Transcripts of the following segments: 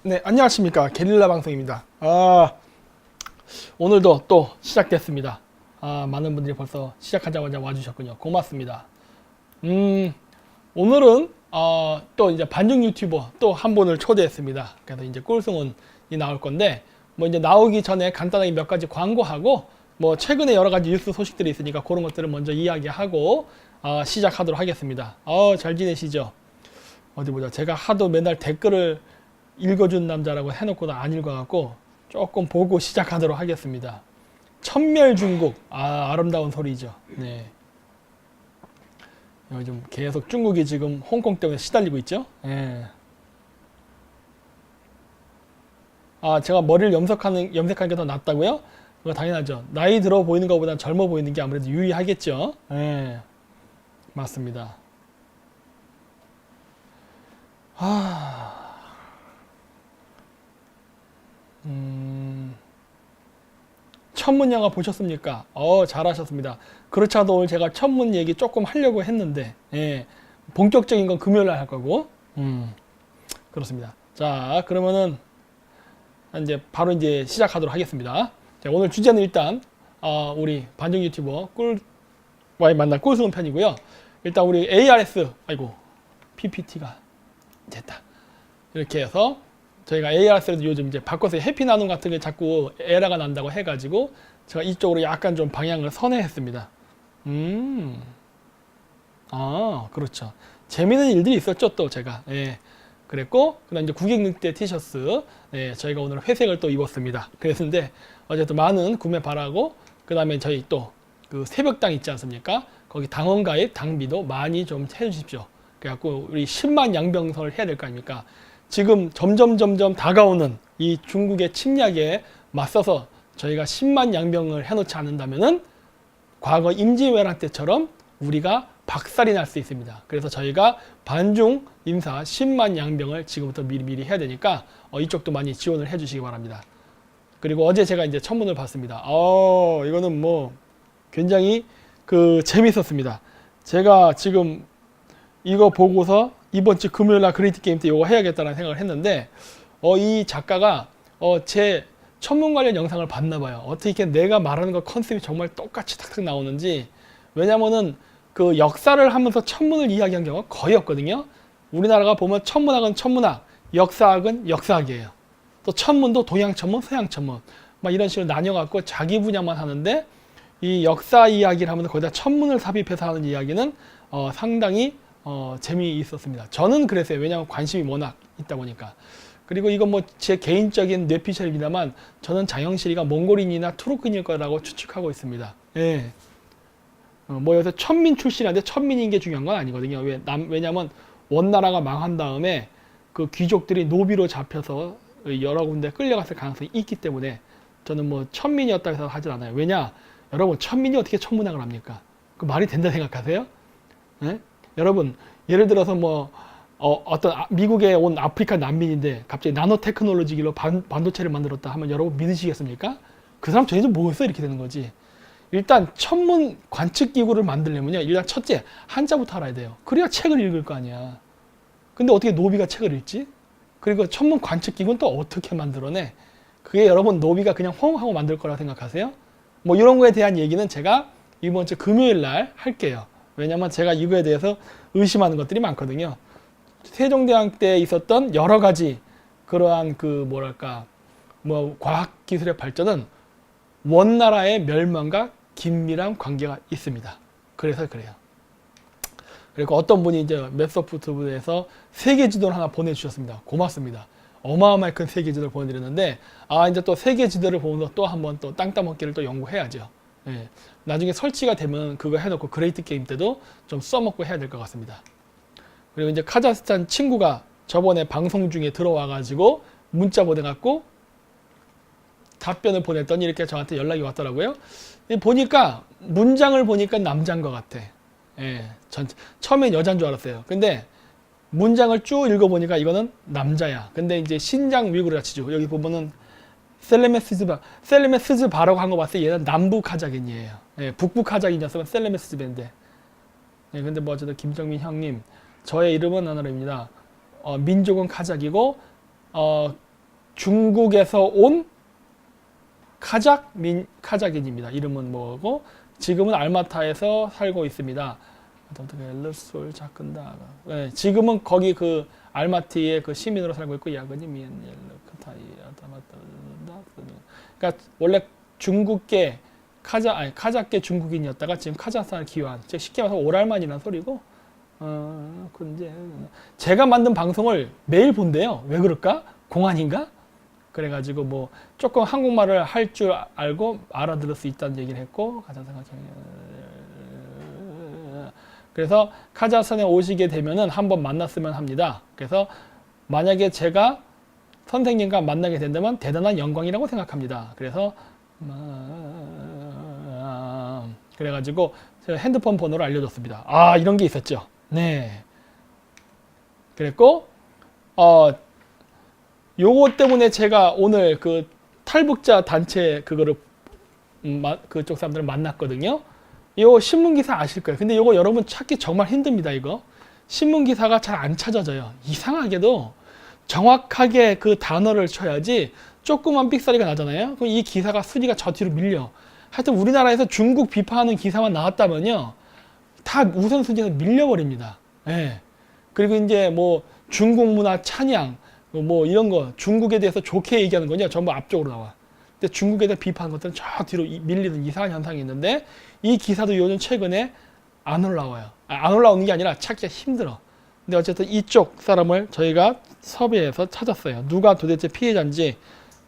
네, 안녕하십니까. 게릴라 방송입니다. 오늘도 또 시작됐습니다. 많은 분들이 벌써 시작하자마자 와주셨군요. 고맙습니다. 오늘은, 또 이제 반중 유튜버 또 한 분을 초대했습니다. 그래서 이제 꿀승훈이 나올 건데, 뭐 이제 나오기 전에 간단하게 몇 가지 광고하고, 뭐 최근에 여러 가지 뉴스 소식들이 있으니까 그런 것들을 먼저 이야기하고, 시작하도록 하겠습니다. 잘 지내시죠? 어디 보자. 제가 하도 맨날 댓글을 읽어준 남자라고 해놓고도 안 읽어갖고 조금 보고 시작하도록 하겠습니다. 천멸중국. 아름다운 소리죠. 네. 요즘 계속 중국이 지금 홍콩 때문에 시달리고 있죠. 네. 제가 머리를 염색하는 게 더 낫다고요? 그거 당연하죠. 나이 들어 보이는 것보다 젊어 보이는 게 아무래도 유리하겠죠. 네. 맞습니다. 천문 영화 보셨습니까? 잘하셨습니다. 그렇지 않아도 오늘 제가 천문 얘기 조금 하려고 했는데, 예, 본격적인 건 금요일 날 할 거고, 그렇습니다. 자, 그러면은, 이제 바로 이제 시작하도록 하겠습니다. 자, 오늘 주제는 일단, 우리 반중 유튜버 꿀와의 만날 꿀승훈 편이고요. 일단 우리 ARS, PPT가 됐다. 이렇게 해서, 저희가 ARS에도 요즘 이제 바꿔서 해피 나눔 같은 게 자꾸 에러가 난다고 해가지고 제가 이쪽으로 약간 좀 방향을 선회했습니다. 그렇죠. 재미있는 일들이 있었죠, 또 제가. 예. 그랬고, 그 다음 이제 국익 늑대 티셔츠. 예, 저희가 오늘 회색을 또 입었습니다. 그랬는데, 어쨌든 많은 구매 바라고, 그 다음에 저희 또 그 새벽당 있지 않습니까? 거기 당원 가입, 당비도 많이 좀 해주십시오. 그래갖고 우리 10만 양병설 해야 될 거 아닙니까? 지금 점점 다가오는 이 중국의 침략에 맞서서 저희가 10만 양병을 해놓지 않는다면은 과거 임진왜란 때처럼 우리가 박살이 날 수 있습니다. 그래서 저희가 반중 인사 10만 양병을 지금부터 미리 해야 되니까 이쪽도 많이 지원을 해주시기 바랍니다. 그리고 어제 제가 이제 천문을 봤습니다. 이거는 뭐 굉장히 재밌었습니다. 제가 지금 이거 보고서 이번 주 금요일 날 그레이트 게임 때 이거 해야겠다는 생각을 했는데, 이 작가가, 제 천문 관련 영상을 봤나 봐요. 어떻게 내가 말하는 거 컨셉이 정말 똑같이 탁탁 나오는지. 왜냐면은 그 역사를 하면서 천문을 이야기한 경우가 거의 없거든요. 우리나라가 보면 천문학은 천문학, 역사학은 역사학이에요. 또 천문도 동양 천문, 서양 천문. 막 이런 식으로 나뉘어갖고 자기 분야만 하는데, 이 역사 이야기를 하면서 거기다 천문을 삽입해서 하는 이야기는, 상당히 재미있었습니다. 저는 그랬어요. 왜냐하면 관심이 워낙 있다 보니까. 그리고 이건 뭐 제 개인적인 뇌피셜입니다만 저는 장영실이가 몽골인이나 투르크인일 거라고 추측하고 있습니다. 예. 뭐 여기서 천민 출신인데 천민인 게 중요한 건 아니거든요. 왜냐하면 원나라가 망한 다음에 그 귀족들이 노비로 잡혀서 여러 군데 끌려갔을 가능성이 있기 때문에 저는 뭐 천민이었다고 해서 하질 않아요. 왜냐? 여러분, 천민이 어떻게 천문학을 합니까? 그 말이 된다 생각하세요? 예? 여러분, 예를 들어서 뭐 어떤 미국에 온 아프리카 난민인데 갑자기 나노 테크놀로지로 반도체를 만들었다 하면 여러분 믿으시겠습니까? 그 사람 전혀 뭐였어? 이렇게 되는 거지. 일단 천문 관측 기구를 만들려면요, 일단 첫째 한자부터 알아야 돼요. 그래야 책을 읽을 거 아니야. 근데 어떻게 노비가 책을 읽지? 그리고 천문 관측 기구는 또 어떻게 만들어내? 그게 여러분 노비가 그냥 홈 하고 만들 거라고 생각하세요? 뭐 이런 거에 대한 얘기는 제가 이번 주 금요일 날 할게요. 왜냐면 제가 이거에 대해서 의심하는 것들이 많거든요. 세종대왕 때 있었던 여러 가지 그러한 과학기술의 발전은 원나라의 멸망과 긴밀한 관계가 있습니다. 그래서 그래요. 그리고 어떤 분이 이제 맵소프트에서 세계 지도를 하나 보내주셨습니다. 고맙습니다. 어마어마하게 큰 세계 지도를 보내드렸는데, 이제 또 세계 지도를 보면서 또 한번 또 땅 따먹기를 또 연구해야죠. 예. 나중에 설치가 되면 그거 해놓고 그레이트 게임 때도 좀 써먹고 해야 될 것 같습니다. 그리고 이제 카자흐스탄 친구가 저번에 방송 중에 들어와가지고 문자 보내갖고 답변을 보냈더니 이렇게 저한테 연락이 왔더라고요. 보니까 문장을 보니까 남자인 것 같아. 예. 처음엔 여자인 줄 알았어요. 근데 문장을 쭉 읽어보니까 이거는 남자야. 근데 이제 신장 위구르 자치주 여기 보면은 셀레메스즈 바라고 한 거 봤을 때 얘는 남부 카자흐인이에요. 예, 북부 카자흐인이었으면 셀레메스즈인데. 예, 근데 뭐 어쨌든 김정민 형님, 저의 이름은 하나입니다. 민족은 카자흐이고 중국에서 온 카자크인입니다. 이름은 뭐고 지금은 알마타에서 살고 있습니다. 네, 지금은 거기 그 알마티의 그 시민으로 살고 있고 야근이 그러니까 원래 중국계 카자흐계 중국인이었다가 지금 카자흐스탄을 기여한, 즉 쉽게 말해서 오랄만이라는 소리고. 근데 제가 만든 방송을 매일 본대요. 왜 그럴까? 공안인가? 그래가지고 뭐 조금 한국말을 할 줄 알고 알아들을 수 있다는 얘기를 했고, 가장 그래서 카자흐스탄에 오시게 되면은 한번 만났으면 합니다. 그래서 만약에 제가 선생님과 만나게 된다면 대단한 영광이라고 생각합니다. 그래서 그래가지고 제가 핸드폰 번호를 알려줬습니다. 아, 이런 게 있었죠. 네. 그랬고 요거 때문에 제가 오늘 그 탈북자 단체 그거를 그쪽 사람들을 만났거든요. 요 신문 기사 아실 거예요. 근데 요거 여러분 찾기 정말 힘듭니다. 이거 신문 기사가 잘 안 찾아져요. 이상하게도 정확하게 그 단어를 쳐야지 조그만 삑사리가 나잖아요. 그럼 이 기사가 순위가 저 뒤로 밀려. 하여튼 우리나라에서 중국 비판하는 기사만 나왔다면요, 다 우선순위에서 밀려버립니다. 예. 그리고 이제 뭐 중국 문화 찬양 뭐 이런 거 중국에 대해서 좋게 얘기하는 거냐 전부 앞쪽으로 나와. 근데 중국에 대해 비판하는 것들은 저 뒤로 밀리는 이상한 현상이 있는데, 이 기사도 요즘 최근에 안 올라와요. 안 올라오는 게 아니라 찾기가 힘들어. 근데 어쨌든 이쪽 사람을 저희가 섭외해서 찾았어요. 누가 도대체 피해자인지,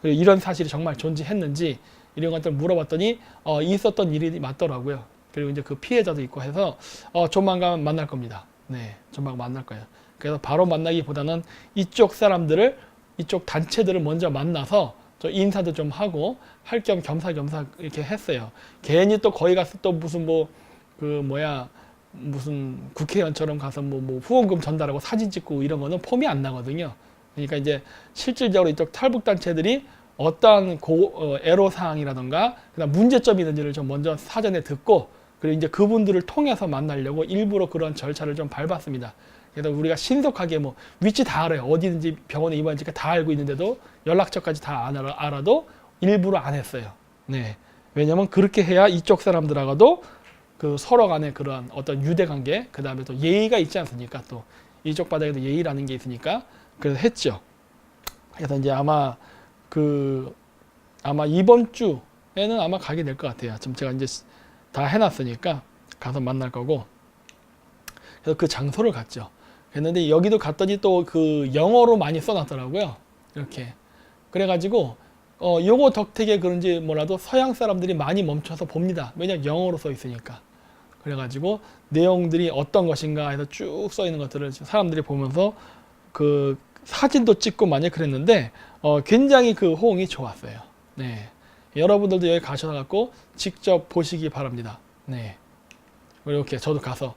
그리고 이런 사실이 정말 존재했는지 이런 것들을 물어봤더니 있었던 일이 맞더라고요. 그리고 이제 그 피해자도 있고 해서 조만간 만날 겁니다. 네, 조만간 만날 거예요. 그래서 바로 만나기보다는 이쪽 사람들을, 이쪽 단체들을 먼저 만나서 저 인사도 좀 하고 할 겸 겸사겸사 이렇게 했어요. 괜히 또 거기 가서 또 무슨 무슨 국회의원처럼 가서 뭐 후원금 전달하고 사진 찍고 이런 거는 폼이 안 나거든요. 그러니까 이제 실질적으로 이쪽 탈북단체들이 어떠한 애로사항이라던가 그다음 문제점이 있는지를 좀 먼저 사전에 듣고, 그리고 이제 그분들을 통해서 만나려고 일부러 그런 절차를 좀 밟았습니다. 그래서 우리가 신속하게 뭐 위치 다 알아요. 어디든지 병원에 입원할지가 다 알고 있는데도 연락처까지 다 알아도 일부러 안 했어요. 네. 왜냐면 그렇게 해야 이쪽 사람들하고도 그 서로 간에 그런 어떤 유대관계, 그 다음에 또 예의가 있지 않습니까? 또 이쪽 바닥에도 예의라는 게 있으니까 그래서 했죠. 그래서 이제 아마 이번 주에는 아마 가게 될 것 같아요. 지금 제가 이제 다 해놨으니까 가서 만날 거고. 그래서 그 장소를 갔죠. 그랬는데 여기도 갔더니 또 그 영어로 많이 써놨더라고요. 이렇게. 그래가지고 요거 덕택에 그런지 몰라도 서양 사람들이 많이 멈춰서 봅니다. 왜냐면 영어로 써 있으니까. 그래가지고 내용들이 어떤 것인가 해서 쭉 써 있는 것들을 사람들이 보면서 그 사진도 찍고 많이 그랬는데 굉장히 그 호응이 좋았어요. 네. 여러분들도 여기 가셔서 직접 보시기 바랍니다. 네. 이렇게 저도 가서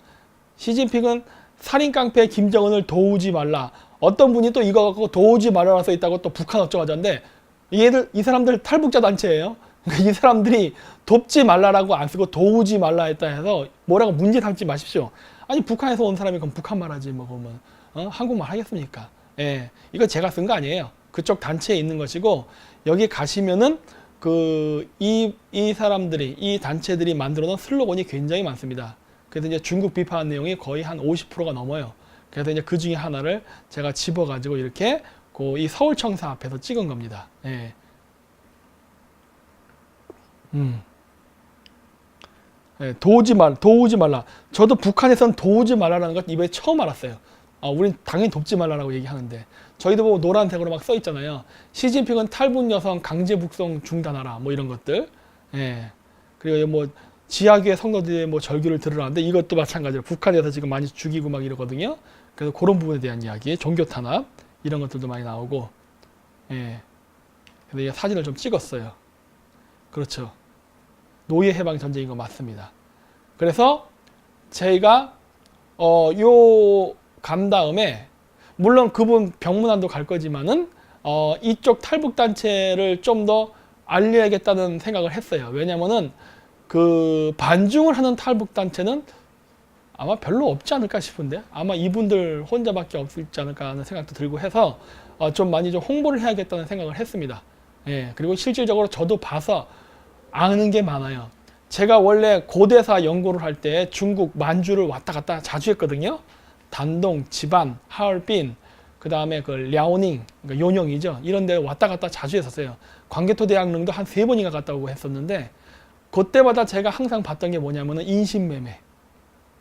시진핑은 살인 깡패 김정은을 도우지 말라. 어떤 분이 또 이거 갖고 도우지 말라고 써 있다고 또 북한 어쩌고 하던데, 이 사람들 탈북자 단체예요. 그러니까 이 사람들이 돕지 말라라고 안 쓰고 도우지 말라 했다 해서 뭐라고 문제 삼지 마십시오. 아니 북한에서 온 사람이 그럼 북한말 하지 뭐 그러면 한국말 하겠습니까? 예, 이거 제가 쓴 거 아니에요. 그쪽 단체에 있는 것이고, 여기 가시면은 이 사람들이, 이 단체들이 만들어 놓은 슬로건이 굉장히 많습니다. 그래서 이제 중국 비판 내용이 거의 한 50%가 넘어요. 그래서 이제 그 중에 하나를 제가 집어가지고 이렇게 이 서울청사 앞에서 찍은 겁니다. 예. 예, 도우지 말라. 저도 북한에서는 도우지 말라라는 것 이번에 처음 알았어요. 우린 당연히 돕지 말라라고 얘기하는데, 저희도 보고 노란색으로 막 써 있잖아요. 시진핑은 탈북 여성 강제 북송 중단하라, 뭐 이런 것들. 예. 그리고 뭐 지하교회 성도들의 뭐 절규를 들으라는데, 이것도 마찬가지로 북한에서 지금 많이 죽이고 막 이러거든요. 그래서 그런 부분에 대한 이야기, 종교 탄압 이런 것들도 많이 나오고. 예. 그래서 사진을 좀 찍었어요. 그렇죠. 노예 해방 전쟁인 거 맞습니다. 그래서 저희가 요 간 다음에 물론 그분 병문안도 갈 거지만은 이쪽 탈북 단체를 좀 더 알려야겠다는 생각을 했어요. 왜냐면은 그 반중을 하는 탈북 단체는 아마 별로 없지 않을까 싶은데 아마 이분들 혼자밖에 없지 않을까 하는 생각도 들고 해서 좀 많이 좀 홍보를 해야겠다는 생각을 했습니다. 예, 그리고 실질적으로 저도 봐서 아는 게 많아요. 제가 원래 고대사 연구를 할 때 중국 만주를 왔다 갔다 자주 했거든요. 단동, 지반, 하얼빈, 그 다음에 그 랴오닝, 그러니까 요녕이죠. 이런 데 왔다 갔다 자주 했었어요. 광개토대학릉도 한 3번인가 갔다 오고 했었는데 그때마다 제가 항상 봤던 게 뭐냐면은 인신매매.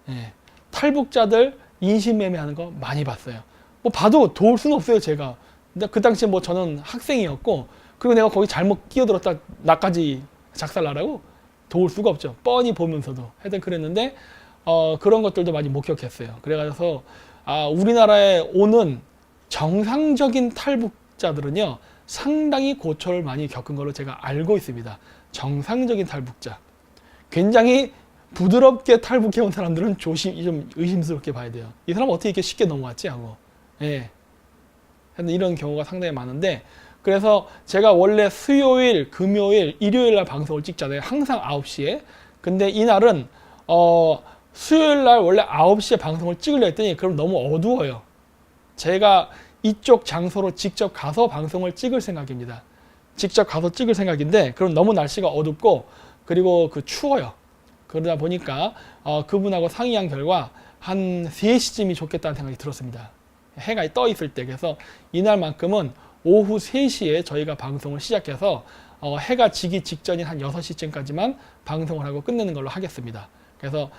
예, 탈북자들 인신매매하는 거 많이 봤어요. 뭐 봐도 도울 수는 없어요, 제가. 근데 그 당시에 뭐 저는 학생이었고, 그리고 내가 거기 잘못 끼어들었다 나까지 작살나라고 도울 수가 없죠. 뻔히 보면서도. 하여튼 그랬는데, 그런 것들도 많이 목격했어요. 그래가지고, 우리나라에 오는 정상적인 탈북자들은요, 상당히 고초를 많이 겪은 걸로 제가 알고 있습니다. 정상적인 탈북자. 굉장히 부드럽게 탈북해온 사람들은 좀 의심스럽게 봐야 돼요. 이 사람 어떻게 이렇게 쉽게 넘어왔지? 하고. 예. 이런 경우가 상당히 많은데, 그래서 제가 원래 수요일, 금요일, 일요일 날 방송을 찍잖아요. 항상 9시에. 근데 이날은, 수요일 날 원래 9시에 방송을 찍으려 했더니, 그럼 너무 어두워요. 제가 이쪽 장소로 직접 가서 방송을 찍을 생각입니다. 직접 가서 찍을 생각인데, 그럼 너무 날씨가 어둡고, 그리고 추워요. 그러다 보니까 그분하고 상의한 결과 한 3시쯤이 좋겠다는 생각이 들었습니다. 해가 떠 있을 때. 그래서 이날만큼은 오후 3시에 저희가 방송을 시작해서 해가 지기 직전인 한 6시쯤까지만 방송을 하고 끝내는 걸로 하겠습니다. 그래서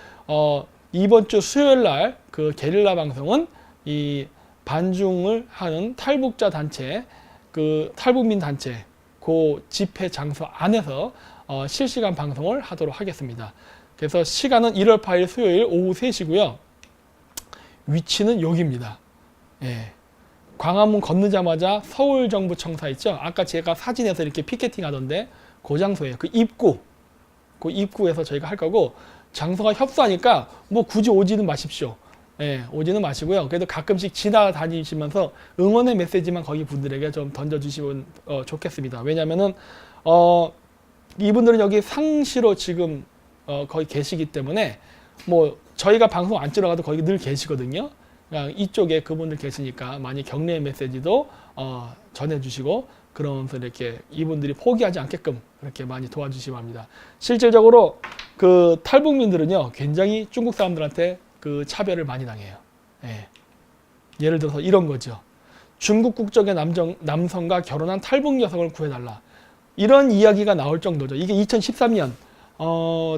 이번 주 수요일 날 그 게릴라 방송은 이 반중을 하는 탈북자 단체, 그 탈북민 단체 그 집회 장소 안에서 실시간 방송을 하도록 하겠습니다. 그래서 시간은 1월 8일 수요일 오후 3시고요. 위치는 여기입니다. 예. 광화문 건너자마자 서울정부청사 있죠? 아까 제가 사진에서 이렇게 피켓팅 하던데 그 장소예요. 그 입구에서 저희가 할 거고, 장소가 협소하니까 뭐 굳이 오지는 마십시오. 예, 오지는 마시고요. 그래도 가끔씩 지나다니시면서 응원의 메시지만 거기 분들에게 좀 던져주시면 좋겠습니다. 왜냐면은 이분들은 여기 상시로 지금 거기 계시기 때문에 뭐 저희가 방송 안 찍어가도 거기 늘 계시거든요. 그냥 이쪽에 그분들 계시니까 많이 격려의 메시지도 전해주시고, 그러면서 이렇게 이분들이 포기하지 않게끔 그렇게 많이 도와주시기 바랍니다. 실질적으로 그 탈북민들은요, 굉장히 중국 사람들한테 그 차별을 많이 당해요. 예. 예를 들어서 이런 거죠. 중국 국적의 남성과 결혼한 탈북 여성을 구해달라. 이런 이야기가 나올 정도죠. 이게 2013년,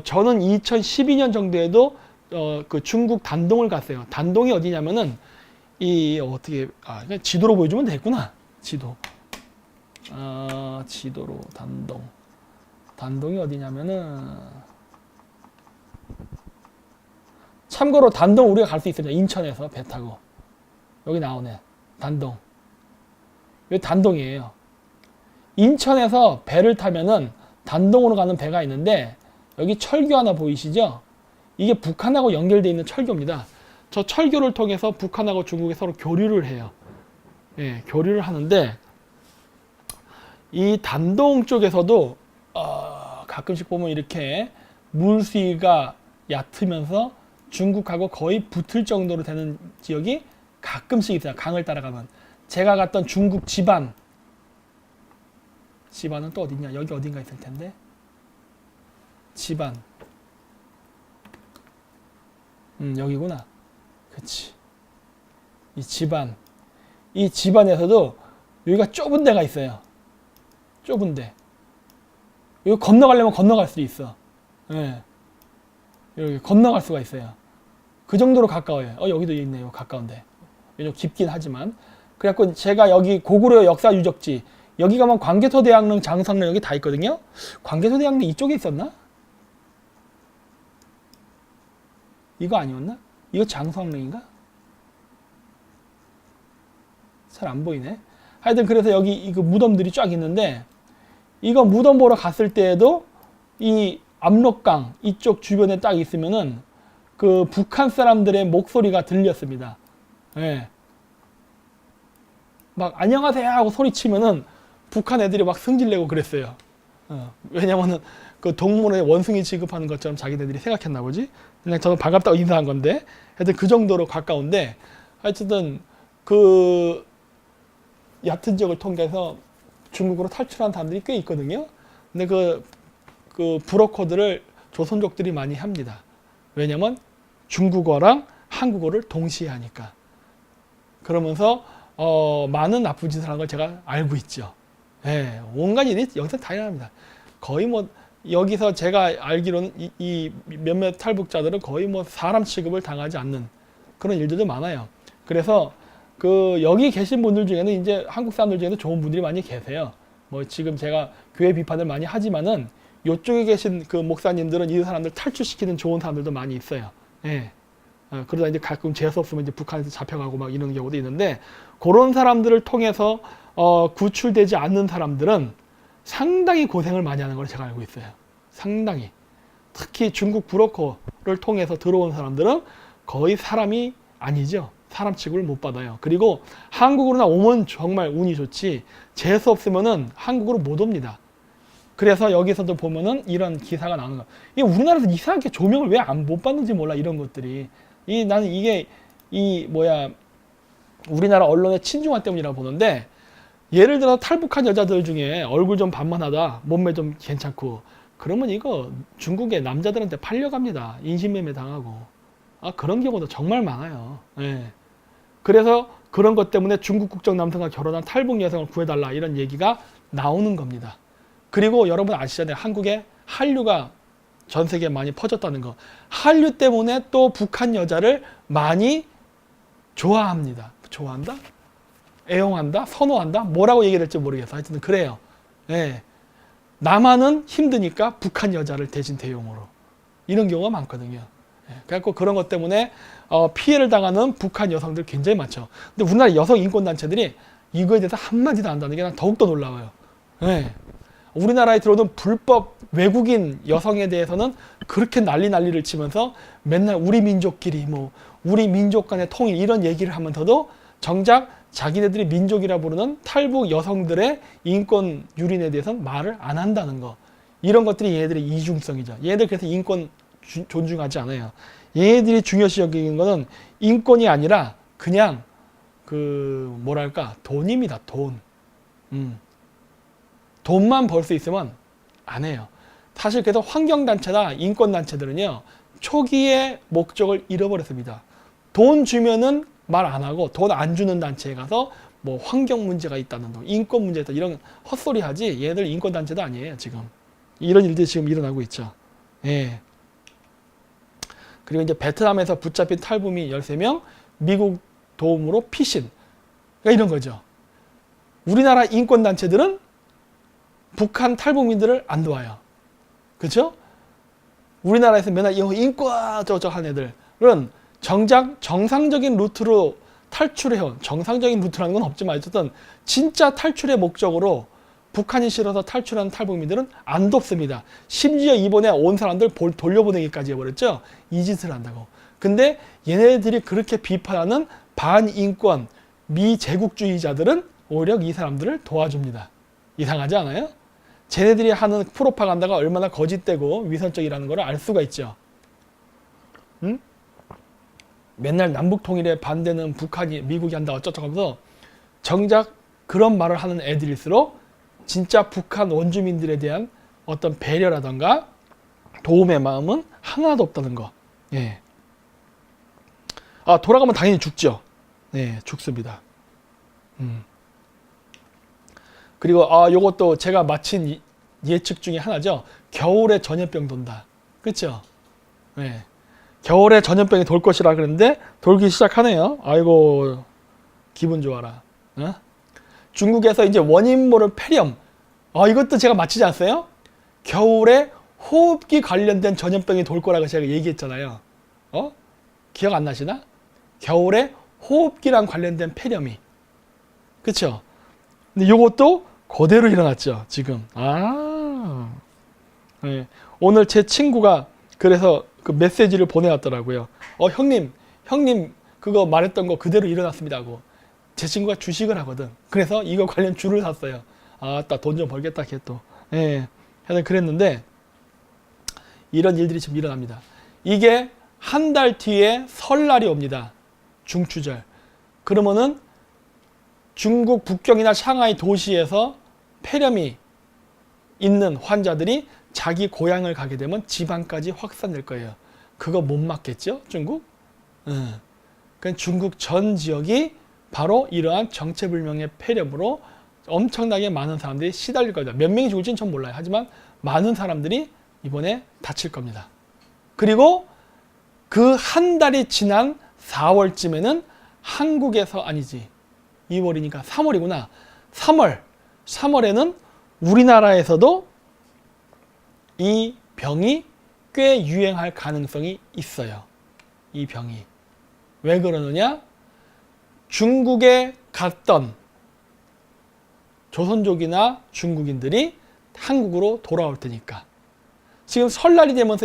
저는 2012년 정도에도 그 중국 단동을 갔어요. 단동이 어디냐면은 어떻게 지도로 보여주면 되겠구나. 지도로 단동이 어디냐면은, 참고로 단동 우리가 갈 수 있습니다. 인천에서 배 타고 여기 나오네. 단동. 여기 단동이에요. 인천에서 배를 타면은 단동으로 가는 배가 있는데, 여기 철교 하나 보이시죠? 이게 북한하고 연결되어 있는 철교입니다. 저 철교를 통해서 북한하고 중국이 서로 교류를 해요. 예, 교류를 하는데, 이 단동 쪽에서도 가끔씩 보면 이렇게 물수위가 얕으면서 중국하고 거의 붙을 정도로 되는 지역이 가끔씩 있어요. 강을 따라가면. 제가 갔던 중국 지반은 또 어디냐? 여기 어딘가 있을 텐데. 지반. 여기구나. 그치. 이 지반에서도 여기가 좁은 데가 있어요. 좁은 데. 여기 건너가려면 건너갈 수도 있어. 예. 여기 건너갈 수가 있어요. 그 정도로 가까워요. 여기도 있네요. 가까운데. 좀 깊긴 하지만. 그래갖고 제가 여기 고구려 역사 유적지, 여기 가면 광개토대학릉, 장성릉 여기 다 있거든요. 광개토대학릉 이쪽에 있었나? 이거 아니었나? 이거 장성릉인가? 잘 안 보이네. 하여튼 그래서 여기 이거 무덤들이 쫙 있는데, 이거 무덤 보러 갔을 때에도 이 압록강 이쪽 주변에 딱 있으면은 그 북한 사람들의 목소리가 들렸습니다. 예. 막 안녕하세요 하고 소리치면은 북한 애들이 막 승질내고 그랬어요. 왜냐면은 그 동물의 원숭이 취급하는 것처럼 자기네들이 생각했나 보지. 그냥 저는 반갑다고 인사한 건데 하여튼 그 정도로 가까운데 하여튼 그 얕은 지역을 통해서 중국으로 탈출한 사람들이 꽤 있거든요. 근데 그 브로커들을 조선족들이 많이 합니다. 왜냐면 중국어랑 한국어를 동시에 하니까. 그러면서 많은 나쁜 짓을 하는 걸 제가 알고 있죠. 예, 온갖 일이 여기서 다 일어납니다. 거의 뭐 여기서 제가 알기로는 이 몇몇 탈북자들은 거의 뭐 사람 취급을 당하지 않는 그런 일들도 많아요. 그래서 그 여기 계신 분들 중에는 이제 한국 사람들 중에도 좋은 분들이 많이 계세요. 뭐 지금 제가 교회 비판을 많이 하지만은 이쪽에 계신 그 목사님들은 이 사람들 탈출시키는 좋은 사람들도 많이 있어요. 예. 그러다 이제 가끔 재수 없으면 이제 북한에서 잡혀가고 막 이런 경우도 있는데 그런 사람들을 통해서 구출되지 않는 사람들은 상당히 고생을 많이 하는 걸 제가 알고 있어요. 상당히. 특히 중국 브로커를 통해서 들어온 사람들은 거의 사람이 아니죠. 사람 취급을 못 받아요. 그리고 한국으로나 오면 정말 운이 좋지 재수 없으면은 한국으로 못 옵니다. 그래서 여기서도 보면은 이런 기사가 나오는 거. 이 우리나라에서 이상하게 조명을 왜 못 받는지 몰라 이런 것들이. 나는 이게 우리나라 언론의 친중화 때문이라고 보는데 예를 들어 탈북한 여자들 중에 얼굴 좀 반만하다, 몸매 좀 괜찮고 그러면 이거 중국의 남자들한테 팔려갑니다. 인신매매 당하고. 그런 경우도 정말 많아요. 예. 그래서 그런 것 때문에 중국 국적 남성과 결혼한 탈북 여성을 구해달라 이런 얘기가 나오는 겁니다. 그리고 여러분 아시잖아요. 한국에 한류가 전 세계에 많이 퍼졌다는 거. 한류 때문에 또 북한 여자를 많이 좋아합니다. 좋아한다? 애용한다? 선호한다? 뭐라고 얘기를 할지 모르겠어. 하여튼 그래요. 예. 남한은 힘드니까 북한 여자를 대신 대용으로. 이런 경우가 많거든요. 예. 그래서 그런 것 때문에 피해를 당하는 북한 여성들 굉장히 많죠. 근데 우리나라 여성 인권단체들이 이거에 대해서 한마디도 안 한다는 게 난 더욱더 놀라워요. 예. 우리나라에 들어오는 불법 외국인 여성에 대해서는 그렇게 난리를 치면서 맨날 우리 민족끼리 우리 민족 간의 통일 이런 얘기를 하면서도 정작 자기네들이 민족이라 부르는 탈북 여성들의 인권 유린에 대해서는 말을 안 한다는 거. 이런 것들이 얘네들의 이중성이죠. 얘네들 그래서 인권 존중하지 않아요. 얘네들이 중요시 여기는 거는 인권이 아니라 그냥 돈입니다. 돈. 돈만 벌 수 있으면 안 해요. 사실 그래서 환경단체나 인권단체들은요. 초기에 목적을 잃어버렸습니다. 돈 주면은 말 안 하고 돈 안 주는 단체에 가서 뭐 환경 문제가 있다는 거, 인권 문제가 있다 이런 헛소리 하지 얘들 인권단체도 아니에요. 지금. 이런 일들이 지금 일어나고 있죠. 예. 그리고 이제 베트남에서 붙잡힌 탈북민 13명, 미국 도움으로 피신. 그러니까 이런 거죠. 우리나라 인권단체들은 북한 탈북민들을 안 도와요. 그렇죠? 우리나라에서 맨날 인권 저쪽 하는 애들은 정작 정상적인 루트로 탈출해온 정상적인 루트라는 건 없지만 어쨌든 진짜 탈출의 목적으로 북한이 싫어서 탈출한 탈북민들은 안 돕습니다. 심지어 이번에 온 사람들 돌려보내기까지 해버렸죠. 이 짓을 한다고. 근데 얘네들이 그렇게 비판하는 반인권 미제국주의자들은 오히려 이 사람들을 도와줍니다. 이상하지 않아요? 쟤네들이 하는 프로파간다가 얼마나 거짓되고 위선적이라는 걸 알 수가 있죠. 응? 맨날 남북통일에 반대는 북한이 미국이 한다 어쩌고 하면서 정작 그런 말을 하는 애들일수록 진짜 북한 원주민들에 대한 어떤 배려라던가 도움의 마음은 하나도 없다는 거. 예. 돌아가면 당연히 죽죠. 네, 죽습니다. 그리고 요것도 제가 마친 예측 중에 하나죠. 겨울에 전염병 돈다. 그렇죠? 네. 겨울에 전염병이 돌 것이라 그랬는데 돌기 시작하네요. 아이고 기분 좋아라. 중국에서 이제 원인 모를 폐렴. 이것도 제가 맞히지 않았어요? 겨울에 호흡기 관련된 전염병이 돌 거라고 제가 얘기했잖아요. 기억 안 나시나? 겨울에 호흡기랑 관련된 폐렴이. 그쵸? 근데 요것도 그대로 일어났죠, 지금. 네. 오늘 제 친구가 그래서 그 메시지를 보내왔더라고요. 형님 그거 말했던 거 그대로 일어났습니다 하고. 제 친구가 주식을 하거든. 그래서 이거 관련 주를 샀어요. 돈 좀 벌겠다, 걔 또. 예. 하여튼 그랬는데, 이런 일들이 지금 일어납니다. 이게, 한 달 뒤에 설날이 옵니다. 중추절. 그러면은 중국 북경이나 상하이 도시에서 폐렴이 있는 환자들이 자기 고향을 가게 되면 지방까지 확산될 거예요. 그거 못 막겠죠, 중국? 그러니까 중국 전 지역이 바로 이러한 정체불명의 폐렴으로 엄청나게 많은 사람들이 시달릴 겁니다. 몇 명이 죽을지는 전 몰라요. 하지만 많은 사람들이 이번에 다칠 겁니다. 그리고 그 한 달이 지난 4월쯤에는 한국에서 아니지. 2월이니까 3월이구나. 3월에는 우리나라에서도 이 병이 꽤 유행할 가능성이 있어요. 이 병이. 왜 그러느냐? 중국에 갔던 조선족이나 중국인들이 한국으로 돌아올 테니까. 지금 설날이 되면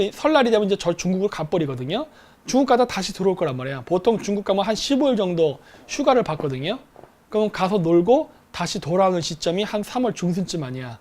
이제 저 중국을 가버리거든요. 중국 가다 다시 들어올 거란 말이야. 보통 중국 가면 한 15일 정도 휴가를 받거든요. 그럼 가서 놀고 다시 돌아오는 시점이 한 3월 중순쯤 아니야.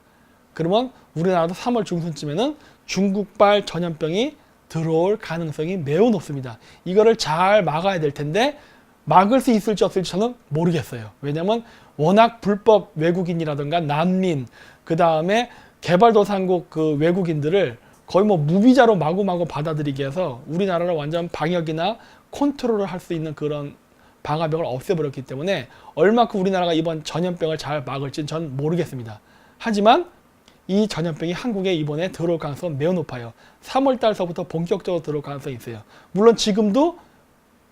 그러면 우리나라도 3월 중순쯤에는 중국발 전염병이 들어올 가능성이 매우 높습니다. 이거를 잘 막아야 될 텐데 막을 수 있을지 없을지 저는 모르겠어요. 왜냐하면 워낙 불법 외국인이라든가 난민, 그 다음에 개발도상국 그 외국인들을 거의 뭐 무비자로 마구마구 받아들이게 해서 우리나라를 완전 방역이나 컨트롤을 할 수 있는 그런 방화벽을 없애버렸기 때문에 얼마큼 우리나라가 이번 전염병을 잘 막을지는 전 모르겠습니다. 하지만 이 전염병이 한국에 이번에 들어올 가능성은 매우 높아요. 3월 달서부터 본격적으로 들어올 가능성이 있어요. 물론 지금도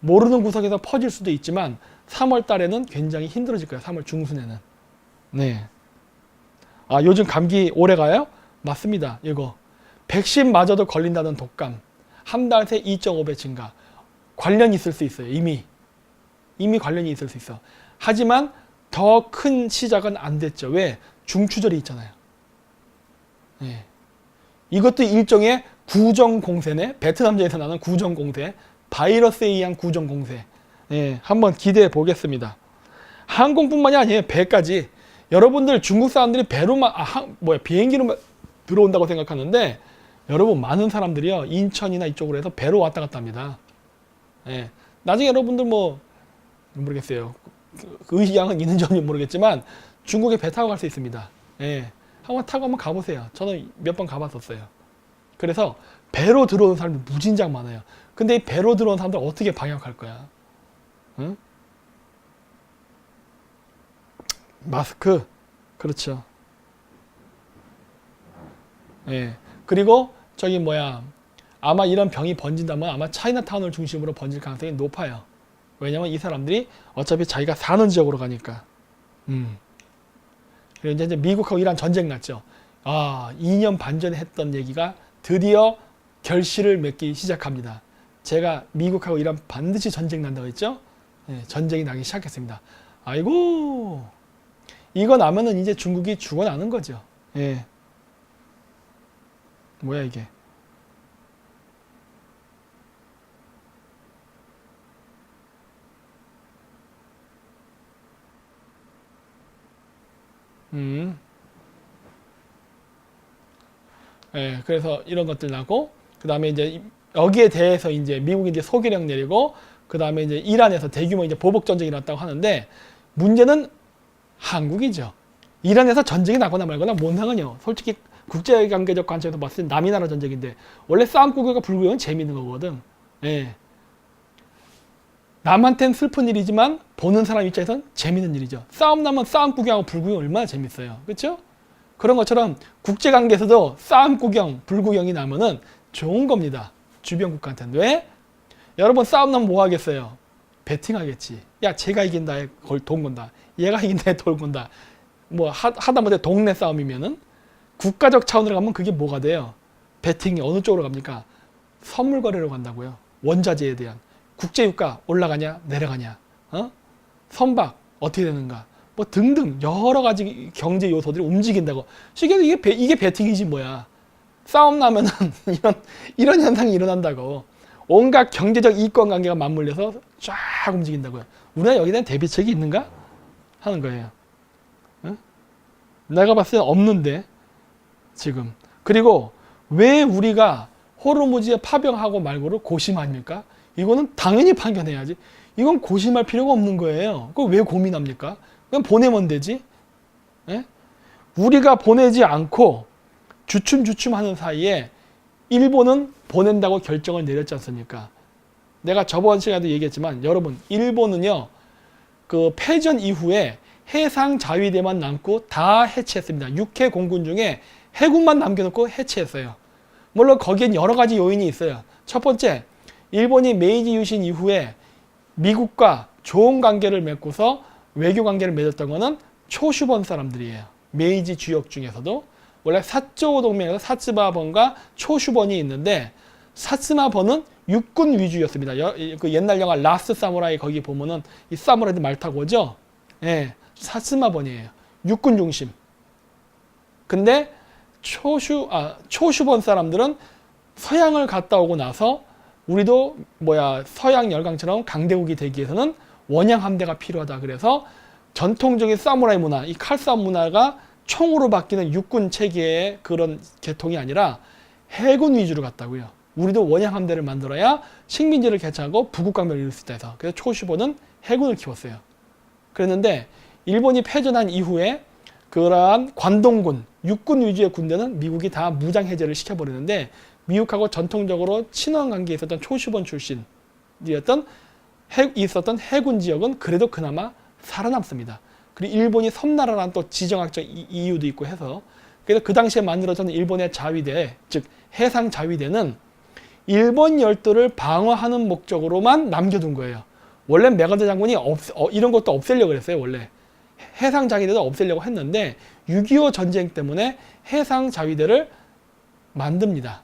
모르는 구석에서 퍼질 수도 있지만 3월 달에는 굉장히 힘들어질 거예요. 3월 중순에는. 네. 아, 요즘 감기 오래 가요? 맞습니다. 이거. 백신 맞아도 걸린다는 독감. 한 달 새 2.5배 증가. 관련이 있을 수 있어요. 이미 관련이 있을 수 있어. 하지만 더 큰 시작은 안 됐죠. 왜? 중추절이 있잖아요. 네. 이것도 일종의 구정공세네. 베트남전에서 나는 구정공세. 바이러스에 의한 구정공세. 네, 한번 기대해 보겠습니다. 항공뿐만이 아니에요. 배까지. 여러분들 중국 사람들이 비행기로 들어온다고 생각하는데 여러분 많은 사람들이요. 인천이나 이쪽으로 해서 배로 왔다 갔다 합니다. 네. 나중에 여러분들 모르겠어요. 그 의향은 있는지 없는지 모르겠지만 중국에 배 타고 갈 수 있습니다. 네. 한번 타고 한번 가보세요. 저는 몇 번 가봤었어요. 그래서 배로 들어오는 사람들 무진장 많아요. 근데 이 배로 들어오는 사람들 어떻게 방역할 거야? 응? 마스크. 그렇죠. 예. 그리고 아마 이런 병이 번진다면 아마 차이나타운을 중심으로 번질 가능성이 높아요. 왜냐면 이 사람들이 어차피 자기가 사는 지역으로 가니까. 그리고 이제 미국하고 이란 전쟁 났죠. 2년 반 전에 했던 얘기가 드디어 결실을 맺기 시작합니다. 제가 미국하고 이란 반드시 전쟁 난다고 했죠? 네, 전쟁이 나기 시작했습니다. 아이고, 이거 나면은 이제 중국이 죽어나는 거죠. 예. 뭐야 이게? 예, 그래서 이런 것들 나고, 그 다음에 이제 여기에 대해서 이제 미국이 이제 소개령 내리고, 그 다음에 이제 이란에서 대규모 이제 보복 전쟁이 났다고 하는데, 문제는 한국이죠. 이란에서 전쟁이 나거나 말거나 뭔 상관이요. 솔직히 국제관계적 관점에서 봤을 때 남이 나라 전쟁인데, 원래 싸움 구경과 불구경은 재미있는 거거든. 예. 남한텐 슬픈 일이지만 보는 사람 입장에선 재밌는 일이죠. 싸움 나면 싸움 구경하고 불구경 얼마나 재밌어요. 그렇죠? 그런 것처럼 국제관계에서도 싸움 구경, 불구경이 나면은 좋은 겁니다. 주변 국가한테는. 왜? 여러분 싸움 나면 뭐 하겠어요? 베팅하겠지. 야, 제가 이긴다에 돈 건다. 얘가 이긴다에 돈 건다. 하다못해 동네 싸움이면은 국가적 차원으로 가면 그게 뭐가 돼요? 베팅이 어느 쪽으로 갑니까? 선물 거래로 간다고요. 원자재에 대한. 국제유가 올라가냐 내려가냐, 선박 어떻게 되는가, 등등 여러 가지 경제 요소들이 움직인다고. 쉽게 이게 베팅이지 뭐야. 싸움 나면은 이런 현상이 일어난다고. 온갖 경제적 이권 관계가 맞물려서 쫙 움직인다고요. 우리가 여기에 대한 대비책이 있는가 하는 거예요. 내가 봤을 때 없는데 지금. 그리고 왜 우리가 호르무즈에 파병하고 말고를 고심합니까? 이거는 당연히 파견해야지. 이건 고심할 필요가 없는 거예요. 그걸 왜 고민합니까? 그냥 보내면 되지. 예? 우리가 보내지 않고 주춤주춤하는 사이에 일본은 보낸다고 결정을 내렸지 않습니까? 내가 저번 시간에도 얘기했지만 여러분, 일본은요, 그 패전 이후에 해상 자위대만 남고 다 해체했습니다. 6해 공군 중에 해군만 남겨놓고 해체했어요. 물론 거기엔 여러 가지 요인이 있어요. 첫 번째, 일본이 메이지 유신 이후에 미국과 좋은 관계를 맺고서 외교 관계를 맺었던 거는 초슈번 사람들이에요. 메이지 주역 중에서도. 원래 사조 동맹에서 사츠마번과 초슈번이 있는데, 사츠마번은 육군 위주였습니다. 그 옛날 영화 라스트 사무라이 거기 보면은 이 사무라이들 말 타고 오죠? 예, 사츠마번이에요. 육군 중심. 근데 초슈번 사람들은 서양을 갔다 오고 나서 우리도 서양 열강처럼 강대국이 되기 위해서는 원양 함대가 필요하다. 그래서 전통적인 사무라이 문화, 이 칼싸움 문화가 총으로 바뀌는 육군 체계의 그런 계통이 아니라 해군 위주로 갔다고요. 우리도 원양 함대를 만들어야 식민지를 개최하고 부국강변을 이룰 수 있다 해서. 그래서 초슈번은 해군을 키웠어요. 그랬는데 일본이 패전한 이후에 그러한 관동군, 육군 위주의 군대는 미국이 다 무장 해제를 시켜버리는데, 미국하고 전통적으로 친원 관계에 있었던 초슈번 출신이었던 있었던 해군 지역은 그래도 그나마 살아남습니다. 그리고 일본이 섬나라라는 또 지정학적 이유도 있고 해서, 그래서 그 당시에 만들어진 일본의 자위대, 즉 해상 자위대는 일본 열도를 방어하는 목적으로만 남겨둔 거예요. 원래 메가더 장군이 이런 것도 없애려고 그랬어요. 원래 해상 자위대도 없애려고 했는데 6.25 전쟁 때문에 해상 자위대를 만듭니다.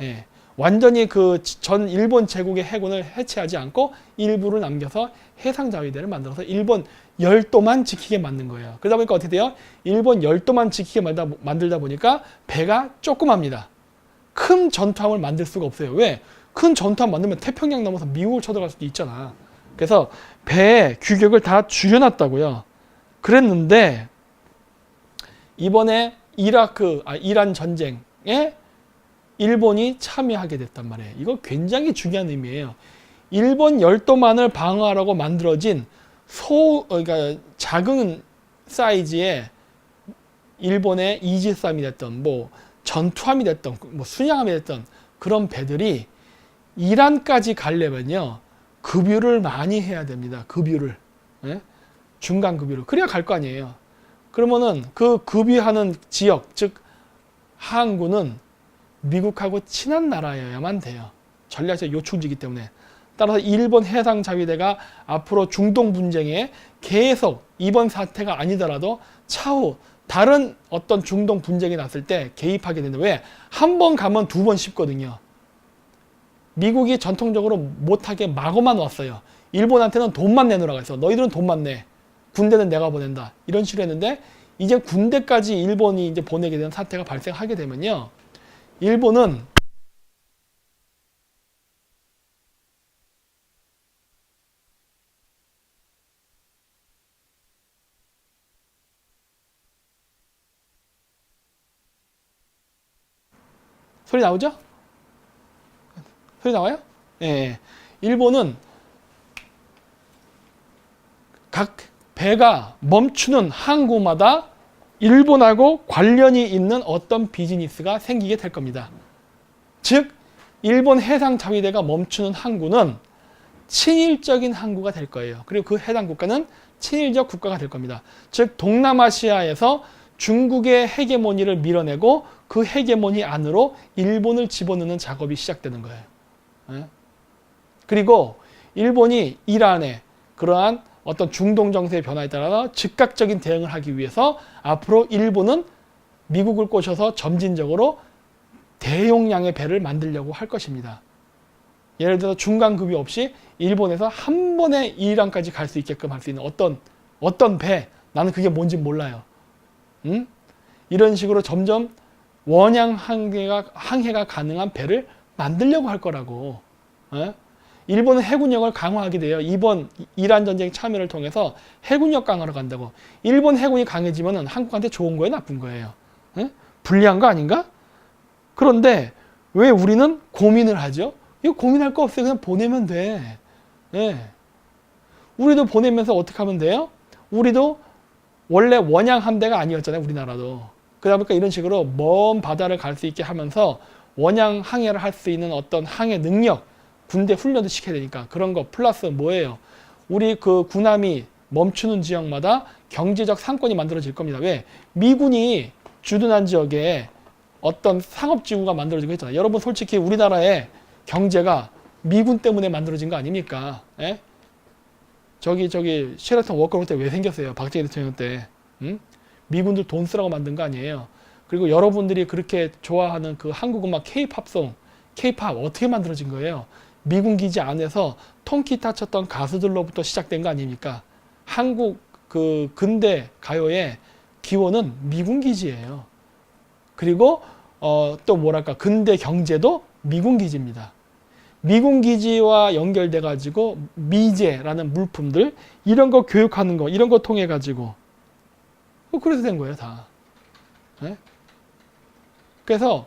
예, 완전히 그 전 일본 제국의 해군을 해체하지 않고 일부를 남겨서 해상 자위대를 만들어서 일본 열도만 지키게 만든 거예요. 그러다 보니까 어떻게 돼요? 일본 열도만 지키게 만들다 보니까 배가 조그맣니다. 큰 전투함을 만들 수가 없어요. 왜? 큰 전투함 만들면 태평양 넘어서 미국을 쳐들어갈 수도 있잖아. 그래서 배에 규격을 다 줄여놨다고요. 그랬는데 이번에 이란 전쟁에 일본이 참여하게 됐단 말이에요. 이거 굉장히 중요한 의미예요. 일본 열도만을 방어하라고 만들어진 그러니까 작은 사이즈의 일본의 이지스함이 됐던 전투함이 됐던 순양함이 됐던 그런 배들이 이란까지 가려면요, 급유를 많이 해야 됩니다. 급유를. 예? 중간 급유를. 그래야 갈 거 아니에요. 그러면은 그 급유하는 지역, 즉 항구는 미국하고 친한 나라여야만 돼요. 전략적 요충지이기 때문에. 따라서 일본 해상 자위대가 앞으로 중동 분쟁에 계속 이번 사태가 아니더라도 차후 다른 어떤 중동 분쟁이 났을 때 개입하게 되는데, 왜? 한 번 가면 두 번 쉽거든요. 미국이 전통적으로 못하게 마구만 왔어요. 일본한테는 돈만 내놓으라고 해서 너희들은 돈만 내. 군대는 내가 보낸다. 이런 식으로 했는데, 이제 군대까지 일본이 이제 보내게 되는 사태가 발생하게 되면요, 일본은 소리 나오죠? 소리 나와요? 예. 일본은 각 배가 멈추는 항구마다 일본하고 관련이 있는 어떤 비즈니스가 생기게 될 겁니다. 즉, 일본 해상 자위대가 멈추는 항구는 친일적인 항구가 될 거예요. 그리고 그 해당 국가는 친일적 국가가 될 겁니다. 즉, 동남아시아에서 중국의 헤게모니를 밀어내고 그 헤게모니 안으로 일본을 집어넣는 작업이 시작되는 거예요. 그리고 일본이 이란에 그러한 어떤 중동 정세의 변화에 따라서 즉각적인 대응을 하기 위해서 앞으로 일본은 미국을 꼬셔서 점진적으로 대용량의 배를 만들려고 할 것입니다. 예를 들어서 중간급유 없이 일본에서 한 번에 이란까지 갈 수 있게끔 할 수 있는 어떤 배, 나는 그게 뭔지 몰라요. 이런 식으로 점점 원양 항해가 가능한 배를 만들려고 할 거라고. 일본은 해군력을 강화하게 돼요. 이번 이란 전쟁 참여를 통해서 해군력 강화로 간다고. 일본 해군이 강해지면 한국한테 좋은 거예요, 나쁜 거예요? 불리한 거 아닌가? 그런데 왜 우리는 고민을 하죠? 이거 고민할 거 없어요. 그냥 보내면 돼. 예. 우리도 보내면서 어떻게 하면 돼요? 우리도 원래 원양 함대가 아니었잖아요. 우리나라도. 그러다 보니까 이런 식으로 먼 바다를 갈 수 있게 하면서 원양 항해를 할 수 있는 어떤 항해 능력, 군대 훈련도 시켜야 되니까 그런 거 플러스 뭐예요? 우리 그 군함이 멈추는 지역마다 경제적 상권이 만들어질 겁니다. 왜? 미군이 주둔한 지역에 어떤 상업지구가 만들어지고 했잖아요. 여러분 솔직히 우리나라의 경제가 미군 때문에 만들어진 거 아닙니까? 예? 저기 셰라톤 워커홀 때 왜 생겼어요? 박정희 대통령 때. 응? 미군들 돈 쓰라고 만든 거 아니에요. 그리고 여러분들이 그렇게 좋아하는 그 한국 음악 K-팝송, K-팝 어떻게 만들어진 거예요? 미군 기지 안에서 통기타 쳤던 가수들로부터 시작된 거 아닙니까? 한국 그 근대 가요의 기원은 미군 기지예요. 그리고 또 뭐랄까 근대 경제도 미군 기지입니다. 미군 기지와 연결돼 가지고 미제라는 물품들 이런 거 교육하는 거 이런 거 통해 가지고 그래서 된 거예요 다. 네? 그래서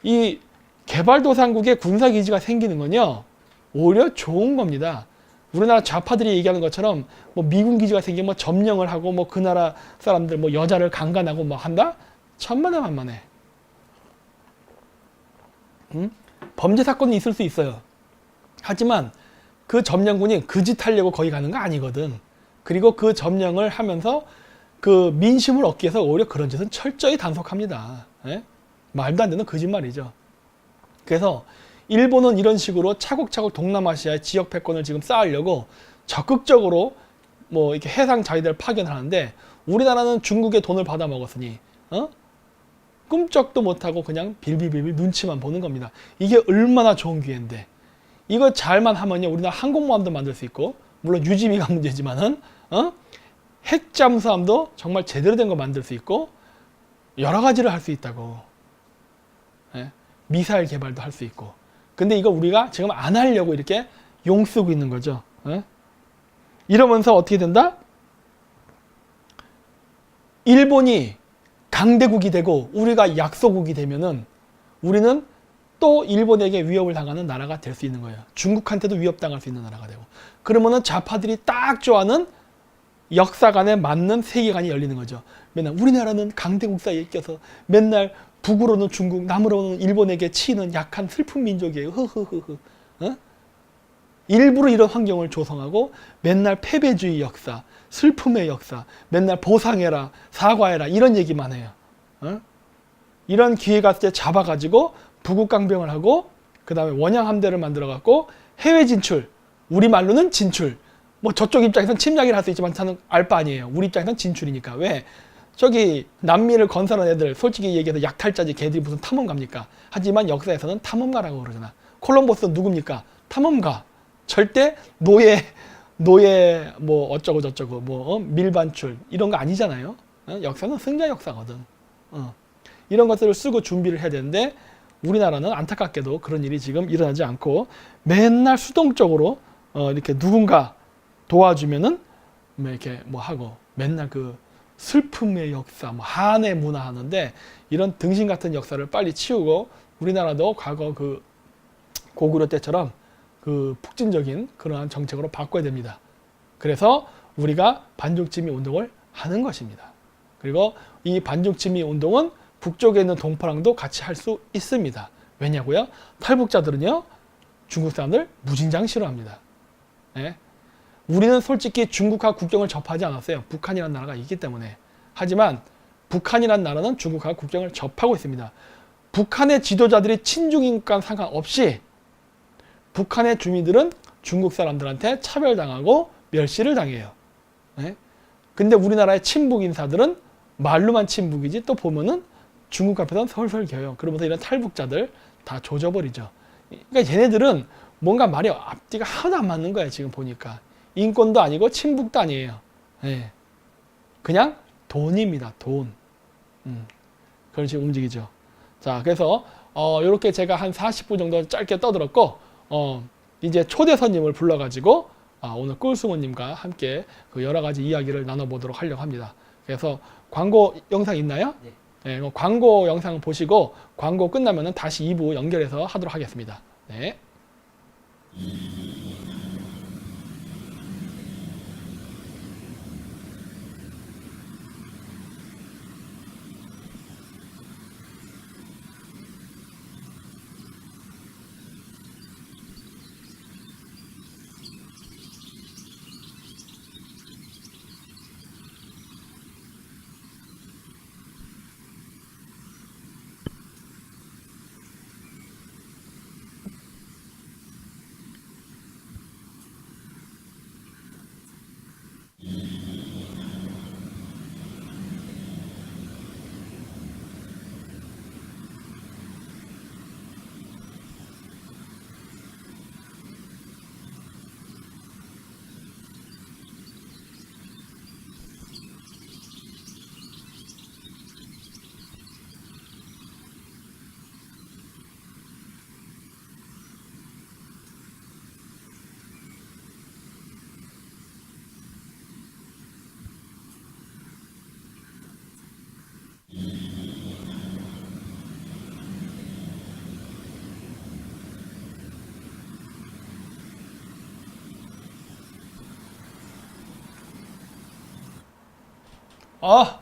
이 개발도상국에 군사기지가 생기는 건요 오히려 좋은 겁니다. 우리나라 좌파들이 얘기하는 것처럼 뭐 미군 기지가 생기면 뭐 점령을 하고 뭐 그 나라 사람들 뭐 여자를 강간하고 뭐 한다? 천만에만만해. 응? 범죄 사건이 있을 수 있어요. 하지만 그 점령군이 그 짓 하려고 거기 가는 거 아니거든. 그리고 그 점령을 하면서 그 민심을 얻기 위해서 오히려 그런 짓은 철저히 단속합니다. 예? 말도 안 되는 거짓말이죠. 그래서 일본은 이런 식으로 차곡차곡 동남아시아의 지역 패권을 지금 쌓으려고 적극적으로 뭐 이렇게 해상 자위대를 파견하는데 우리나라는 중국의 돈을 받아 먹었으니 꿈쩍도 못하고 그냥 빌빌빌빌 눈치만 보는 겁니다. 이게 얼마나 좋은 기회인데 이거 잘만 하면요 우리나라 항공모함도 만들 수 있고 물론 유지비가 문제지만은 핵 잠수함도 정말 제대로 된 거 만들 수 있고 여러 가지를 할 수 있다고. 예? 미사일 개발도 할 수 있고. 근데 이거 우리가 지금 안 하려고 이렇게 용 쓰고 있는 거죠. 예? 이러면서 어떻게 된다? 일본이 강대국이 되고 우리가 약소국이 되면은 우리는 또 일본에게 위협을 당하는 나라가 될 수 있는 거예요. 중국한테도 위협당할 수 있는 나라가 되고. 그러면은 좌파들이 딱 좋아하는 역사관에 맞는 세계관이 열리는 거죠. 맨날 우리나라는 강대국 사이에 껴서 맨날 북으로는 중국, 남으로는 일본에게 치이는 약한 슬픈 민족이에요. 흐흐흐흐. 일부러 이런 환경을 조성하고 맨날 패배주의 역사, 슬픔의 역사, 맨날 보상해라, 사과해라 이런 얘기만 해요. 이런 기회가 있을 때 잡아가지고 부국강병을 하고 그 다음에 원양함대를 만들어갖고 해외 진출, 우리말로는 진출. 뭐 저쪽 입장에서는 침략이라 할 수 있지만 저는 알 바 아니에요. 우리 입장에서는 진출이니까. 왜? 저기 남미를 건설한 애들 솔직히 얘기해서 약탈자지 걔들이 무슨 탐험가입니까? 하지만 역사에서는 탐험가라고 그러잖아. 콜럼버스 누굽니까? 탐험가. 절대 노예 뭐 어쩌고 저쩌고 뭐 밀반출 이런 거 아니잖아요. 역사는 승자 역사거든. 이런 것들을 쓰고 준비를 해야 되는데 우리나라는 안타깝게도 그런 일이 지금 일어나지 않고 맨날 수동적으로 이렇게 누군가 도와주면은 뭐 이렇게 뭐 하고 맨날 그 슬픔의 역사, 뭐 한의 문화 하는데 이런 등신 같은 역사를 빨리 치우고 우리나라도 과거 그 고구려 때처럼 그 폭진적인 그러한 정책으로 바꿔야 됩니다. 그래서 우리가 반중침미 운동을 하는 것입니다. 그리고 이 반중침미 운동은 북쪽에 있는 동포랑도 같이 할 수 있습니다. 왜냐고요? 탈북자들은요 중국 사람들 무진장 싫어합니다. 예? 우리는 솔직히 중국과 국경을 접하지 않았어요. 북한이라는 나라가 있기 때문에. 하지만 북한이라는 나라는 중국과 국경을 접하고 있습니다. 북한의 지도자들이 친중인과 상관없이 북한의 주민들은 중국 사람들한테 차별당하고 멸시를 당해요. 네? 근데 우리나라의 친북 인사들은 말로만 친북이지 또 보면은 중국 앞에서는 설설 겨요. 그러면서 이런 탈북자들 다 조져버리죠. 그러니까 얘네들은 뭔가 말이 앞뒤가 하나도 안 맞는 거예요. 지금 보니까. 인권도 아니고 친북도 아니에요. 네. 그냥 돈입니다. 돈. 그런 식으로 움직이죠. 자, 그래서 이렇게 제가 한 40분 정도 짧게 떠들었고 이제 초대 손님을 불러가지고 오늘 꿀수모님과 함께 그 여러 가지 이야기를 나눠보도록 하려고 합니다. 그래서 광고 영상 있나요? 네. 네, 광고 영상 보시고 광고 끝나면은 다시 2부 연결해서 하도록 하겠습니다. 네.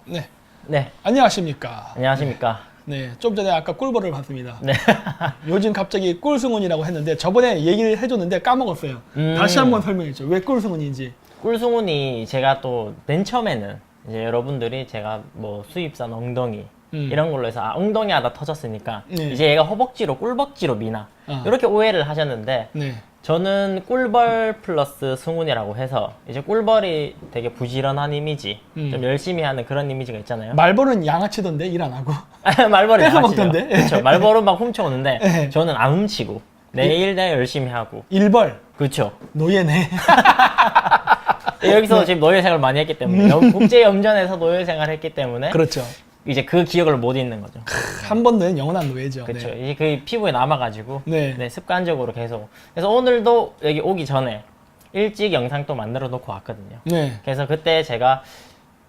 네. 네, 안녕하십니까. 안녕하십니까. 네, 좀 전에 아까 꿀벌을 봤습니다. 네. 요즘 갑자기 꿀승훈이라고 했는데 저번에 얘기를 해줬는데 까먹었어요. 다시 한번 설명해줘. 왜 꿀승훈인지. 꿀승훈이 제가 또 맨 처음에는 이제 여러분들이 제가 뭐 수입산 엉덩이 이런 걸로 해서 엉덩이 하다 터졌으니까 네. 이제 얘가 허벅지로 꿀벅지로 미나 이렇게 오해를 하셨는데 네. 저는 꿀벌 플러스 승훈이라고 해서 이제 꿀벌이 되게 부지런한 이미지 좀 열심히 하는 그런 이미지가 있잖아요. 말벌은 양아치던데 일 안 하고. 말벌이 뺏어 양아치죠. 먹던데? 그렇죠. 말벌은 막 훔쳐오는데 네. 저는 안 훔치고 내일 열심히 하고 일벌. 그렇죠. 노예네. 여기서 지금 노예 생활을 많이 했기 때문에 국제 염전에서 노예 생활을 했기 때문에 그렇죠. 이제 그 기억을 못 잊는 거죠. 한 번 는 영원한 노예죠. 그렇죠. 네. 이제 그 피부에 남아가지고 네. 습관적으로 계속. 그래서 오늘도 여기 오기 전에 일찍 영상 또 만들어 놓고 왔거든요. 네. 그래서 그때 제가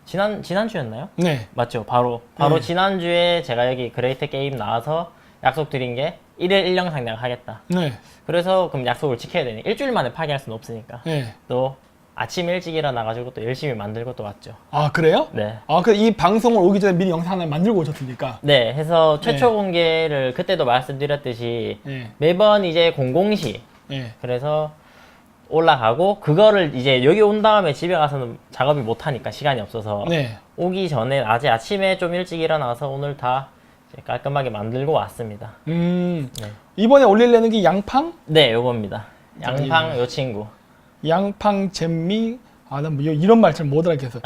지난주였나요? 네. 맞죠. 바로 지난주에 제가 여기 그레이트 게임 나와서 약속드린 게 1일 1영상 내가 하겠다. 네. 그래서 그럼 약속을 지켜야 되니 일주일 만에 파기할 수는 없으니까 네. 또 아침 일찍 일어나가지고 또 열심히 만들고 또 왔죠. 아, 그래요? 네. 이 방송을 오기 전에 미리 영상 하나 만들고 오셨습니까? 네, 해서 최초 네. 공개를 그때도 말씀드렸듯이 네. 매번 이제 00시 네. 그래서 올라가고 그거를 이제 여기 온 다음에 집에 가서는 작업이 못 하니까 시간이 없어서 네. 오기 전에 아침에 좀 일찍 일어나서 오늘 다 이제 깔끔하게 만들고 왔습니다. 네. 네. 이번에 올리려는 게 양팡? 네, 요겁니다. 양팡 요 친구. 양팡 잼미? 난 뭐 이런 말 잘 못 알아듣겠어.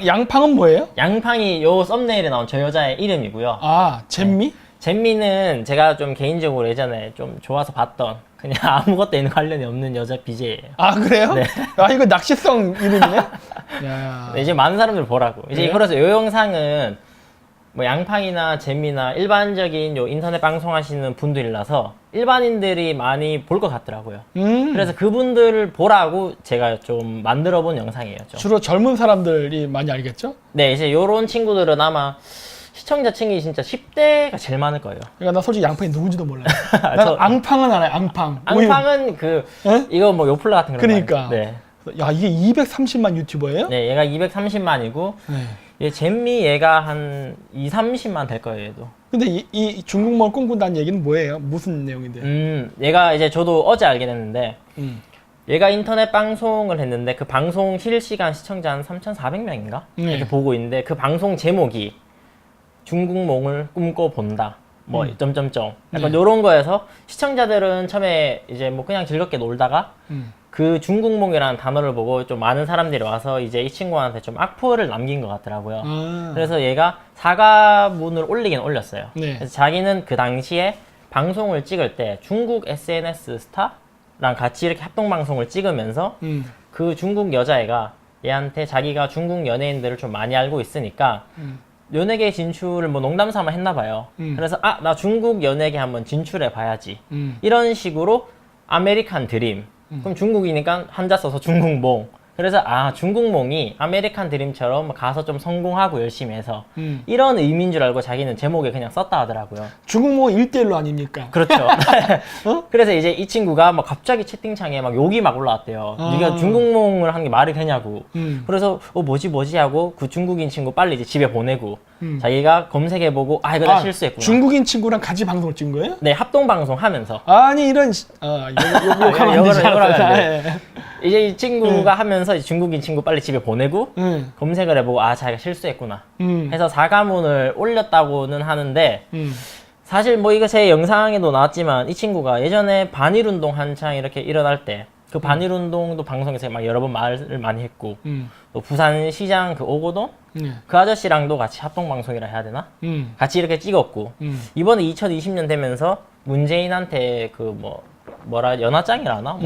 양팡은 뭐예요? 양팡이 요 썸네일에 나온 저 여자의 이름이고요. 잼미? 잼미는 제가 좀 개인적으로 예전에 좀 좋아서 봤던 그냥 아무것도 관련이 없는 여자 BJ예요. 그래요? 네. 이거 낚시성 이름이네? 야. 네, 이제 많은 사람들 보라고. 이제 그래요? 그래서 요 영상은 뭐 양팡이나 잼미나 일반적인 요 인터넷 방송하시는 분들이라서 일반인들이 많이 볼 것 같더라고요. 그래서 그분들을 보라고 제가 좀 만들어 본 영상이에요. 좀. 주로 젊은 사람들이 많이 알겠죠? 네, 이제 요런 친구들은 아마 시청자층이 진짜 10대가 제일 많을 거예요. 그러니까 나 솔직히 양팡이 누군지도 몰라요. 난 앙팡은 알아요. 앙팡. 앙팡은 에? 이거 뭐 요플레 같은 거. 그러니까. 네. 야, 이게 230만 유튜버예요? 네, 얘가 230만이고 네. 얘 잼미 얘가 한 2, 30만 될 거예요, 얘도. 근데 이 중국말 꿈꾼다는 얘기는 뭐예요? 무슨 내용인데? 얘가 이제 저도 어제 알게 됐는데 음. 얘가 인터넷 방송을 했는데 그 방송 실시간 시청자 한 3,400명인가? 네. 이렇게 보고 있는데 그 방송 제목이 중국몽을 꿈꿔 본다. 뭐 점점점 약간 네. 요런 거에서 시청자들은 처음에 이제 뭐 그냥 즐겁게 놀다가 그 중국몽이라는 단어를 보고 좀 많은 사람들이 와서 이제 이 친구한테 좀 악플을 남긴 것 같더라고요. 그래서 얘가 사과문을 올리긴 올렸어요. 네. 그래서 자기는 그 당시에 방송을 찍을 때 중국 SNS 스타랑 같이 이렇게 합동 방송을 찍으면서 그 중국 여자애가 얘한테 자기가 중국 연예인들을 좀 많이 알고 있으니까 연예계 진출을 뭐 농담 삼아 했나 봐요. 그래서 나 중국 연예계 한번 진출해 봐야지. 이런 식으로 아메리칸 드림. 그럼 중국이니까 한자 써서 중국몽. 그래서 중국몽이 아메리칸 드림처럼 가서 좀 성공하고 열심히 해서 이런 의미인 줄 알고 자기는 제목에 그냥 썼다 하더라고요. 중국몽 1대1로 아닙니까? 그렇죠. 그래서 이제 이 친구가 막 갑자기 채팅창에 막 욕이 막 올라왔대요. 네가 중국몽을 한 게 말이 되냐고. 그래서 뭐지 하고 그 중국인 친구 빨리 이제 집에 보내고 자기가 검색해보고 이거 나 실수했구나. 중국인 친구랑 같이 방송을 찍은 거예요? 네, 합동방송 하면서. 아니 이런 욕하면 안 되지 않았어요? 예. 이제 이 친구가 하면서 이제 중국인 친구 빨리 집에 보내고 검색을 해보고 자기가 실수했구나 해서 사과문을 올렸다고는 하는데 사실 뭐 이거 제 영상에도 나왔지만 이 친구가 예전에 반일운동 한창 이렇게 일어날 때 그 반일운동도 방송에서 막 여러 번 말을 많이 했고 또 부산시장 그 오고동 그 아저씨랑도 같이 합동방송이라 해야 되나? 같이 이렇게 찍었고 이번에 2020년 되면서 문재인한테 그 연하장이라나?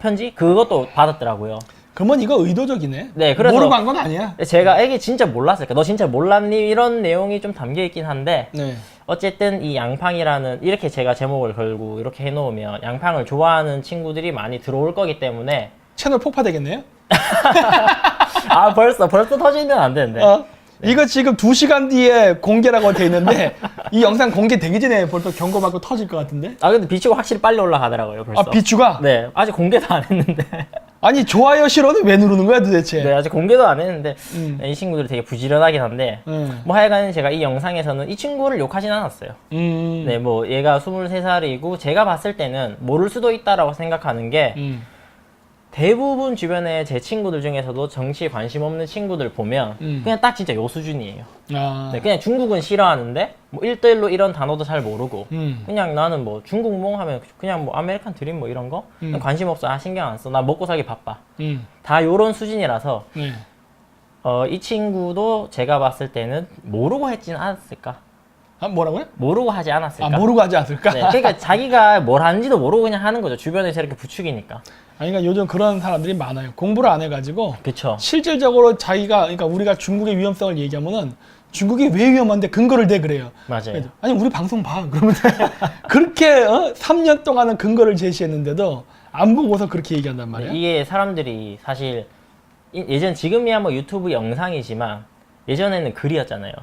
편지? 그것도 받았더라고요. 그러면 이거 의도적이네. 네, 그래서 모르고 한 건 아니야. 제가 이게 진짜 몰랐을까? 너 진짜 몰랐니? 이런 내용이 좀 담겨 있긴 한데 네. 어쨌든 이 양팡이라는 이렇게 제가 제목을 걸고 이렇게 해놓으면 양팡을 좋아하는 친구들이 많이 들어올 거기 때문에 채널 폭파되겠네요. 벌써 터지면 안 되는데. 이거 지금 2시간 뒤에 공개라고 돼 있는데 이 영상 공개되기 전에 벌써 경고받고 터질 것 같은데? 근데 비추가 확실히 빨리 올라가더라고요, 벌써. 비추가? 네, 아직 공개도 안 했는데. 아니 좋아요 싫어는 왜 누르는 거야 도대체? 네, 아직 공개도 안 했는데 이 친구들이 되게 부지런하긴 한데 뭐 하여간 제가 이 영상에서는 이 친구를 욕하진 않았어요. 네, 뭐 얘가 23살이고 제가 봤을 때는 모를 수도 있다라고 생각하는 게 대부분 주변에 제 친구들 중에서도 정치에 관심 없는 친구들 보면 그냥 딱 진짜 요 수준이에요. 네, 그냥 중국은 싫어하는데 뭐 1대1로 이런 단어도 잘 모르고 그냥 나는 뭐 중국몽 하면 그냥 뭐 아메리칸 드림 뭐 이런 거 그냥 관심 없어. 신경 안 써. 나 먹고 살기 바빠. 다 요런 수준이라서 네. 이 친구도 제가 봤을 때는 모르고 했진 않았을까? 뭐라고요? 모르고 하지 않았을까? 모르고 하지 않았을까? 네, 그러니까 자기가 뭘 하는지도 모르고 그냥 하는 거죠. 주변에서 이렇게 부추기니까. 그러니까 요즘 그런 사람들이 많아요. 공부를 안 해가지고 그쵸. 실질적으로 그러니까 우리가 중국의 위험성을 얘기하면은 중국이 왜 위험한데 근거를 대 그래요. 맞아요. 아니 우리 방송 봐. 그러면 그렇게 3년 동안은 근거를 제시했는데도 안 보고서 그렇게 얘기한단 말이야. 이게 사람들이 사실 지금이야 뭐 유튜브 영상이지만 예전에는 글이었잖아요.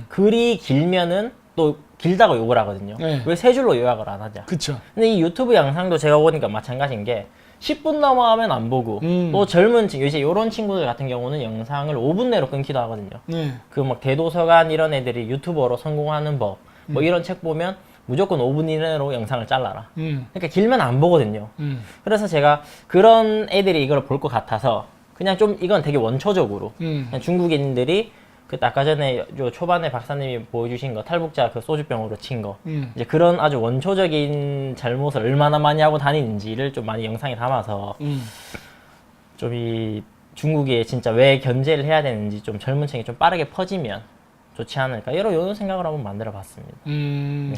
글이 길면은 또 길다고 욕을 하거든요. 네. 왜 세 줄로 요약을 안 하냐. 그쵸. 근데 이 유튜브 영상도 제가 보니까 마찬가지인 게 10분 넘어가면 안 보고 또 젊은 친구, 이제 이런 친구들 같은 경우는 영상을 5분 내로 끊기도 하거든요. 네. 그 막 대도서관 이런 애들이 유튜버로 성공하는 법 뭐 이런 책 보면 무조건 5분 이내로 영상을 잘라라. 그러니까 길면 안 보거든요. 그래서 제가 그런 애들이 이걸 볼 것 같아서 그냥 좀 이건 되게 원초적으로 그냥 중국인들이 그 아까 전에 요 초반에 박사님이 보여주신 거 탈북자 그 소주병으로 친 거 이제 그런 아주 원초적인 잘못을 얼마나 많이 하고 다니는지를 좀 많이 영상에 담아서 좀 이 중국에 진짜 왜 견제를 해야 되는지 좀 젊은 층이 좀 빠르게 퍼지면 좋지 않을까 이런 생각을 한번 만들어 봤습니다.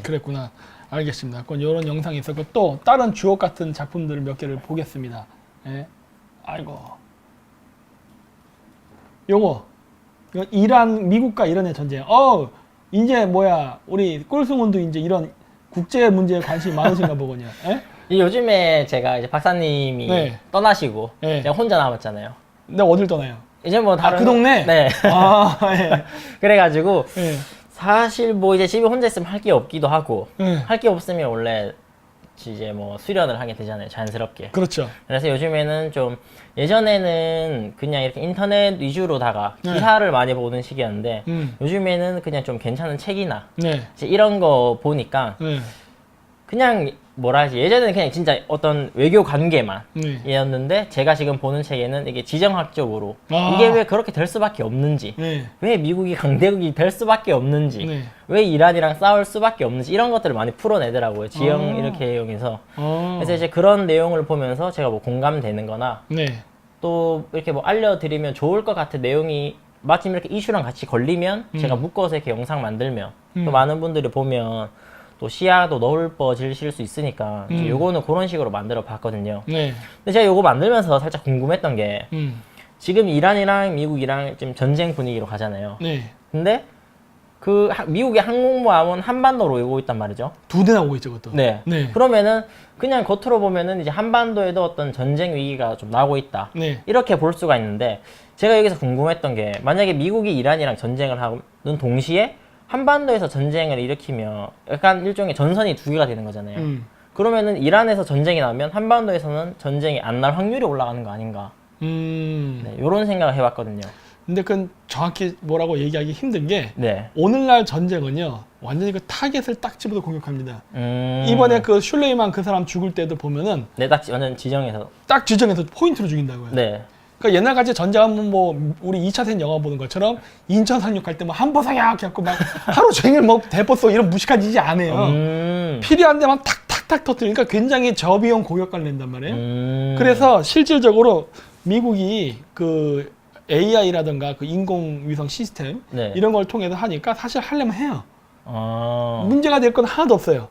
그랬구나. 알겠습니다. 그건 이런 영상이 있었고 또 다른 주옥 같은 작품들을 몇 개를 보겠습니다. 예. 아이고. 요거 이란 미국과 이란의 전쟁. 이제 우리 꿀승훈도 이제 이런 국제 문제에 관심이 많으신가 보군요. 예? 요즘에 제가 이제 박사님이 네. 떠나시고 네. 제가 혼자 남았잖아요. 근데 어딜 떠나요? 이제 뭐 다른 그 동네? 네. 예. 그래가지고 예. 사실 뭐 이제 집에 혼자 있으면 할 게 없기도 하고 예. 할 게 없으면 원래 이제 뭐 수련을 하게 되잖아요, 자연스럽게. 그렇죠. 그래서 요즘에는 좀 예전에는 그냥 이렇게 인터넷 위주로다가 기사를 많이 보는 시기였는데 요즘에는 그냥 좀 괜찮은 책이나 네. 이제 이런 거 보니까 네. 그냥 뭐라 하지, 예전에는 그냥 진짜 어떤 외교 관계만 네. 이었는데 제가 지금 보는 책에는 이게 지정학적으로 이게 왜 그렇게 될 수밖에 없는지, 네. 왜 미국이 강대국이 될 수밖에 없는지, 네. 왜 이란이랑 싸울 수밖에 없는지 이런 것들을 많이 풀어내더라고요. 지형 이렇게 이용해서. 그래서 이제 그런 내용을 보면서 제가 뭐 공감되는 거나 네. 또 이렇게 뭐 알려드리면 좋을 것 같은 내용이 마침 이렇게 이슈랑 같이 걸리면 제가 묶어서 이렇게 영상 만들면 또 많은 분들이 보면 또 시야도 넓어지실 수 있으니까 이제 요거는 그런 식으로 만들어 봤거든요. 네. 근데 제가 요거 만들면서 살짝 궁금했던 게 지금 이란이랑 미국이랑 지금 전쟁 분위기로 가잖아요. 네. 근데 미국의 항공모함은 한반도로 오고 있단 말이죠. 두 대나 오고 있죠, 그것도. 네. 네. 그러면은 그냥 겉으로 보면은 이제 한반도에도 어떤 전쟁 위기가 좀 나고 있다. 네. 이렇게 볼 수가 있는데 제가 여기서 궁금했던 게 만약에 미국이 이란이랑 전쟁을 하는 동시에 한반도에서 전쟁을 일으키면 약간 일종의 전선이 두 개가 되는 거잖아요. 그러면은 이란에서 전쟁이 나면 한반도에서는 전쟁이 안 날 확률이 올라가는 거 아닌가. 네, 이런 생각을 해봤거든요. 근데 그건 정확히 뭐라고 얘기하기 힘든 게 네. 오늘날 전쟁은요 완전히 그 타겟을 딱 집어서 공격합니다. 이번에 그 슐레이만 그 사람 죽을 때도 보면은 네, 딱 완전 지정해서. 딱 지정해서 포인트로 죽인다고요. 네. 그러니까 옛날같이 전쟁하면 뭐 우리 2차 세계 영화 보는 것처럼 인천 상륙할 때 뭐 한보상약 해갖고 막 하루 종일 뭐 대포 쏘고 이런 무식한 짓이 안 해요. 필요한 데만 탁탁탁 터뜨리니까 굉장히 저비용 공격을 낸단 말이에요. 그래서 실질적으로 미국이 그 AI라든가 그 인공위성 시스템 네. 이런 걸 통해서 하니까 사실 하려면 해요. 아. 문제가 될 건 하나도 없어요.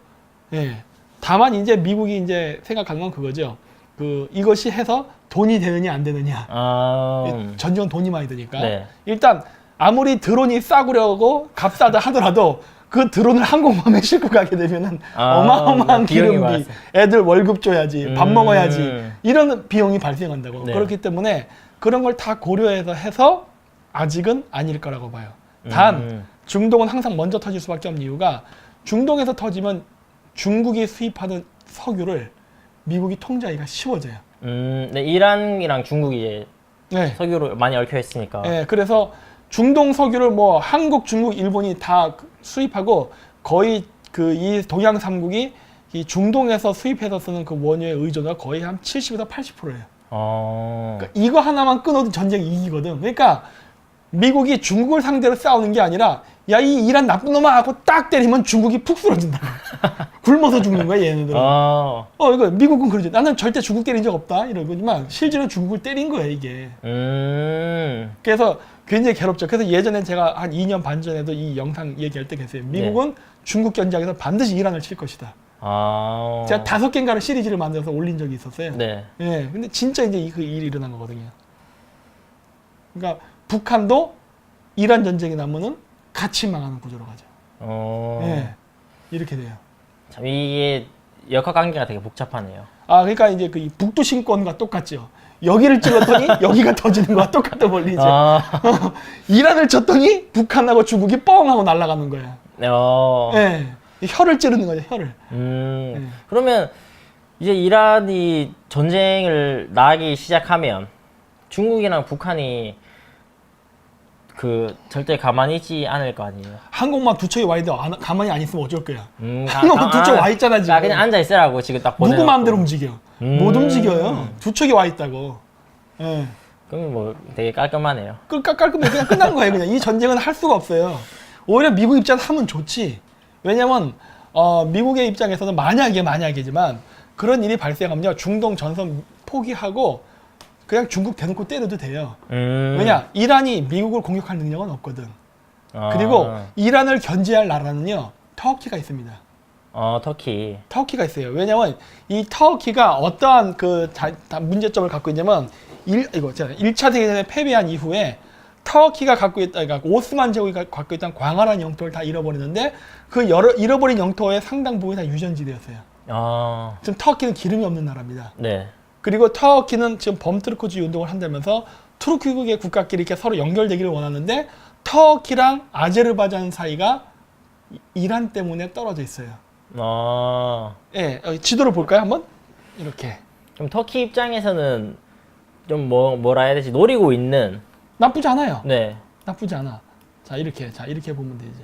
예. 다만 이제 미국이 이제 생각하는 건 그거죠. 그 이것이 해서 돈이 되느냐 안 되느냐. 전쟁은 돈이 많이 드니까. 네. 일단 아무리 드론이 싸구려고 값싸다 하더라도 그 드론을 항공모함에 싣고 가게 되면은 어마어마한 비용이 기름비, 많았어요. 애들 월급 줘야지, 밥 먹어야지 이런 비용이 발생한다고. 네. 그렇기 때문에 그런 걸 다 고려해서 해서 아직은 아닐 거라고 봐요. 단 중동은 항상 먼저 터질 수밖에 없는 이유가 중동에서 터지면 중국이 수입하는 석유를 미국이 통제하기가 쉬워져요. 네, 이란이랑 중국이 네. 석유로 많이 얽혀 있으니까. 네, 그래서 중동 석유를 뭐 한국, 중국, 일본이 다 수입하고 거의 그 이 동양 3국이 이 중동에서 수입해서 쓰는 그 원유의 의존도가 거의 한 70에서 80%예요. 그러니까 이거 하나만 끊어도 전쟁이 이기거든. 그러니까 미국이 중국을 상대로 싸우는 게 아니라 야, 이 이란 나쁜 놈아 하고 딱 때리면 중국이 푹 쓰러진다. 굶어서 죽는 거야, 얘네들은. 이거 미국은 그러지. 나는 절대 중국 때린 적 없다. 이러지만 실제로 중국을 때린 거야, 이게. 그래서 굉장히 괴롭죠. 그래서 예전에 제가 한 2년 반 전에도 이 영상 얘기할 때 계세요. 미국은 중국 견제하기 반드시 이란을 칠 것이다. 제가 5개인가를 시리즈를 만들어서 올린 적이 있었어요. 네. 예, 근데 진짜 이제 그 일이 일어난 거거든요. 그러니까 북한도 이란 전쟁이 나면은 같이 망하는 구조로 가죠. 예, 이렇게 돼요. 참 이게 역학관계가 되게 복잡하네요. 그러니까 이제 그 북두 신권과 똑같죠. 여기를 찔렀더니 여기가 터지는 거와 똑같은 원리죠. 이란을 쳤더니 북한하고 중국이 뻥 하고 날아가는 거야. 예, 혀를 찌르는 거죠, 혀를. 그러면 이제 이란이 전쟁을 나기 시작하면 중국이랑 북한이 그 절대 가만히 있지 않을 거 아니에요. 항공모함 두 척이 와 있는데 가만히 안 있으면 어쩔 거야. 항공모함 두 척 와 있잖아 지금. 그냥 앉아 있으라고 지금 딱 보내. 누구 마음대로 움직여. 못 움직여요. 두 척이 와 있다고. 예. 그럼 뭐 되게 깔끔하네요. 깔끔해. 그냥 끝난 거예요. 그냥 이 전쟁은 할 수가 없어요. 오히려 미국 입장에서 하면 좋지. 왜냐면 미국의 입장에서는 만약이지만 그런 일이 발생하면요 중동 전선 포기하고 그냥 중국 대놓고 때려도 돼요. 왜냐 이란이 미국을 공격할 능력은 없거든. 그리고 이란을 견제할 나라는요 터키가 있습니다. 터키가 있어요. 왜냐면 이 터키가 어떠한 그 문제점을 갖고 있냐면 1차 대전에 패배한 이후에 터키가 갖고 있다, 그러니까 오스만 제국이 갖고 있던 광활한 영토를 다 잃어버리는데 그 잃어버린 영토의 상당 부분이 다 유전지대였어요. 지금 터키는 기름이 없는 나라입니다. 네. 그리고 터키는 지금 범트르크주의 운동을 한다면서 투르크국의 국가끼리 이렇게 서로 연결되기를 원하는데 터키랑 아제르바이잔 사이가 이란 때문에 떨어져 있어요. 예, 지도를 볼까요 한번? 이렇게. 그럼 터키 입장에서는 좀 뭐라 해야 되지? 노리고 있는. 나쁘지 않아요. 네. 나쁘지 않아. 자 이렇게 보면 되죠.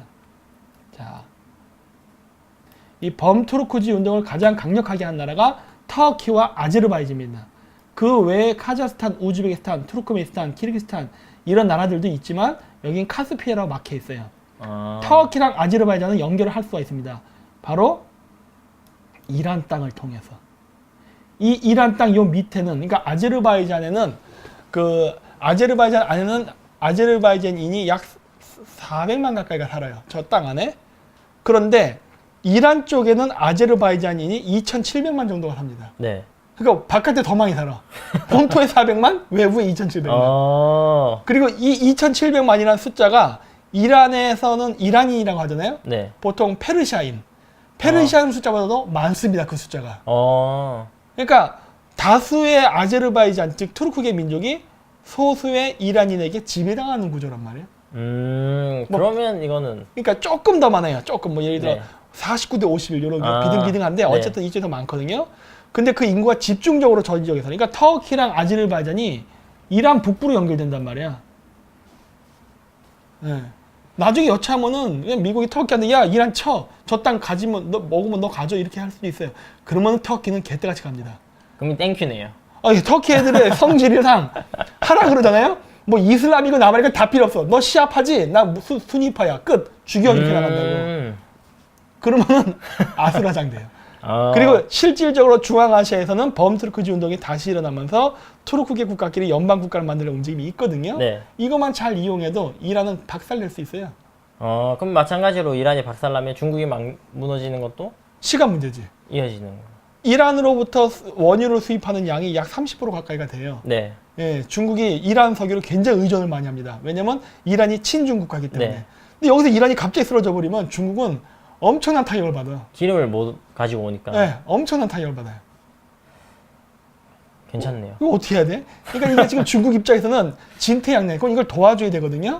자, 이 범투르크주의 운동을 가장 강력하게 한 나라가 터키와 아제르바이잔입니다. 그 외에 카자흐스탄, 우즈베키스탄, 투르크메니스탄, 키르기스탄 이런 나라들도 있지만 여긴 카스피해라고 막혀 있어요. 터키랑 아제르바이잔은 연결을 할 수가 있습니다. 바로 이란 땅을 통해서. 이 이란 땅 요 밑에는 그러니까 아제르바이잔에는 그 아제르바이잔 안에는 아제르바이잔인이 약 400만 가까이가 살아요. 저 땅 안에. 그런데 이란 쪽에는 아제르바이잔인이 2,700만 정도가 삽니다. 네. 그러니까 바깥에 더 많이 살아. 본토에 400만, 외부에 2,700만. 어. 그리고 이 2,700만이라는 숫자가 이란에서는 이란인이라고 하잖아요. 네. 보통 페르시아인 숫자보다도 많습니다. 그 숫자가. 그러니까 다수의 아제르바이잔 즉 투르크계 민족이 소수의 이란인에게 지배당하는 구조란 말이에요. 그러면 이거는 그러니까 조금 더 많아요. 조금 뭐 예를 들어 네. 49대 51 이런 아, 비등비등한데 네. 어쨌든 이쪽이 더 많거든요. 근데 그 인구가 집중적으로 저 지역에서 그러니까 터키랑 아제르바이잔이 이란 북부로 연결된단 말이야. 예. 나중에 여차하면은 그냥 미국이 터키한테 야 이란 쳐. 저 땅 가지면 너 먹으면 너 가져 이렇게 할 수도 있어요. 그러면 터키는 개떼같이 갑니다. 그럼 땡큐네요. 아니, 터키 애들의 성질이상 하라 그러잖아요. 뭐 이슬람이고 나발이고 다 필요 없어. 너 시합하지? 나 수니파야. 끝. 죽여 이렇게 나간다고. 그러면은 아수라장 돼요. 그리고 실질적으로 중앙아시아에서는 범투르크지 운동이 다시 일어나면서 투르크계 국가끼리 연방 국가를 만드는 움직임이 있거든요. 네. 이것만 잘 이용해도 이란은 박살낼 수 있어요. 그럼 마찬가지로 이란이 박살나면 중국이 막 무너지는 것도 시간 문제지. 이어지는 거. 이란으로부터 원유를 수입하는 양이 약 30% 가까이가 돼요. 네. 예, 중국이 이란 석유를 굉장히 의존을 많이 합니다. 왜냐면 이란이 친중국 가기 때문에. 네. 근데 여기서 이란이 갑자기 쓰러져 버리면 중국은 엄청난 타격을 받아요. 기름을 못 가지고 오니까. 예, 엄청난 타격을 받아요. 괜찮네요. 이거 어떻게 해야 돼? 그러니까 이게 지금 중국 입장에서는 진퇴양난. 그럼 이걸 도와줘야 되거든요.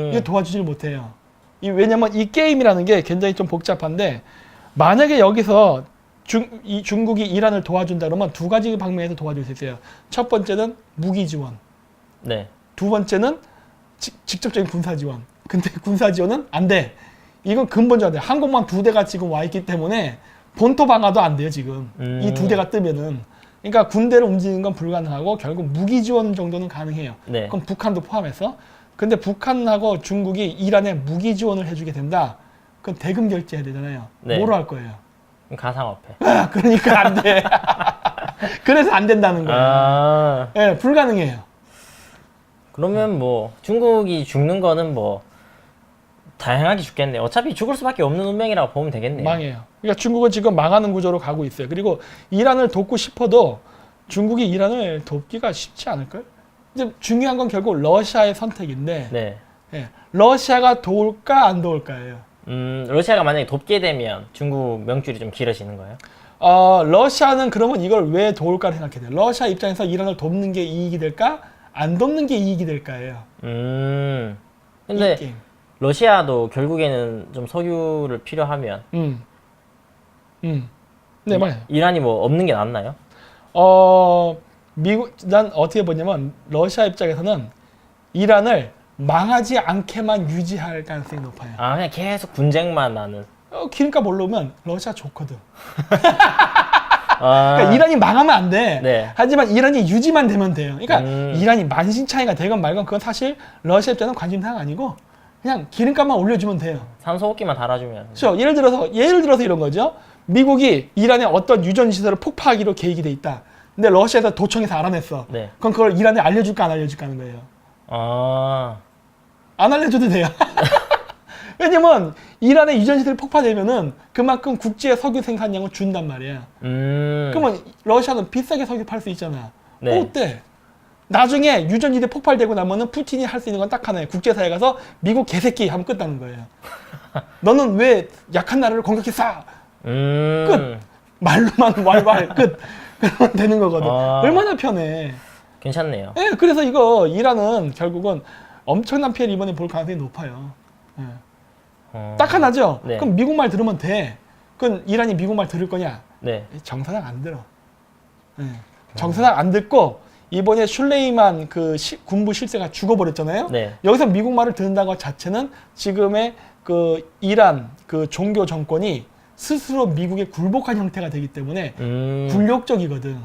이게 도와주질 못해요. 왜냐면 이 게임이라는 게 굉장히 좀 복잡한데 만약에 여기서 중국이 이란을 도와준다 그러면 두 가지 방면에서 도와줄 수 있어요. 첫 번째는 무기 지원. 네. 두 번째는 직접적인 군사 지원. 근데 군사 지원은 안 돼. 이건 근본적으로 안 돼. 항공모함 2대가 지금 와 있기 때문에 본토 방어도 안 돼요, 지금. 이 2대가 뜨면은. 그러니까 군대를 움직이는 건 불가능하고 결국 무기 지원 정도는 가능해요. 네. 그럼 북한도 포함해서. 근데 북한하고 중국이 이란에 무기 지원을 해주게 된다. 그건 대금 결제해야 되잖아요. 네. 뭐로 할 거예요? 가상화폐. 그러니까 안 돼. 그래서 안 된다는 거예요. 네, 불가능해요. 그러면 뭐 중국이 죽는 거는 뭐 다양하게 죽겠네요. 어차피 죽을 수밖에 없는 운명이라고 보면 되겠네요. 망해요. 그러니까 중국은 지금 망하는 구조로 가고 있어요. 그리고 이란을 돕고 싶어도 중국이 이란을 돕기가 쉽지 않을까요? 이제 중요한 건 결국 러시아의 선택인데 네. 예, 러시아가 도울까 안 도울까예요. 러시아가 만약에 돕게 되면 중국 명줄이 좀 길어지는 거예요? 러시아는 그러면 이걸 왜 도울까를 생각해야 돼요. 러시아 입장에서 이란을 돕는 게 이익이 될까? 안 돕는 게 이익이 될까예요. 근데 이 게임. 러시아도 결국에는 좀 석유를 필요하면 네, 맞아요. 이란이 뭐 없는 게 낫나요? 난 어떻게 보냐면 러시아 입장에서는 이란을 망하지 않게만 유지할 가능성이 높아요. 그냥 계속 분쟁만 나는. 기름값 올라오면 러시아 좋거든. 그러니까 이란이 망하면 안 돼. 네. 하지만 이란이 유지만 되면 돼요. 그러니까 이란이 만신창이가 되건 말건 그건 사실 러시아 입장은 관심사가 아니고 그냥 기름값만 올려주면 돼요. 산소호흡기만 달아주면. 그렇죠. 예를 들어서 이런 거죠. 미국이 이란의 어떤 유전 시설을 폭파하기로 계획이 돼 있다. 근데 러시아에서 도청해서 알아냈어. 네. 그럼 그걸 이란에 알려줄까 안 알려줄까 하는 거예요. 안 알려줘도 돼요. 왜냐면 이란의 유전 시설이 폭파되면은 그만큼 국제 석유 생산량을 준단 말이야. 그러면 러시아는 비싸게 석유 팔 수 있잖아. 네. 어때? 나중에 유전지대 폭발되고 나면은 푸틴이 할 수 있는 건 딱 하나예요. 국제사회에 가서 미국 개새끼 하면 끝나는 거예요. 너는 왜 약한 나라를 공격했어? 끝. 말로만 왈왈 끝. 그러면 되는 거거든. 얼마나 편해. 괜찮네요. 예, 그래서 이거 이란은 결국은 엄청난 피해를 이번에 볼 가능성이 높아요. 예. 딱 하나죠? 네. 그럼 미국 말 들으면 돼. 그럼 이란이 미국 말 들을 거냐? 네. 정사당 안 들어. 예. 정사당 안 듣고 이번에 슐레이만 그 군부 실세가 죽어버렸잖아요. 네. 여기서 미국 말을 듣는다는 것 자체는 지금의 그 이란 그 종교 정권이 스스로 미국에 굴복한 형태가 되기 때문에 굴욕적이거든.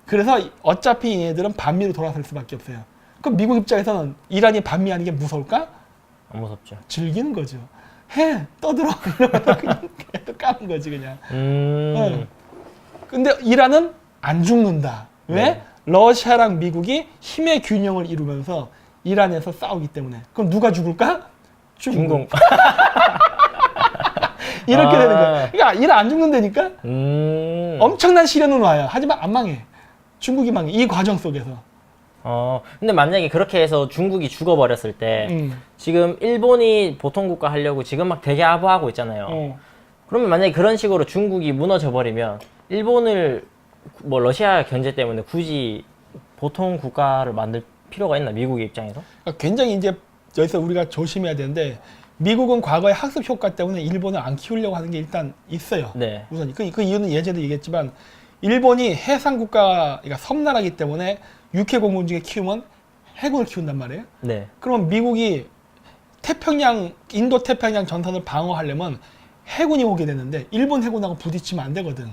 그래서 어차피 얘네들은 반미로 돌아설 수밖에 없어요. 그럼 미국 입장에서는 이란이 반미하는 게 무서울까? 안 무섭죠. 즐기는 거죠. 해 떠들어 이러면서 그냥 계속 까는 거지 그냥. 근데 이란은 안 죽는다. 왜? 네. 러시아랑 미국이 힘의 균형을 이루면서 이란에서 싸우기 때문에. 그럼 누가 죽을까? 중국. 이렇게 되는 거야. 그러니까 이란 안 죽는다니까? 엄청난 시련은 와요. 하지만 안 망해. 중국이 망해. 이 과정 속에서. 근데 만약에 그렇게 해서 중국이 죽어버렸을 때 음. 지금 일본이 보통 국가 하려고 지금 막 되게 아부하고 있잖아요. 그러면 만약에 그런 식으로 중국이 무너져 버리면 일본을 뭐 러시아 견제 때문에 굳이 보통 국가를 만들 필요가 있나, 미국의 입장에서? 그러니까 굉장히 이제 여기서 우리가 조심해야 되는데 미국은 과거의 학습 효과 때문에 일본을 안 키우려고 하는 게 일단 있어요. 네. 우선 그 이유는 예전에도 얘기했지만 일본이 해상 국가, 그러니까 섬나라기 때문에 육해 공군 중에 키우면 해군을 키운단 말이에요. 네. 그러면 미국이 태평양, 인도 태평양 전선을 방어하려면 해군이 오게 되는데 일본 해군하고 부딪히면 안 되거든.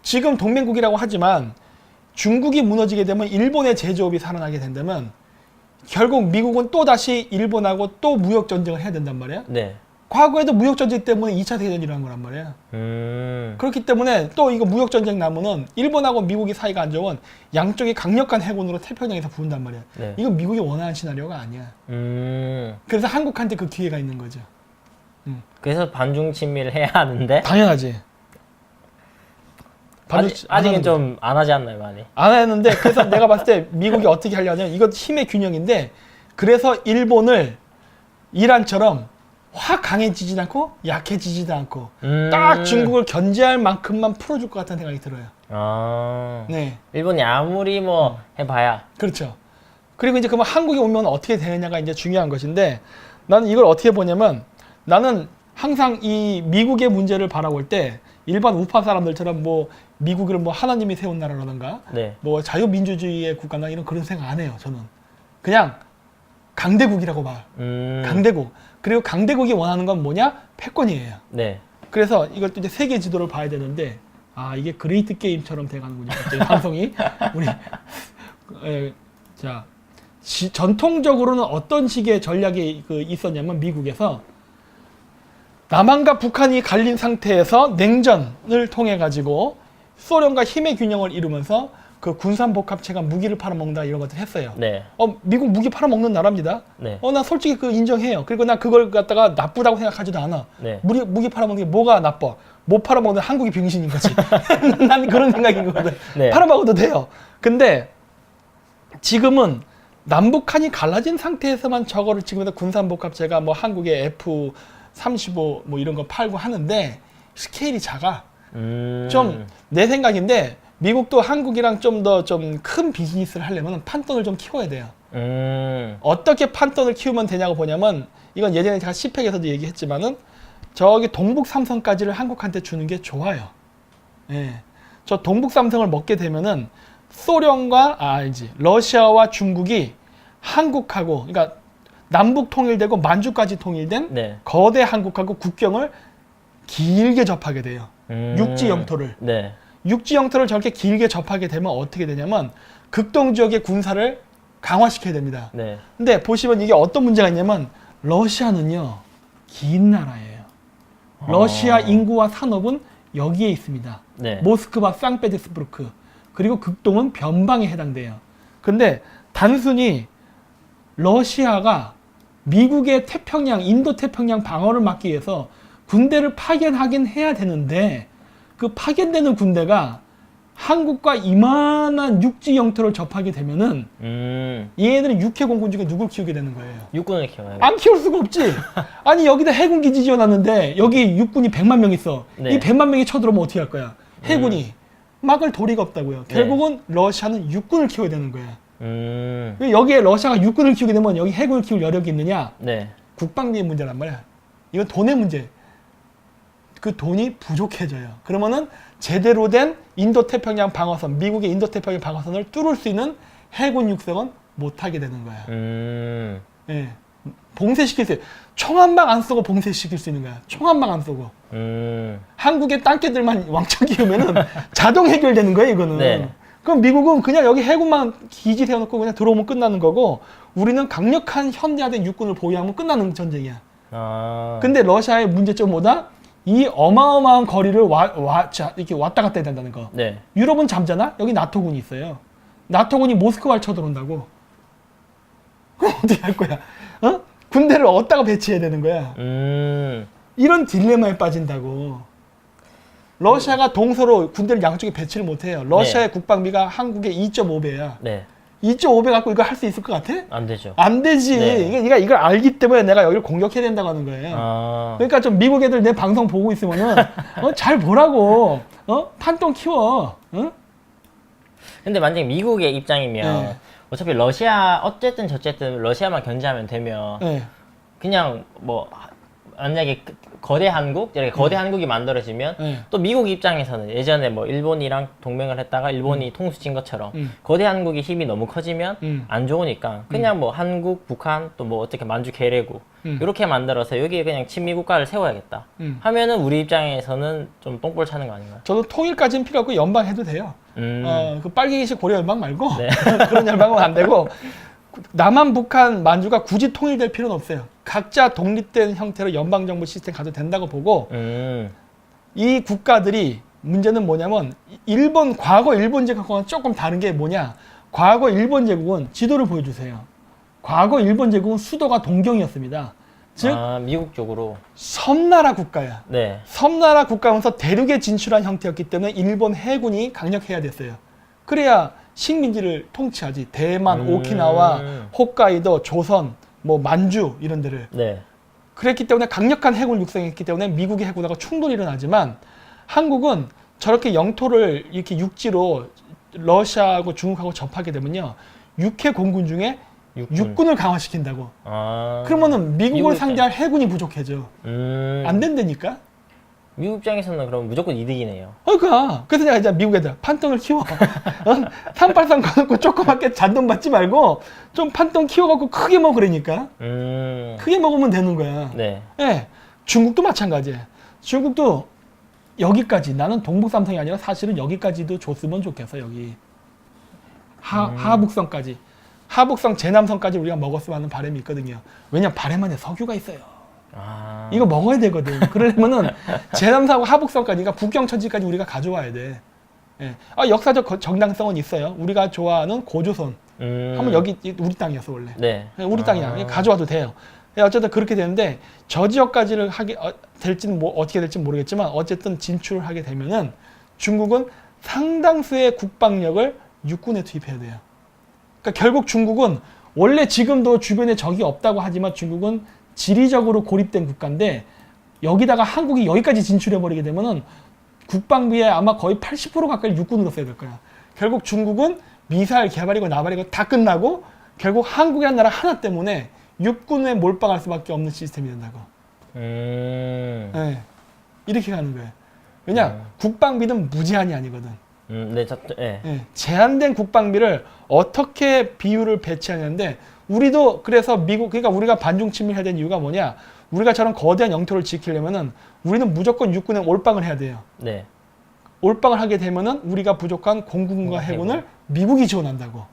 지금 동맹국이라고 하지만 중국이 무너지게 되면 일본의 제조업이 살아나게 된다면 결국 미국은 또 다시 일본하고 또 무역 전쟁을 해야 된단 말이야. 네. 과거에도 무역 전쟁 때문에 2차 세계대전이 일어난 거란 말이야. 그렇기 때문에 또 이거 무역 전쟁 나면은 일본하고 미국이 사이가 안 좋으면 양쪽이 강력한 해군으로 태평양에서 부른단 말이야. 네. 이건 미국이 원하는 시나리오가 아니야. 그래서 한국한테 그 기회가 있는 거죠. 그래서 반중 친미를 해야 하는데 당연하지. 아직은 좀 안 하지 않나요, 많이? 안 했는데 그래서 내가 봤을 때 미국이 어떻게 하려면 이건 힘의 균형인데 그래서 일본을 이란처럼 확 강해지지도 않고 약해지지도 않고 딱 중국을 견제할 만큼만 풀어줄 것 같다는 생각이 들어요. 네, 일본이 아무리 뭐 해봐야. 그렇죠. 그리고 이제 그러면 한국에 오면 어떻게 되느냐가 이제 중요한 것인데 나는 이걸 어떻게 보냐면 나는 항상 이 미국의 문제를 바라볼 때 일반 우파 사람들처럼 뭐 미국을 뭐 하나님이 세운 나라라든가 네. 뭐 자유민주주의의 국가나 이런 그런 생각 안 해요. 저는 그냥 강대국이라고 봐. 강대국. 그리고 강대국이 원하는 건 뭐냐? 패권이에요. 네. 그래서 이걸 또 이제 세계 지도를 봐야 되는데 이게 그레이트 게임처럼 돼가는군요. 갑자기 방송이 우리 자 전통적으로는 어떤 식의 전략이 있었냐면 미국에서 남한과 북한이 갈린 상태에서 냉전을 통해 가지고 소련과 힘의 균형을 이루면서 그 군산복합체가 무기를 팔아먹는다 이런 것들 했어요. 네. 미국 무기 팔아먹는 나라입니다. 네. 나 솔직히 그 인정해요. 그리고 나 그걸 갖다가 나쁘다고 생각하지도 않아. 네. 무기 팔아먹는 게 뭐가 나빠? 못 팔아먹는 한국이 병신인 거지. 난 그런 생각인 거거든. 네. 팔아먹어도 돼요. 근데 지금은 남북한이 갈라진 상태에서만 저거를 지금부터 군산복합체가 뭐 한국의 F-35 뭐 이런 거 팔고 하는데 스케일이 작아. 좀 내 생각인데 미국도 한국이랑 좀 더 좀 큰 비즈니스를 하려면 판돈을 좀 키워야 돼요. 어떻게 판돈을 키우면 되냐고 보냐면 이건 예전에 제가 10회에서도 얘기했지만은 저기 동북 삼성까지를 한국한테 주는 게 좋아요. 예. 저 동북 삼성을 먹게 되면은 소련과 러시아와 중국이 한국하고 그러니까 남북 통일되고 만주까지 통일된 네. 거대 한국하고 국경을 길게 접하게 돼요. 육지 영토를. 네. 육지 영토를 저렇게 길게 접하게 되면 어떻게 되냐면 극동 지역의 군사를 강화시켜야 됩니다. 네. 근데 보시면 이게 어떤 문제가 있냐면 러시아는요. 긴 나라예요. 러시아 인구와 산업은 여기에 있습니다. 네. 모스크바, 상페테르부르크 그리고 극동은 변방에 해당돼요. 근데 단순히 러시아가 미국의 태평양, 인도 태평양 방어를 막기 위해서 군대를 파견하긴 해야 되는데 그 파견되는 군대가 한국과 이만한 육지 영토를 접하게 되면은 얘네들은 육해 공군 중에 누굴 키우게 되는 거예요? 육군을 키워요. 안 키울 수가 없지. 아니 여기다 해군 기지 지어놨는데 여기 육군이 100만 명 있어. 네. 이 100만 명이 쳐들어오면 어떻게 할 거야? 해군이 막을 도리가 없다고요. 네. 결국은 러시아는 육군을 키워야 되는 거야. 여기에 러시아가 육군을 키우게 되면 여기 해군을 키울 여력이 있느냐? 네. 국방비의 문제란 말이야. 이건 돈의 문제. 그 돈이 부족해져요. 그러면은 제대로 된 인도태평양 방어선, 미국의 인도태평양 방어선을 뚫을 수 있는 해군 육성은 못하게 되는 거야. 예. 봉쇄시킬 수, 총 한 방 안 쏘고 봉쇄시킬 수 있는 거야. 총 한 방 안 쏘고. 한국의 땅개들만 왕창 키우면은 자동 해결되는 거야, 이거는. 네. 그럼 미국은 그냥 여기 해군만 기지 세워놓고 그냥 들어오면 끝나는 거고, 우리는 강력한 현대화된 육군을 보유하면 끝나는 전쟁이야. 근데 러시아의 문제점은 뭐다? 이 어마어마한 거리를 이렇게 왔다 갔다 해야 된다는 거. 네. 유럽은 잠자나? 여기 나토군이 있어요. 나토군이 모스크바를 쳐들어온다고. 그럼 어떻게 할 거야? 군대를 어디다가 배치해야 되는 거야? 이런 딜레마에 빠진다고. 러시아가 동서로 군대를 양쪽에 배치를 못해요. 러시아의 국방비가 한국의 2.5배야. 네. 2.5배 갖고 이거 할 수 있을 것 같아? 안 되죠. 안 되지. 네. 이게 이걸 알기 때문에 내가 여기를 공격해야 된다고 하는 거예요. 아, 그러니까 좀 미국 애들 내 방송 보고 있으면은 잘 보라고. 판돈 키워. 응? 근데 만약에 미국의 입장이면 네. 어차피 러시아 어쨌든 저쨌든 러시아만 견제하면 되면 네. 그냥 뭐 만약에 거대 한국 이렇게 거대 한국이 만들어지면 네. 또 미국 입장에서는 예전에 뭐 일본이랑 동맹을 했다가 일본이 통수 친 것처럼 거대 한국의 힘이 너무 커지면 안 좋으니까 그냥 뭐 한국, 북한 또 뭐 어떻게 만주 계례국 이렇게 만들어서 여기에 그냥 친미 국가를 세워야겠다 하면은 우리 입장에서는 좀 똥볼 차는 거 아닌가요? 저도 통일까지는 필요 없고 연방 해도 돼요. 그 빨갱이식 고려 연방 말고 네. 그런 연방은 안 되고 남한, 북한, 만주가 굳이 통일될 필요는 없어요. 각자 독립된 형태로 연방정부 시스템 가도 된다고 보고 이 국가들이 문제는 뭐냐면 과거 일본 제국과는 조금 다른 게 뭐냐. 과거 일본 제국은 지도를 보여주세요. 과거 일본 제국은 수도가 동경이었습니다. 즉 미국 쪽으로 섬나라 국가야. 네. 섬나라 국가면서 대륙에 진출한 형태였기 때문에 일본 해군이 강력해야 됐어요. 그래야 식민지를 통치하지. 대만, 오키나와, 홋카이도, 조선, 뭐 만주 이런 데를. 네. 그랬기 때문에 강력한 해군을 육성했기 때문에 미국의 해군하고 충돌이 일어나지만 한국은 저렇게 영토를 이렇게 육지로 러시아하고 중국하고 접하게 되면요. 육해 공군 중에 육군을 강화시킨다고. 그러면은 미국을 상대할 해군이 부족해져. 안 된다니까. 미국 입장에서는 그럼 무조건 이득이네요. 그러니까 그래서 내가 이제 미국 애들 판돈을 키워. 383 거놓고 조그맣게 잔돈 받지 말고 좀 판돈 키워갖고 크게 먹으라니까. 크게 먹으면 되는 거야. 네. 예, 중국도 마찬가지예요. 중국도 여기까지 나는 동북 삼성이 아니라 사실은 여기까지도 줬으면 좋겠어. 여기 하북성까지. 하북성 제남성까지 우리가 먹었으면 하는 바람이 있거든요. 왜냐면 바람 안에 석유가 있어요. 이거 먹어야 되거든. 그러려면은 제남성하고 하북성까지, 그러니까 북경천지까지 우리가 가져와야 돼. 예. 역사적 정당성은 있어요. 우리가 좋아하는 고조선. 하면 여기 우리 땅이었어 원래. 네. 우리 땅이야. 가져와도 돼요. 어쨌든 그렇게 되는데 저 지역까지를 하게 될지는 어떻게 될지 모르겠지만 어쨌든 진출을 하게 되면은 중국은 상당수의 국방력을 육군에 투입해야 돼요. 그러니까 결국 중국은 원래 지금도 주변에 적이 없다고 하지만 중국은 지리적으로 고립된 국가인데 여기다가 한국이 여기까지 진출해버리게 되면은 국방비에 아마 거의 80% 가까이 육군으로 써야 될 거야. 결국 중국은 미사일 개발이고 나발이고 다 끝나고 결국 한국이라는 나라 하나 때문에 육군에 몰빵할 수밖에 없는 시스템이 된다고. 네. 이렇게 가는 거예요. 왜냐? 국방비는 무제한이 아니거든. 네, 네. 네. 제한된 국방비를 어떻게 비율을 배치하냐는데 우리도 그래서 그러니까 우리가 반중 침입해야 되는 이유가 뭐냐? 우리가 저런 거대한 영토를 지키려면은 우리는 무조건 육군에 올빵을 해야 돼요. 네. 올빵을 하게 되면은 우리가 부족한 공군과 해군을 미국이 지원한다고.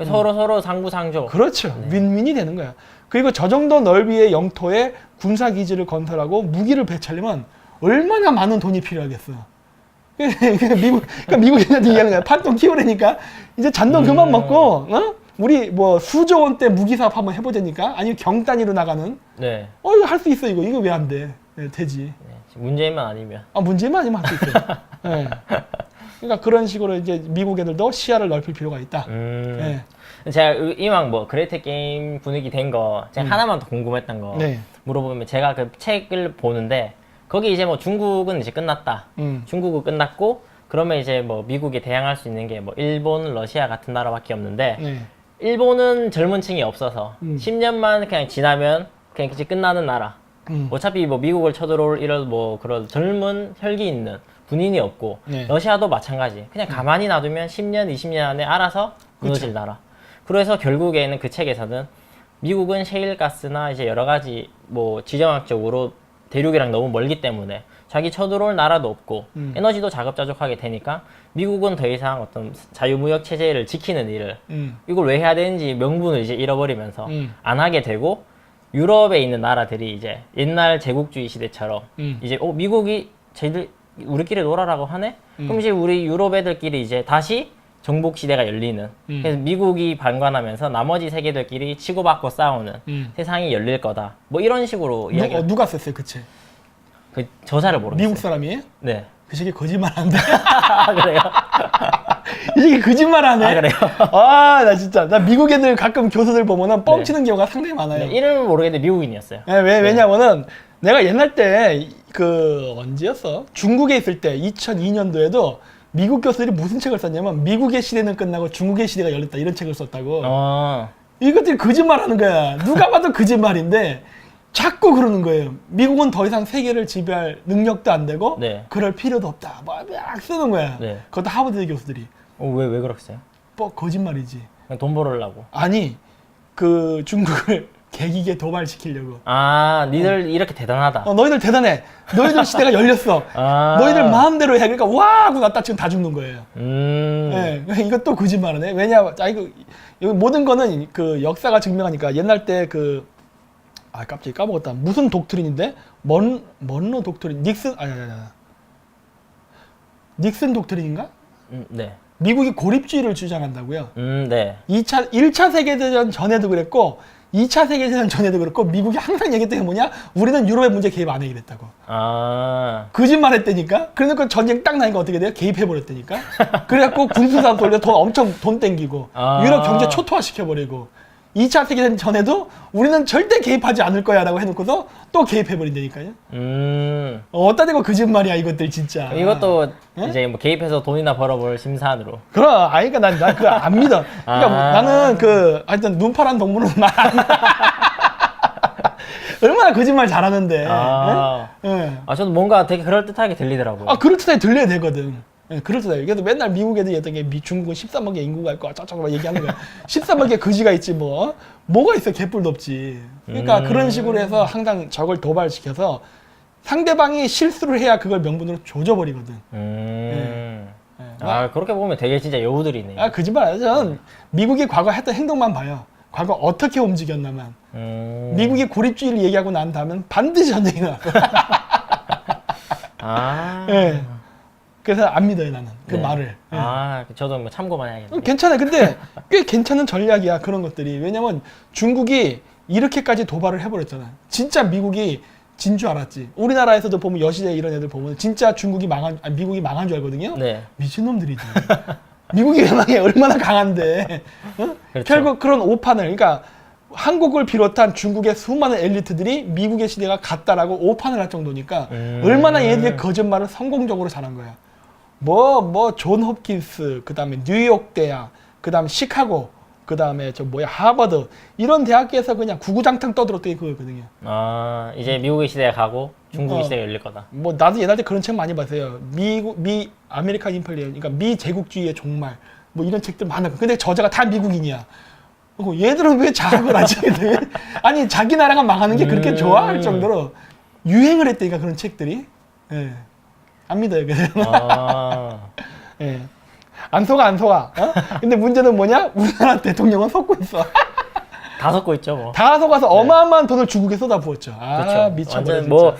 서로 상부상조. 그렇죠. 네. 윈윈이 되는 거야. 그리고 저 정도 넓이의 영토에 군사 기지를 건설하고 무기를 배치하려면 얼마나 많은 돈이 필요하겠어. 그러니까 미국 애들한테 얘기하는 거야. 판돈 키우라니까. 이제 잔돈 그만 먹고, 우리 뭐 수조 원대 무기 사업 한번 해보자니까. 아니면 경 단위로 나가는. 네. 이거 할 수 있어, 이거. 이거 왜 안 돼? 네, 되지. 네. 문제만 아니면. 문제만 아니면 할 수 있어. 네. 그러니까 그런 식으로 이제 미국 애들도 시야를 넓힐 필요가 있다. 네. 제가 이왕 뭐 그레이트 게임 분위기 된 거 제가 하나만 더 궁금했던 거 네. 물어보면 제가 그 책을 보는데 거기 이제 뭐 중국은 이제 끝났다. 중국은 끝났고 그러면 이제 뭐 미국이 대항할 수 있는 게 뭐 일본, 러시아 같은 나라밖에 없는데 네. 일본은 젊은 층이 없어서 10년만 그냥 지나면 그냥 이제 끝나는 나라. 어차피 뭐 미국을 쳐들어올 이런 뭐 그런 젊은 혈기 있는 군인이 없고 네. 러시아도 마찬가지. 그냥 가만히 놔두면 10년, 20년 안에 알아서 무너질 나라. 그래서 결국에는 그 책에서는 미국은 셰일가스나 이제 여러 가지 뭐 지정학적으로 대륙이랑 너무 멀기 때문에 자기 쳐들어올 나라도 없고 에너지도 자급자족하게 되니까 미국은 더 이상 어떤 자유무역 체제를 지키는 일을 이걸 왜 해야 되는지 명분을 이제 잃어버리면서 안 하게 되고 유럽에 있는 나라들이 이제 옛날 제국주의 시대처럼 이제 미국이 쟤들 우리끼리 놀아라고 하네? 그럼 이제 우리 유럽 애들끼리 이제 다시 정복 시대가 열리는 그래서 미국이 반관하면서 나머지 세계들끼리 치고받고 싸우는 세상이 열릴 거다. 뭐 이런 식으로 이야기. 누가 썼어요 그 책? 그 저자를 모르겠어요. 미국 사람이에요? 네. 그 책이 거짓말 안 돼. 그래요? 이게 거짓말하네. 아, 그래요? 아, 나 진짜 나 미국 애들 가끔 교수들 보면은 뻥치는 경우가 상당히 많아요. 네, 이름을 모르겠는데 미국인이었어요. 네, 왜냐면은 내가 옛날 때 그 언제였어? 중국에 있을 때 2002년도에도 미국 교수들이 무슨 책을 썼냐면 미국의 시대는 끝나고 중국의 시대가 열렸다 이런 책을 썼다고. 이것들이 거짓말하는 거야. 누가 봐도 거짓말인데 자꾸 그러는 거예요. 미국은 더 이상 세계를 지배할 능력도 안 되고 네. 그럴 필요도 없다. 막 쓰는 거야. 네. 그것도 하버드 교수들이. 왜 그러겠어요? 뭐 거짓말이지. 그냥 돈 벌으려고. 아니 그 중국을 개기게 도발시키려고. 아, 니들 이렇게 대단하다. 너희들 대단해. 너희들 시대가 열렸어. 아. 너희들 마음대로 해. 그러니까 와 하고 났다 지금 다 죽는 거예요. 음. 네, 이것도 거짓말이네. 왜냐, 이거 모든 거는 그 역사가 증명하니까 옛날 때 갑자기 까먹었다. 무슨 독트린인데? 먼로 독트린, 닉슨 독트린인가? 네. 미국이 고립주의를 주장한다고요. 네. 1차 세계대전 전에도 그랬고, 2차 세계대전 전에도 그랬고, 미국이 항상 얘기했던 게 뭐냐? 우리는 유럽의 문제 개입 안 해, 이랬다고. 아. 거짓말 했다니까? 그러니까 전쟁 딱 나니까 어떻게 돼요? 개입해버렸다니까? 그래갖고 군수사업 돌려 돈 땡기고, 아. 유럽 경제 초토화시켜버리고, 2차 세계대전 전에도 우리는 절대 개입하지 않을 거야 라고 해놓고서 또 개입해버린다니까요? 어따 대고 거짓말이야, 이것들 진짜. 이것도 응? 이제 뭐 개입해서 돈이나 벌어볼 심산으로. 그럼, 그러니까 난 그거 안 믿어. 그러니까 나는 하여튼 눈파란 동물은 얼마나 거짓말 잘하는데. 저도 뭔가 되게 그럴듯하게 들리더라고요. 그럴듯하게 들려야 되거든. 그럴듯하게. 그래서 맨날 미국 애들이 했던 게 중국은 13억 개 인구가 있고 어쩌고 막 얘기하는 거야. 13억 개 거지가 있지 뭐. 뭐가 있어, 개뿔도 없지. 그러니까 그런 식으로 해서 항상 적을 도발시켜서 상대방이 실수를 해야 그걸 명분으로 조져버리거든. 그렇게 보면 되게 진짜 여우들이네. 거짓말 아니야. 저는 미국이 과거 했던 행동만 봐요. 과거 어떻게 움직였나만. 미국이 고립주의를 얘기하고 난 다음엔 반드시 전쟁이 나왔어. 네. 그래서 안 믿어요, 나는. 그 말을. 저도 뭐 참고만 해야겠네. 괜찮아. 근데 꽤 괜찮은 전략이야, 그런 것들이. 왜냐면 중국이 이렇게까지 도발을 해버렸잖아. 진짜 미국이 진 줄 알았지. 우리나라에서도 보면 여시대 이런 애들 보면 진짜 미국이 망한 줄 알거든요. 네. 미친놈들이지. 미국이 왜 망해? 얼마나 강한데. 그렇죠. 결국 그런 오판을, 그러니까 한국을 비롯한 중국의 수많은 엘리트들이 미국의 시대가 같다라고 오판을 할 정도니까 얼마나 얘네들이 거짓말을 성공적으로 잘한 거야. 존 홉킨스, 그 다음에 뉴욕 대학, 그 다음에 시카고, 그 다음에 하버드, 이런 대학교에서 그냥 구구장창 떠들었던 게 그거거든요. 이제 미국의 시대가 가고 중국의 시대가 열릴 거다. 나도 옛날 때 그런 책 많이 봤어요. 아메리칸 임페리얼, 그러니까 미 제국주의의 종말, 이런 책들 많아. 근데 저자가 다 미국인이야. 얘들은 왜 자학을 하지? 아니, 자기 나라가 망하는 게 그렇게 좋아할 정도로 유행을 했다니까, 그런 책들이. 예. 안 믿어요, 그래서. 예. 안 속아. 근데 문제는 뭐냐? 우리나라 대통령은 속고 있어. 다 섞고 있죠, 뭐. 다 속아서 어마어마한 돈을 중국에 쏟아부었죠. 그렇죠. 미쳐버려, 완전 진짜.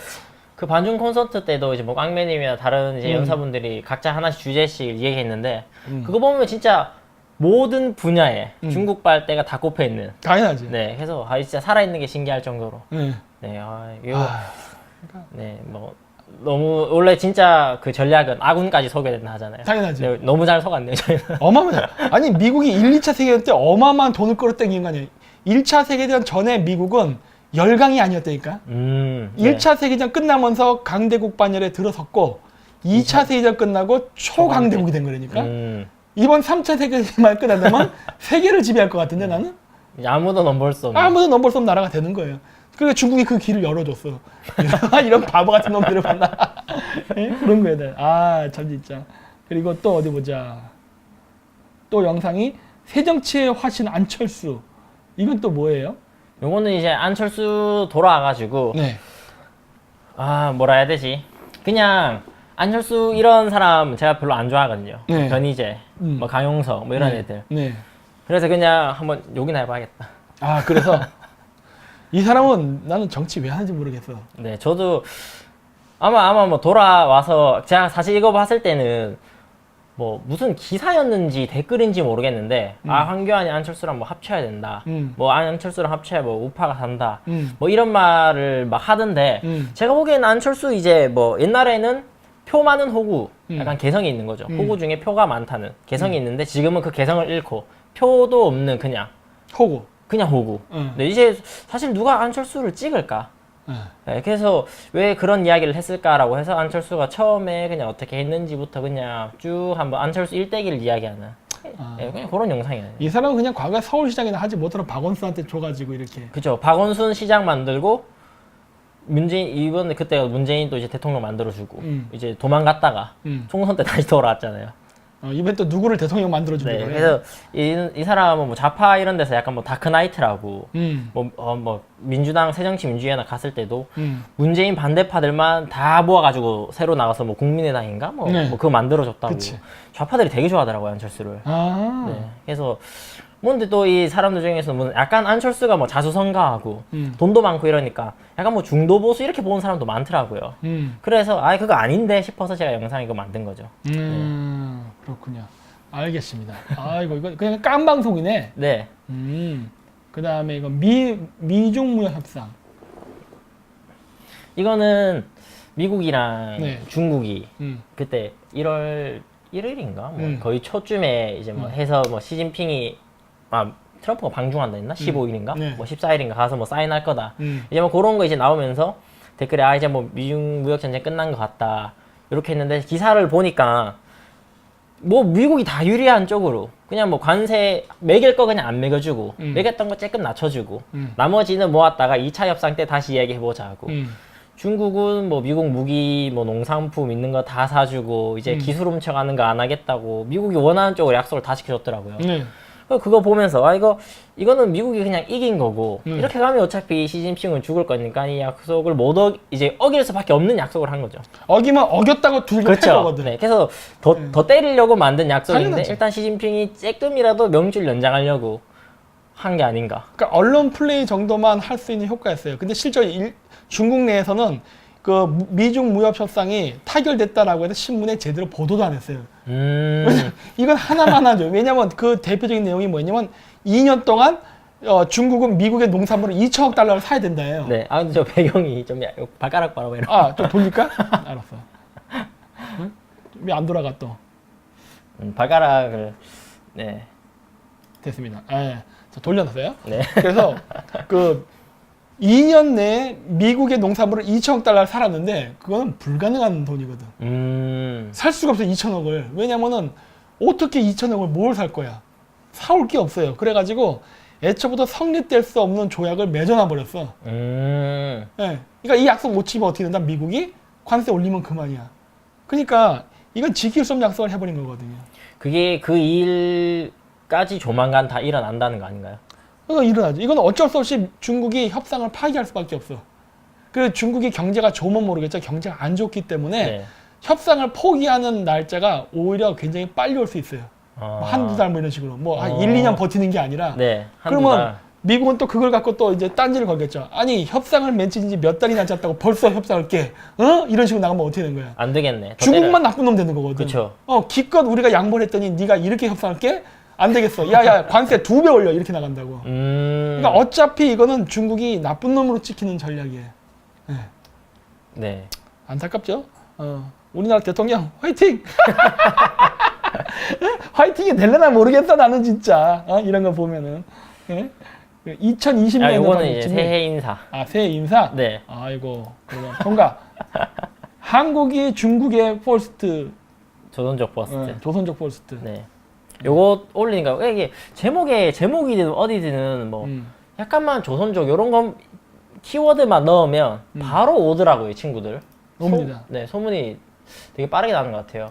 그 반중 콘서트 때도 이제 꽝매님이나 다른 이제 연사분들이 각자 하나씩 주제씩 얘기했는데 그거 보면 진짜 모든 분야에 중국 빨대가 다 꼽혀 있는. 당연하지. 네, 그래서 진짜 살아있는 게 신기할 정도로. 네, 이거 네, 너무 원래 진짜 그 전략은 아군까지 속여야 된다 하잖아요. 당연하지. 네, 너무 잘 속았네요, 저희는. 어마어마해. 아니, 미국이 1, 2차 세계대전 때 어마어마한 돈을 끌어당긴 인간이에요. 1차 세계대전 전에 미국은 열강이 아니었다니까. 1차 세계대전 끝나면서 강대국 반열에 들어섰고 2차 세계대전 끝나고 초강대국이 된 거라니까. 이번 3차 세계대전만 끝난다면 세계를 지배할 것 같은데 나는? 아무도 넘볼 수 없는. 아무도 넘볼 수 없는 나라가 되는 거예요. 그러니까 중국이 그 길을 열어줬어. 이런 바보 같은 놈들을 만나. 그런 거야. 참 진짜. 그리고 또 어디 보자. 또 영상이 새정치의 화신 안철수. 이건 또 뭐예요? 요거는 이제 안철수 돌아와가지고 뭐라 해야 되지? 그냥 안철수 이런 사람 제가 별로 안 좋아하거든요. 네. 변희재, 강용석 이런 애들. 네. 그래서 그냥 한번 욕이나 해봐야겠다. 그래서 이 사람은 나는 정치 왜 하는지 모르겠어. 네, 저도 아마 돌아와서 제가 사실 이거 봤을 때는 무슨 기사였는지 댓글인지 모르겠는데 황교안이 안철수랑 합쳐야 된다. 안철수랑 합쳐야 우파가 산다. 이런 말을 막 하던데 제가 보기에는 안철수 이제 옛날에는 표 많은 호구 약간 개성이 있는 거죠. 호구 중에 표가 많다는 개성이 있는데 지금은 그 개성을 잃고 표도 없는 호구. 그냥 호구. 근데 이제 사실 누가 안철수를 찍을까? 네, 그래서 왜 그런 이야기를 했을까라고 해서 안철수가 처음에 그냥 어떻게 했는지부터 그냥 쭉 한번 안철수 일대기를 이야기하는 네, 그냥 그런 영상이에요. 이 사람은 그냥 과거에 서울시장이나 하지 못하는 박원순한테 줘가지고 이렇게. 그죠. 박원순 시장 만들고 문재인 이번에 그때 문재인 또 이제 대통령 만들어주고 이제 도망갔다가 총선 때 다시 돌아왔잖아요. 이번에 또 누구를 대통령 만들어주려고 네, 그래. 그래서 이 사람은 뭐 좌파 이런 데서 약간 뭐 다크나이트라고 음. 뭐 민주당 새정치민주연합 갔을 때도 음. 문재인 반대파들만 다 모아가지고 새로 나가서 뭐 국민의당인가 뭐 그거 만들어줬다고 그치. 좌파들이 되게 좋아하더라고요 안철수를. 아. 네, 그래서 근데 또 이 사람들 중에서 뭐 약간 안철수가 뭐 자수성가하고 돈도 많고 이러니까 약간 뭐 중도 보수 이렇게 보는 사람도 많더라고요. 그래서 그거 아닌데 싶어서 제가 영상 이거 만든 거죠. 그렇군요. 알겠습니다. 아이고 이거 그냥 깐 방송이네. 네. 그다음에 이거 미중 무역 협상. 이거는 미국이랑 네. 중국이 음. 그때 1월 1일인가 뭐 거의 초쯤에 이제 뭐 해서 뭐 시진핑이 트럼프가 방중한다 했나? 15일인가? 네. 뭐 14일인가 가서 뭐 사인할 거다. 이제 뭐 그런 거 이제 나오면서 댓글에 이제 뭐 미중 무역 전쟁 끝난 것 같다. 이렇게 했는데 기사를 보니까 뭐 미국이 다 유리한 쪽으로 그냥 뭐 관세 매길 거 그냥 안 매겨주고 매겼던 거 조금 낮춰주고 나머지는 모았다가 2차 협상 때 다시 이야기해보자 하고 중국은 뭐 미국 무기 뭐 농산품 있는 거 다 사주고 이제 기술 훔쳐가는 거 안 하겠다고 미국이 원하는 쪽으로 약속을 다 지켜줬더라고요. 그거 보면서 이거는 미국이 그냥 이긴 거고 이렇게 가면 어차피 시진핑은 죽을 거니까 이 약속을 이제 어길 수밖에 없는 약속을 한 거죠. 어기면 어겼다고 두고 팰 그렇죠. 거거든. 네, 그래서 더 때리려고 만든 약속인데 당연하죠. 일단 시진핑이 조금이라도 명줄 연장하려고 한 게 아닌가. 그러니까 언론 플레이 정도만 할 수 있는 효과였어요. 근데 실제로 중국 내에서는 그 미중 무역 협상이 타결됐다라고 해서 신문에 제대로 보도도 안 했어요. 이건 하나만 하죠. 왜냐면 그 대표적인 내용이 뭐냐면 2년 동안 중국은 미국의 농산물을 2천억 달러를 사야 된다예요. 네, 근데 저 배경이 좀 발가락 바라봐요. 좀 돌릴까? 알았어. 왜 안 돌아가 또? 발가락을 네. 됐습니다. 자, 돌려놨어요. 네. 그래서 그 2년 내에 미국의 농산물을 2천억 달러를 살았는데 그거는 불가능한 돈이거든. 살 수가 없어 2천억을. 왜냐면은 어떻게 2천억을 뭘 살 거야? 사올 게 없어요. 그래가지고 애초부터 성립될 수 없는 조약을 맺어놔 버렸어. 그러니까 이 약속 못 지키면 어떻게 된다? 미국이 관세 올리면 그만이야. 그러니까 이건 지킬 수 없는 약속을 해버린 거거든요. 그게 그 일까지 조만간 다 일어난다는 거 아닌가요? 그거 일어나죠. 이건 어쩔 수 없이 중국이 협상을 파기할 수밖에 없어. 그 중국이 경제가 좋으면 모르겠죠. 경제가 안 좋기 때문에 협상을 포기하는 날짜가 오히려 굉장히 빨리 올 수 있어요. 뭐 한두 달 뭐 이런 식으로. 뭐 한 1, 2년 버티는 게 아니라. 그러면 미국은 또 그걸 갖고 또 이제 딴지를 걸겠죠. 아니 협상을 맺힌 지 몇 달이나 잤다고 벌써 협상을 깨. 이런 식으로 나가면 어떻게 되는 거야. 안 되겠네. 중국만 나쁜 놈 되는 거거든. 그쵸. 기껏 우리가 양보를 했더니 네가 이렇게 협상을 깨? 안 되겠어. 야야 관세 2배 올려. 이렇게 나간다고. 그러니까 어차피 이거는 중국이 나쁜 놈으로 찍히는 전략이에요. 네. 안타깝죠? 우리나라 대통령 화이팅! 화이팅이 될려나 모르겠어 나는 진짜. 이런 거 보면은. 2020년에 요거는 이제 새해 인사. 새해 인사? 네. 아이고 그러면 통과. 한국이 중국의 포스트. 조선족 포스트. 조선족 포스트. 네. 요거 올리니까 이게 제목이든 어디든 뭐 약간만 조선족 요런 거 키워드만 넣으면 바로 오더라고요 친구들. 옵니다. 네, 소문이 되게 빠르게 나는 것 같아요.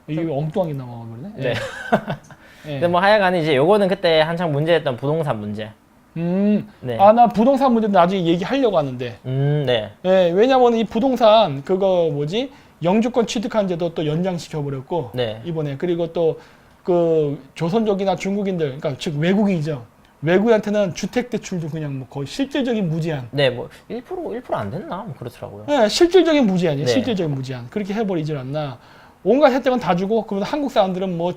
이게 엉뚱하게 나와 버리네. 네. 근데 뭐 하여간 이제 요거는 그때 한창 문제였던 부동산 문제. 네. 나 부동산 문제 나중에 얘기하려고 하는데. 네. 왜냐면 이 부동산 그거 영주권 취득한 제도 또 연장시켜 버렸고 이번에 그리고 또 그 조선족이나 중국인들 그러니까 즉 외국인이죠. 외국인한테는 주택 대출도 그냥 뭐 거의 실질적인 무제한. 네, 뭐 1% 안 됐나? 뭐 그렇더라고요. 네, 실질적인 무제한이에요. 실질적인 무제한. 그렇게 해버리질 않나. 온갖 혜택은 다 주고 그러면 한국 사람들은 뭐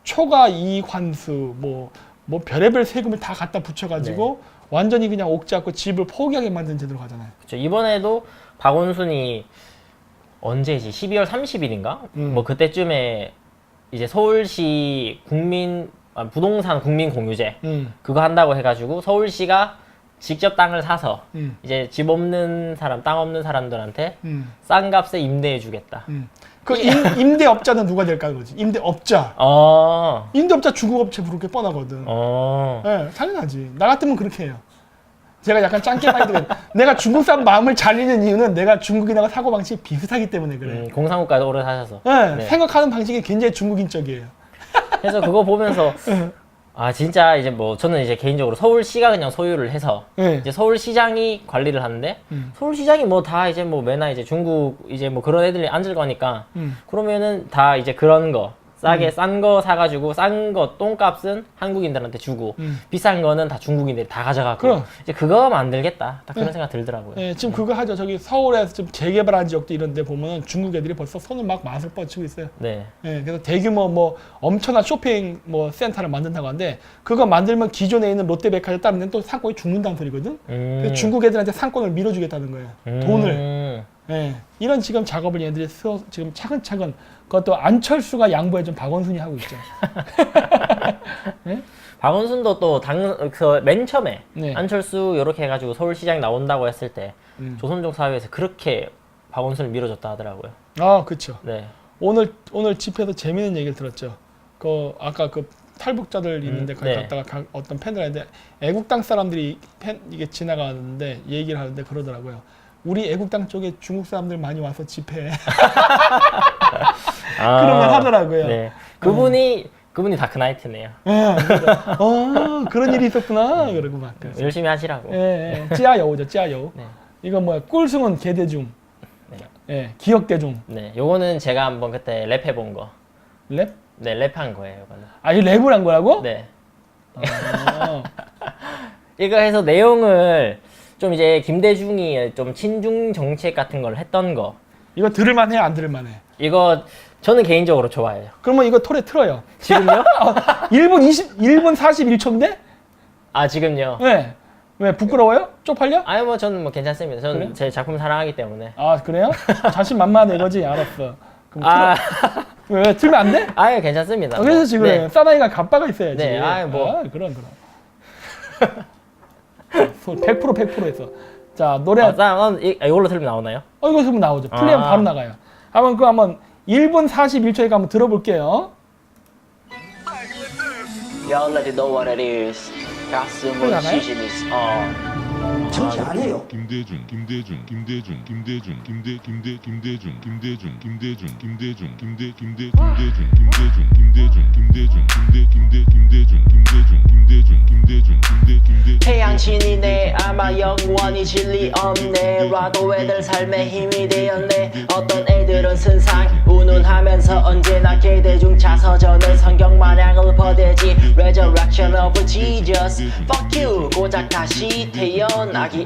초과 이익 환수 뭐 별의별 세금을 다 갖다 붙여가지고 완전히 그냥 옥죄고 집을 포기하게 만든 제도로 가잖아요. 그렇죠. 이번에도 박원순이 언제지? 12월 30일인가? 뭐 그때쯤에 이제 서울시 부동산 국민 공유제 그거 한다고 해가지고 서울시가 직접 땅을 사서 이제 집 없는 사람, 땅 없는 사람들한테 싼 값에 임대해 주겠다. 그 임대업자는 누가 될까 그러지? 임대업자. 임대업자 중국업체 부를 게 뻔하거든. 네, 당연하지. 나 같으면 그렇게 해요. 제가 약간 짱깨 마인드가 내가 중국 사람 마음을 잘 읽는 이유는 내가 중국인하고 사고방식이 비슷하기 때문에 그래요. 공산국가에 오래 사셔서. 네, 네. 생각하는 방식이 굉장히 중국인적이에요. 그래서 그거 보면서 아 진짜 이제 뭐 저는 이제 개인적으로 서울시가 그냥 소유를 해서 네. 이제 서울시장이 관리를 하는데 서울시장이 뭐 다 이제 뭐 맨날 이제 중국 이제 뭐 그런 애들이 앉을 거니까 그러면은 다 이제 그런 거 싸게 싼 거 사가지고 싼 거 똥값은 한국인들한테 주고 비싼 거는 다 중국인들이 다 가져가고 그럼. 이제 그거 만들겠다 딱 그런 생각 들더라고요. 네, 지금 그거 하죠. 저기 서울에서 좀 재개발한 지역도 이런데 보면 중국 애들이 벌써 손을 막 맛을 뻗치고 있어요. 네. 네, 그래서 대규모 뭐 엄청난 쇼핑 뭐 센터를 만든다고 하는데 그거 만들면 기존에 있는 롯데백화점 다른 데는 또 상권이 죽는다는 소리거든. 그래서 중국 애들한테 상권을 밀어주겠다는 거예요. 돈을. 네, 이런 지금 작업을 얘네들이 지금 차근차근 그것도 안철수가 양보해준 박원순이 하고 있죠. 네? 박원순도 또 맨 처음에 네. 안철수 이렇게 해가지고 서울시장 나온다고 했을 때 조선족 사회에서 그렇게 박원순을 밀어줬다 하더라고요. 아, 그렇죠. 네. 오늘 집회에서 재미있는 얘기를 들었죠. 그 아까 그 탈북자들 있는데 거기 네. 갔다가 어떤 팬들 했는데 애국당 사람들이 이게 지나가는데 얘기를 하는데 그러더라고요. 우리 애국당 쪽에 중국 사람들 많이 와서 집회해. 그런 말 하더라고요. 네. 그분이 다크나이트네요. 예, 그런 일이 있었구나. 그러고 막. 그래서. 열심히 하시라고. 예, 찌아요죠, 찌아요. 네. 이거 뭐야, 꿀승은 개대중. 네. 예, 기억대중. 네. 요거는 제가 한번 그때 랩해본 거. 랩? 네, 랩한 거예요, 이거는. 아, 이 랩을 한 거라고? 네. 아, 이거 해서 내용을 좀 이제 김대중이 좀 친중 정책 같은 걸 했던 거. 이거 들을만 해, 안 들을만 해? 이거 저는 개인적으로 좋아해요. 그러면 이거 톨에 틀어요. 지금요? 1분 41초인데? 아, 지금요? 왜? 왜 부끄러워요? 쪽팔려? 아니 뭐 저는 뭐 괜찮습니다. 저는 그래요? 제 작품 사랑하기 때문에. 아, 그래요? 자신만만해 이거지? 알았어. 그럼 아, 왜 틀면 안 돼? 아예 괜찮습니다. 그래서 뭐. 지금 네. 사나이가 갑바가 있어야지. 네, 뭐. 그럼. 100% 했어. 자, 노래. 이걸로 틀면 나오나요? 이거 지금 나오죠. 플레이하면 바로 나가요. 한번 1분 41초에 한번 들어볼게요. You already know what it is. 가슴은 나가요? 시신이스. 정치 안 해요. 김대중 태양신이네 아마 영원히 진리 없네 라도 애들 삶의 힘이 되었네 어떤 애들은 선상 운운하면서 언제나 개대중 차서전을 성경마냥 읊어대지 Resurrection of Jesus Fuck you 고작 다시 태어나기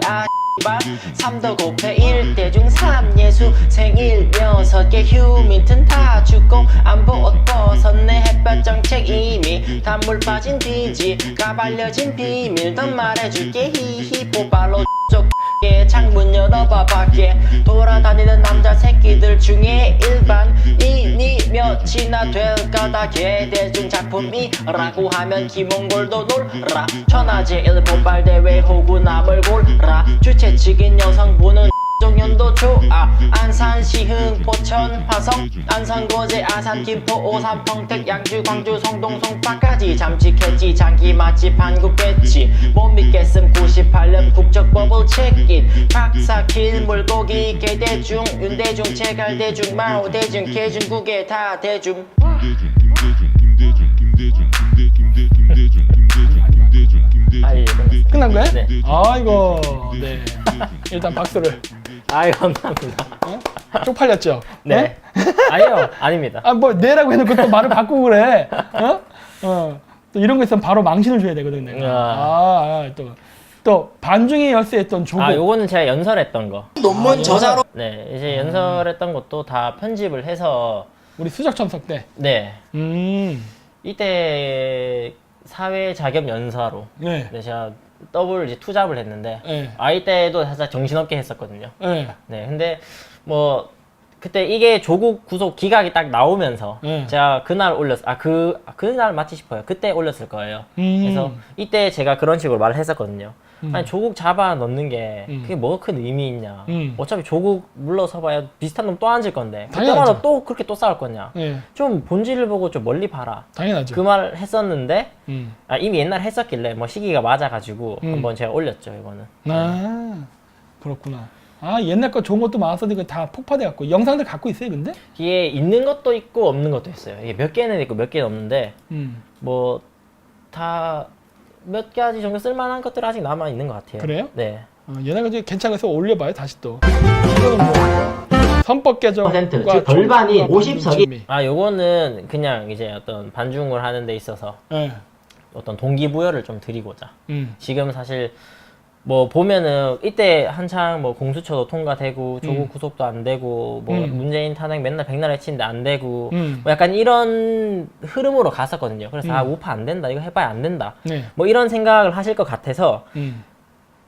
발 3도 곱해 1대중 3예수 생일 6개 휴민튼 다 죽고 안보 옷 벗었네 햇볕 정책 이미 단물 빠진 뒤지 까발려진 비밀 더 말해줄게 히히 포발로 쪽에 창문 열어봐 밖에 돌아다니는 남자 새끼들 중에 일반인이 몇이나 될까 다 개대중 작품이라고 하면 김홍골도 놀라 천하제일 본발대회 호구남을 골라 주최 측인 여성분은 종현도 좋아 안산시 흥포천 화성 안산고제 아산 김포 오산 평택 양주 광주 성동 송파까지 잠식했지 장기 맛집 한국겠지 못 믿겠음 98년 국적법을 책임 박사킬 물고기 개대중 윤대중 제갈대중 마오대중 개중국에 다 대중 끝난 거야? 네. 아이고, 네. 일단 박수를. 아이 감사합니다. 쪽팔렸죠? 네. 아니요 아닙니다. 뭐 내라고 해놓고 또 말을 바꾸고 그래. 또 이런 거 있으면 바로 망신을 줘야 되거든 내가. 또 반중의 열쇠했던 조국. 요거는 제가 연설했던 거. 논문 저자로 네, 이제 연설했던 것도 다 편집을 해서 우리 수작 참석 때. 네. 네. 이때 사회 자격 연사로 네. 네, 제가 더블 이제 투잡을 했는데 네. 이때도 살짝 정신없게 했었거든요. 네. 네, 근데 뭐 그때 이게 조국 구속 기각이 딱 나오면서 네. 제가 그날 그날 맞지 싶어요. 그때 올렸을 거예요. 그래서 이때 제가 그런 식으로 말을 했었거든요. 아니 조국 잡아 넣는 게 그게 뭐 큰 의미 있냐. 어차피 조국 물러서봐야 비슷한 놈 또 앉을 건데 그때마다 당연하죠. 또 그렇게 또 싸울 거냐. 네. 좀 본질을 보고 좀 멀리 봐라. 당연하죠. 그 말을 했었는데 음. 이미 옛날에 했었길래 뭐 시기가 맞아가지고 한번 제가 올렸죠 이거는. 아, 그렇구나. 아, 옛날 거 좋은 것도 많았었는데 다 폭파돼갖고 영상들 갖고 있어요, 근데? 이게 있는 것도 있고 없는 것도 있어요. 이게 몇 개는 있고 몇 개는 없는데 뭐 다 몇 가지 정도 쓸만한 것들 아직 남아 있는 것 같아요. 그래요? 네. 옛날 거 중에 괜찮아서 올려봐요, 다시 또. 이거는 뭐 선법 개정과 즉 절반이 50석이 요거는 그냥 이제 어떤 반중을 하는 데 있어서 네. 어떤 동기부여를 좀 드리고자. 음. 지금 사실 뭐 보면은 이때 한창 뭐 공수처도 통과되고 조국 구속도 안 되고 뭐 문재인 탄핵 맨날 백날 해치는데 안 되고 뭐 약간 이런 흐름으로 갔었거든요. 그래서 우파 안 된다, 이거 해봐야 안 된다. 네. 뭐 이런 생각을 하실 것 같아서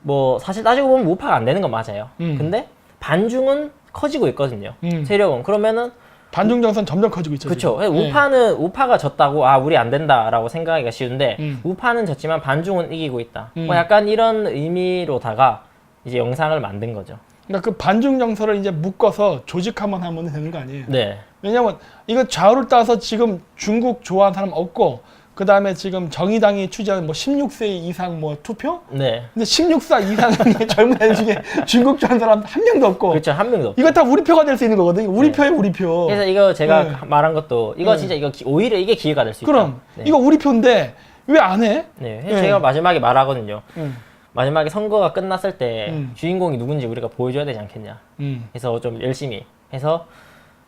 뭐 사실 따지고 보면 우파가 안 되는 건 맞아요. 근데 반중은 커지고 있거든요. 세력은. 그러면은 반중 정선 점점 커지고 있죠. 그렇죠. 지금. 네. 우파가 졌다고 우리 안 된다라고 생각하기가 쉬운데 우파는 졌지만 반중은 이기고 있다. 뭐 약간 이런 의미로다가 이제 영상을 만든 거죠. 그러니까 그 반중 정서를 이제 묶어서 조직화만 하면 되는 거 아니에요? 네. 왜냐면 이거 좌우를 따서 지금 중국 좋아하는 사람 없고 그 다음에 지금 정의당이 추진하는 뭐 16세 이상 뭐 투표? 네. 근데 16세 이상의 젊은 애들 중에 중국 좋아하는 사람 한 명도 없고. 그렇죠. 한 명도 없고. 이거 다 우리 표가 될 수 있는 거거든요. 우리 표예요, 우리 표. 그래서 이거 제가 네. 말한 것도 이거 네. 진짜 이거 오히려 이게 기회가 될 수 있다. 그럼 네. 이거 우리 표인데 왜 안 해? 네. 네. 제가 마지막에 말하거든요. 음. 마지막에 선거가 끝났을 때 음. 주인공이 누군지 우리가 보여줘야 되지 않겠냐. 음. 그래서 좀 열심히 해서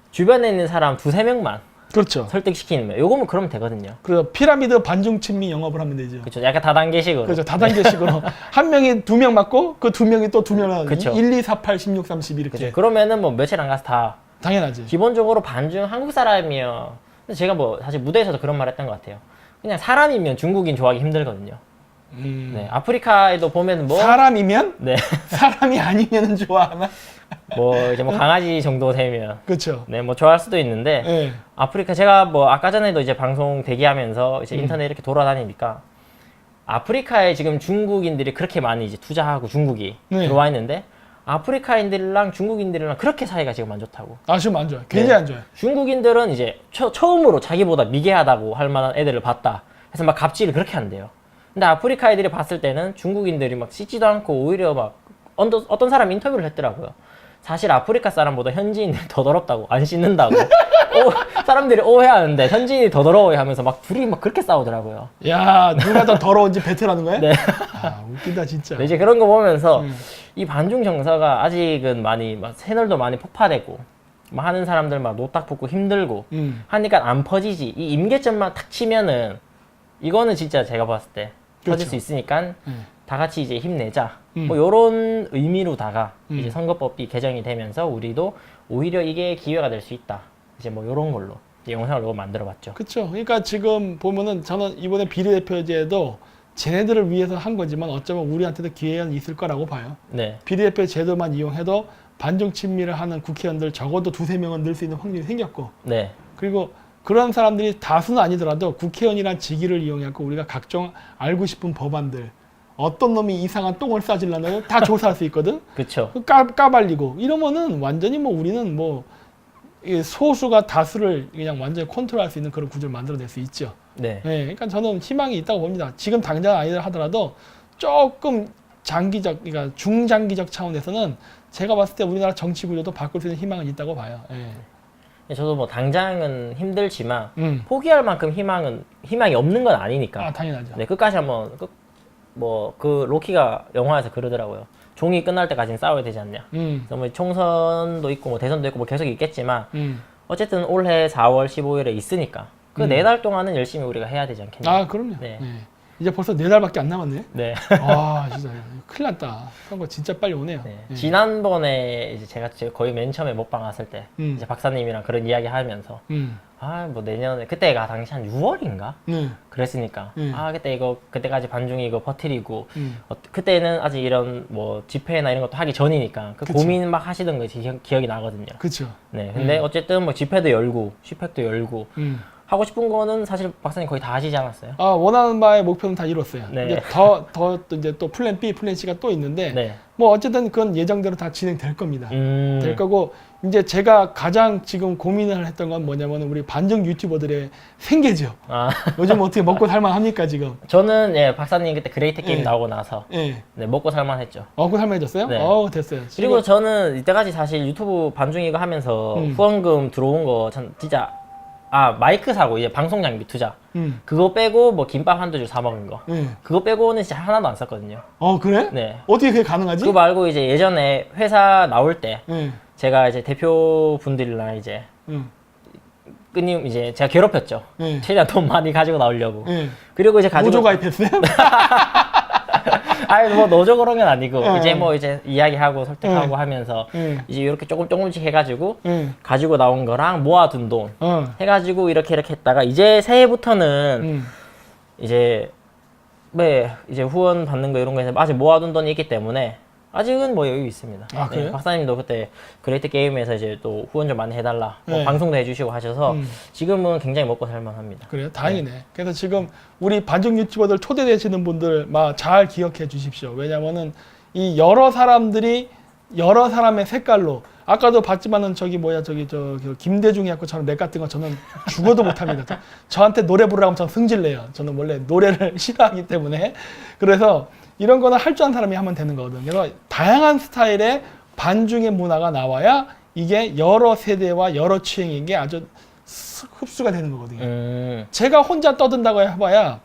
주변에 있는 사람 두세 명만 그렇죠. 설득시키는 거예요. 요거면 그러면 되거든요. 그래서 피라미드 반중 친미 영업을 하면 되죠. 그렇죠. 약간 다단계식으로. 그렇죠. 다단계식으로 한 명이 두 명 맞고 그 두 명이 또 두 명을 그쵸. 1, 2, 4, 8, 16, 30 이렇게. 그렇죠. 그러면은 뭐 며칠 안 가서 다 당연하지. 기본적으로 반중 한국 사람이요. 근데 제가 뭐 사실 무대에서도 그런 말 했던 것 같아요. 그냥 사람이면 중국인 좋아하기 힘들거든요. 네. 아프리카에도 보면 뭐 사람이면? 네. 사람이 아니면은 좋아하나? 뭐 이제 뭐 강아지 정도 되면 그렇죠. 네, 뭐 좋아할 수도 있는데 네. 아프리카 제가 뭐 아까 전에도 이제 방송 대기하면서 이제 인터넷 이렇게 돌아다니니까 아프리카에 지금 중국인들이 그렇게 많이 이제 투자하고 중국이 네. 들어와 있는데 아프리카인들이랑 중국인들이랑 그렇게 사이가 지금 안 좋다고. 지금 안 좋아요. 굉장히 네. 안 좋아요. 중국인들은 이제 처음으로 자기보다 미개하다고 할 만한 애들을 봤다. 그래서 막 갑질을 그렇게 한대요. 근데 아프리카 애들이 봤을 때는 중국인들이 막 씻지도 않고 오히려 막 어떤 사람이 인터뷰를 했더라고요. 사실 아프리카 사람보다 현지인들이 더 더럽다고 안 씻는다고 사람들이 오해하는데 현지인이 더 더러워해 하면서 막 둘이 막 그렇게 싸우더라고요. 야, 누가 더 더러운지 배틀하는 거야? 네. 웃긴다 진짜. 이제 그런 거 보면서 이 반중 정서가 아직은 많이 막 채널도 많이 폭파되고 막 하는 사람들 막 노딱 붙고 힘들고 하니까 안 퍼지지. 이 임계점만 탁 치면은 이거는 진짜 제가 봤을 때 퍼질 그렇죠. 수 있으니까 다 같이 이제 힘내자. 뭐 음. 요런 의미로다가 이제 선거법이 개정이 되면서 우리도 오히려 이게 기회가 될 수 있다. 이제 뭐 요런 걸로 이제 영상을 요거 만들어-봤죠. 그렇죠. 그러니까 지금 보면은 저는 이번에 비례대표제도 쟤네들을 위해서 한 거지만 어쩌면 우리한테도 기회는 있을 거라고 봐요. 네, 비례대표 제도만 이용해도 반중 친미를 하는 국회의원들 적어도 두세 명은 늘 수 있는 확률이 생겼고, 네, 그리고 그런 사람들이 다수는 아니더라도 국회의원이란 직위를 이용해서 우리가 각종 알고 싶은 법안들, 어떤 놈이 이상한 똥을 싸질라는 다 조사할 수 있거든. 그렇죠. 까발리고 이러면은 완전히 뭐 우리는 뭐 이 소수가 다수를 그냥 완전히 컨트롤할 수 있는 그런 구조를 만들어낼 수 있죠. 네, 네, 그러니까 저는 희망이 있다고 봅니다. 지금 당장 아니라 하더라도 조금 장기적, 그러니까 중장기적 차원에서는 제가 봤을 때 우리나라 정치 구조도 바꿀 수 있는 희망은 있다고 봐요. 예. 저도 뭐 당장은 힘들지만 포기할 만큼 희망이 없는 건 아니니까. 당연하죠. 네, 끝까지 한번 그 로키가 영화에서 그러더라고요. 종이 끝날 때까지는 싸워야 되지 않냐. 그래서 뭐 총선도 있고 뭐 대선도 있고 뭐 계속 있겠지만 어쨌든 올해 4월 15일에 있으니까 그 4달 동안은 열심히 우리가 해야 되지 않겠냐. 그럼요. 네. 네. 이제 벌써 4달밖에 안 남았네. 네. 아, 진짜 큰일 났다. 선거 진짜 빨리 오네요. 네. 예. 지난번에 이제 제가 거의 맨 처음에 먹방 왔을 때 이제 박사님이랑 그런 이야기 하면서 아, 뭐 내년에 그때가 당시 한 6월인가? 그랬으니까 아, 그때까지 반중이 이거 버티리고 그때는 아직 이런 뭐 집회나 이런 것도 하기 전이니까 그 그쵸. 고민 막 하시던 거 기억이 나거든요. 그렇죠. 네. 근데 어쨌든 뭐 집회도 열고 슈팩도 열고 하고 싶은 거는 사실 박사님 거의 다 하시지 않았어요? 아, 원하는 바의 목표는 다 이뤘어요. 네. 이제 이제 또 플랜 B, 플랜 C가 또 있는데 네. 뭐 어쨌든 그건 예정대로 다 진행될 겁니다. 될 음. 거고 이제 제가 가장 지금 고민을 했던 건 뭐냐면 우리 반중 유튜버들의 생계죠. 아, 요즘 어떻게 먹고 살만 합니까 지금? 저는 예, 박사님 그때 그레이트 게임 예. 나오고 나서 예. 네, 먹고 살만 했죠. 먹고 살만해졌어요? 네. 됐어요. 그리고 지금- 저는 이때까지 사실 유튜브 반중 이거 하면서 후원금 들어온 거 전 진짜 마이크 사고 이제 방송 장비 투자 그거 빼고 뭐 김밥 한두 줄 사 먹은 거 그거 빼고는 진짜 하나도 안 썼거든요. 그래? 네. 어떻게 그게 가능하지? 그거 말고 이제 예전에 회사 나올 때 예. 제가 이제 대표분들이랑 이제 끊임 이제 제가 괴롭혔죠. 예. 최대한 돈 많이 가지고 나오려고. 예. 그리고 이제 가지고 노조 가입했어요? 아니 뭐 노조 그런 건 아니고 예. 이제 뭐 이제 이야기하고 설득하고 예. 하면서 예. 이제 이렇게 조금씩 해가지고 예. 가지고 나온 거랑 모아둔 돈 해가지고 이렇게 했다가 이제 새해부터는 이제 이제 후원 받는 거 이런 거에서 아직 모아둔 돈이 있기 때문에 아직은 뭐 여유 있습니다. 아, 그래요? 박사님도 그때 그레이트 게임에서 이제 또 후원 좀 많이 해달라 뭐 네. 방송도 해주시고 하셔서 지금은 굉장히 먹고 살만합니다. 그래요? 다행이네. 그래서 지금 우리 반중 유튜버들 초대되시는 분들 잘 기억해 주십시오. 왜냐면은 이 여러 사람들이 여러 사람의 색깔로 아까도 봤지만은 저기 김대중이 갖고 저는 랩 같은 거 저는 죽어도 못합니다. 저한테 노래 부르라고 하면 저는 승질내요. 저는 원래 노래를 싫어하기 때문에. 그래서 이런 거는 할 줄 아는 사람이 하면 되는 거거든요. 그래서 다양한 스타일의 반중의 문화가 나와야 이게 여러 세대와 여러 취향에게 아주 흡수가 되는 거거든요. 제가 혼자 떠든다고 해봐야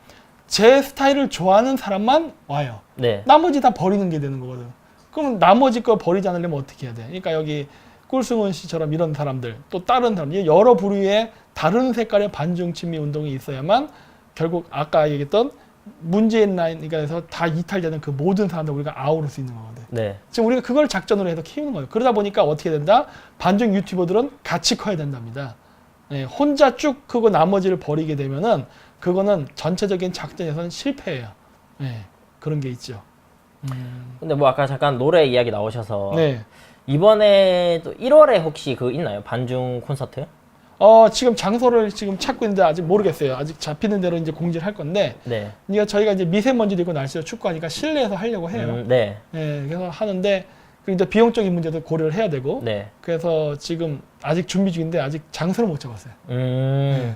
제 스타일을 좋아하는 사람만 와요. 네. 나머지 다 버리는 게 되는 거거든. 그럼 나머지 거 버리지 않으려면 어떻게 해야 돼? 그러니까 여기 꿀승훈 씨처럼 이런 사람들, 또 다른 사람들, 여러 부류의 다른 색깔의 반중 친미 운동이 있어야만 결국 아까 얘기했던 문재인 라인에서 다 이탈되는 그 모든 사람들 우리가 아우를 수 있는 거거든. 네. 지금 우리가 그걸 작전으로 해서 키우는 거예요. 그러다 보니까 어떻게 된다? 반중 유튜버들은 같이 커야 된답니다. 네, 혼자 쭉 크고 나머지를 버리게 되면은 그거는 전체적인 작전에서는 실패예요. 네, 그런 게 있죠. 근데 뭐 아까 잠깐 노래 이야기 나오셔서 네. 이번에 또 1월에 혹시 그 있나요? 반중 콘서트? 지금 장소를 지금 찾고 있는데 아직 모르겠어요. 아직 잡히는 대로 이제 공지를 할 건데, 네. 이게 저희가 이제 미세먼지도 있고 날씨도 춥고 하니까 실내에서 하려고 해요. 네. 네, 그래서 하는데, 그리고 이제 비용적인 문제도 고려를 해야 되고, 네. 그래서 지금 아직 준비 중인데 아직 장소를 못 잡았어요. 음.